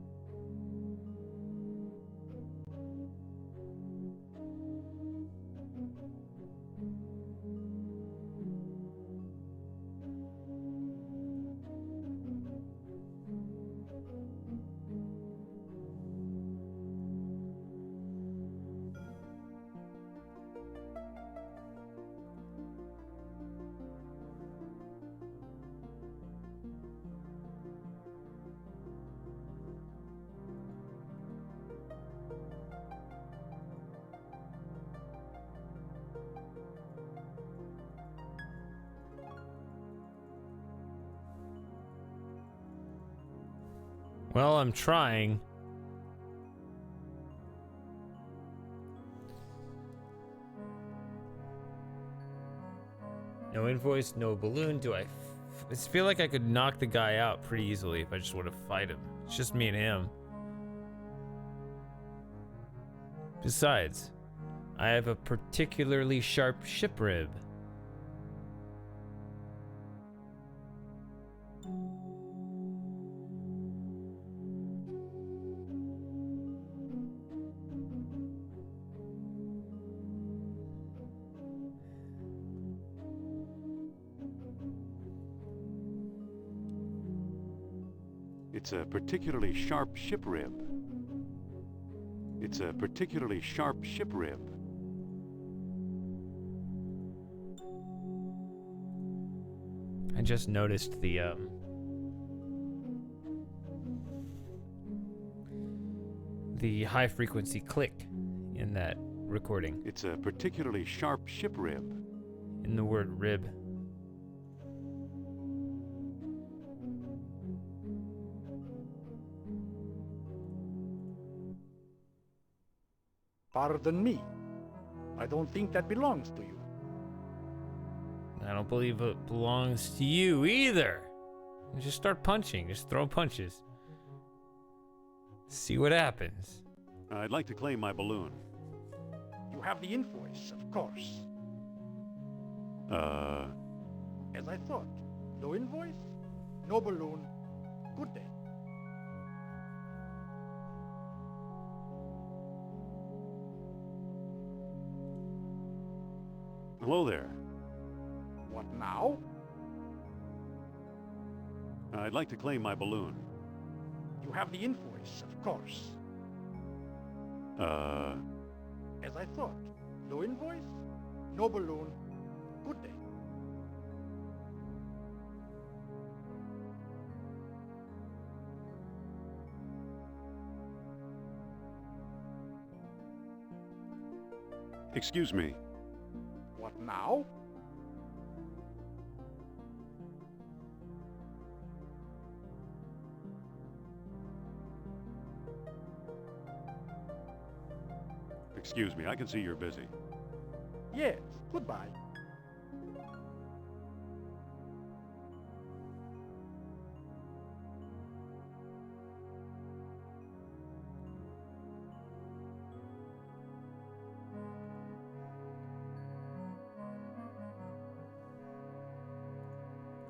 Well, I'm trying. No invoice, no balloon. I just feel like I could knock the guy out pretty easily if I just want to fight him. It's just me and him. Besides, I have a particularly sharp ship rib. It's a particularly sharp ship rib. It's a particularly sharp ship rib. I just noticed the high frequency click in that recording. It's a particularly sharp ship rib. In the word rib. Pardon me. I don't think that belongs to you. I don't believe it belongs to you either. Just start punching. Just throw punches. See what happens. I'd like to claim my balloon. You have the invoice, of course. As I thought. No invoice, no balloon. Good day. Hello there. What now? I'd like to claim my balloon. You have the invoice, of course. As I thought. No invoice, no balloon. Good day. Excuse me. What now? Excuse me, I can see you're busy. Yes, goodbye.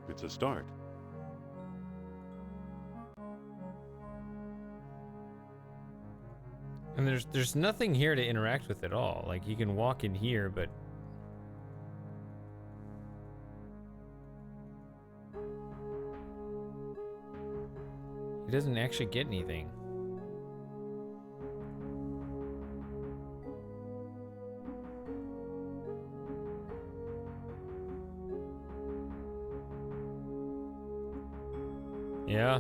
It's a start. And there's nothing here to interact with at all. Like, you can walk in here, but He doesn't actually get anything. Yeah.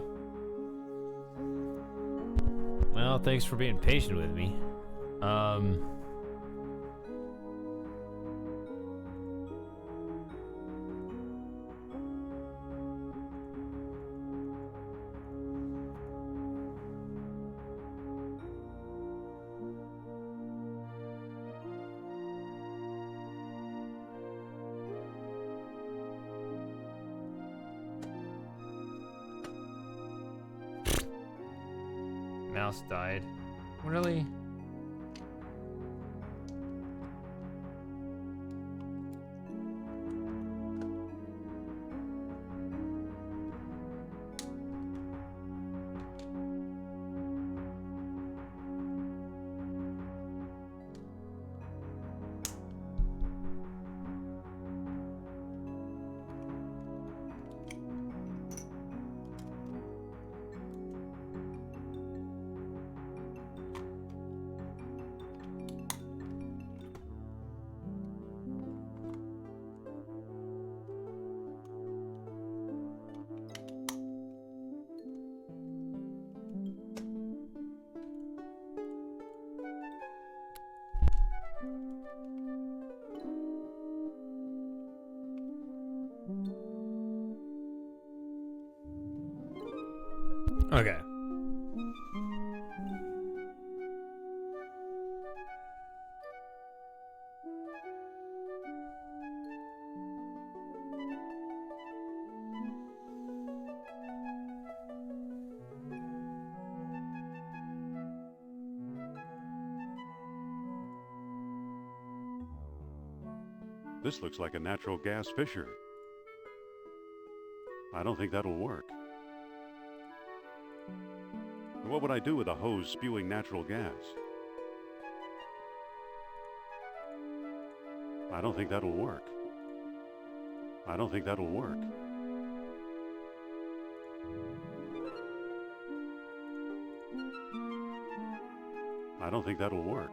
Well, thanks for being patient with me. Mouse died. Really? Okay. This looks like a natural gas fissure. I don't think that'll work. What would I do with a hose spewing natural gas? I don't think that'll work. I don't think that'll work. I don't think that'll work.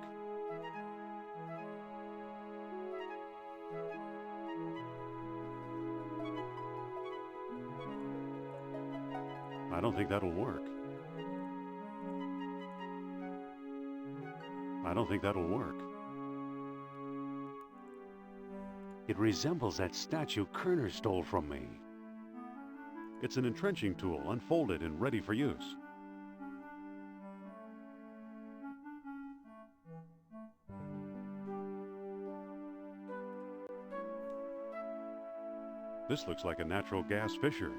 I don't think that'll work. I don't think that'll work. It resembles that statue Kerner stole from me. It's an entrenching tool, unfolded and ready for use. This looks like a natural gas fissure.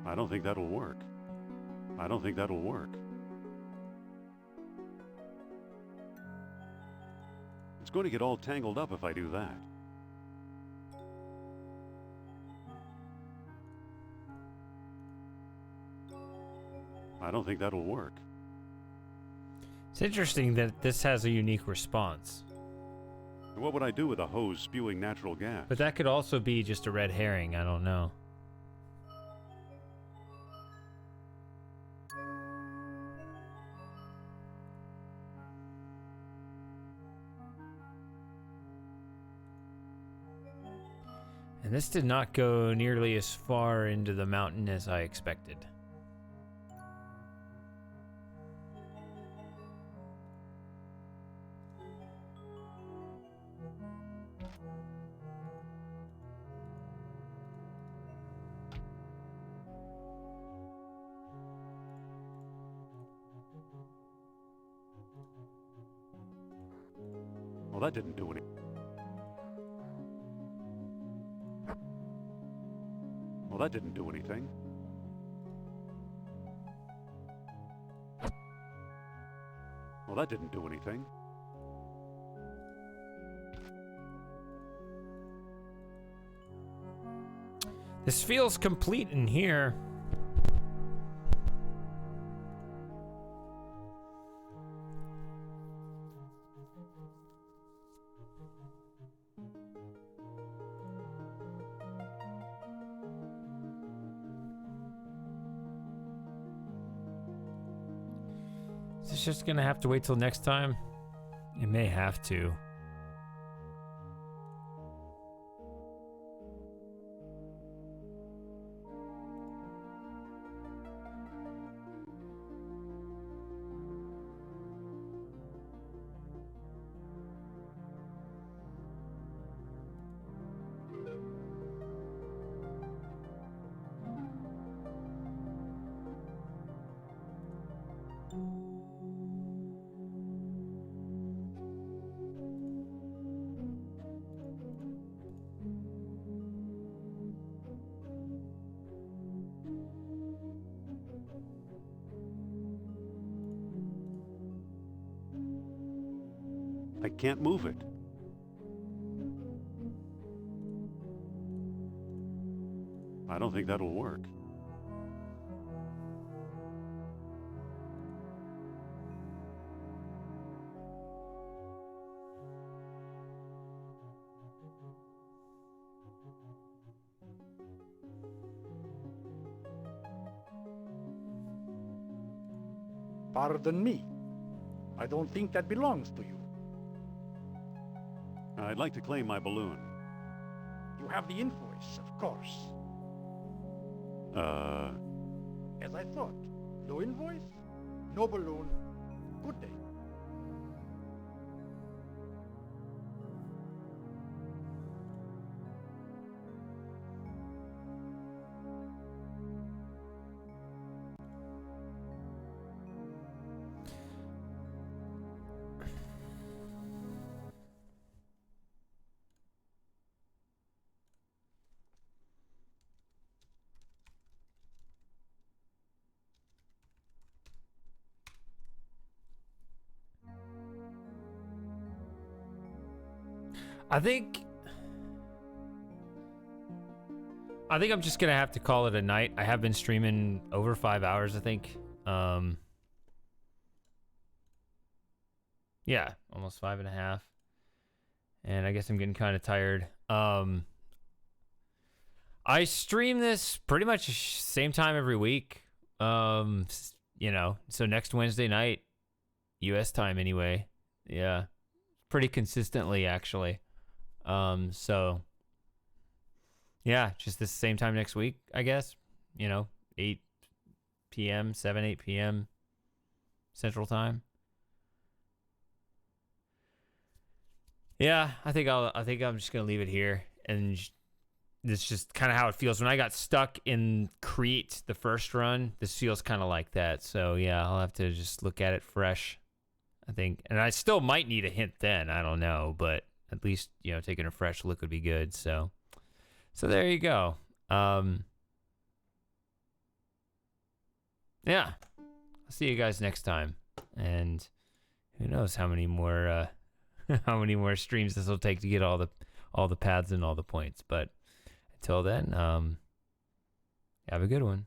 I don't think that'll work. I don't think that'll work. It's going to get all tangled up if I do that. I don't think that'll work. It's interesting that this has a unique response. What would I do with a hose spewing natural gas? But that could also be just a red herring. I don't know. And this did not go nearly as far into the mountain as I expected. Well, that didn't do anything. Well, that didn't do anything. Well, that didn't do anything. This feels complete in here. just gonna have to wait till next time. It may have to. I can't move it. I don't think that'll work. Pardon me. I don't think that belongs to you. I'd like to claim my balloon. You have the invoice, of course. As I thought. No invoice, no balloon. Good day. I think I'm just gonna have to call it a night. I have been streaming over 5 hours, I think. Yeah, almost 5.5. And I guess I'm getting kind of tired. I stream this pretty much same time every week. You know, so next Wednesday night, US time anyway. Yeah. Pretty consistently actually. So yeah, just the same time next week, I guess. You know, 8 p.m., 8 p.m. Central Time. Yeah, I think I'm just gonna leave it here, and this is just kind of how it feels. When I got stuck in Crete the first run, this feels kind of like that. So yeah, I'll have to just look at it fresh, I think. And I still might need a hint then, I don't know, but at least, you know, taking a fresh look would be good. So there you go. Yeah, I'll see you guys next time, and who knows how many more how many more streams this will take to get all the pads and all the points. But until then, have a good one.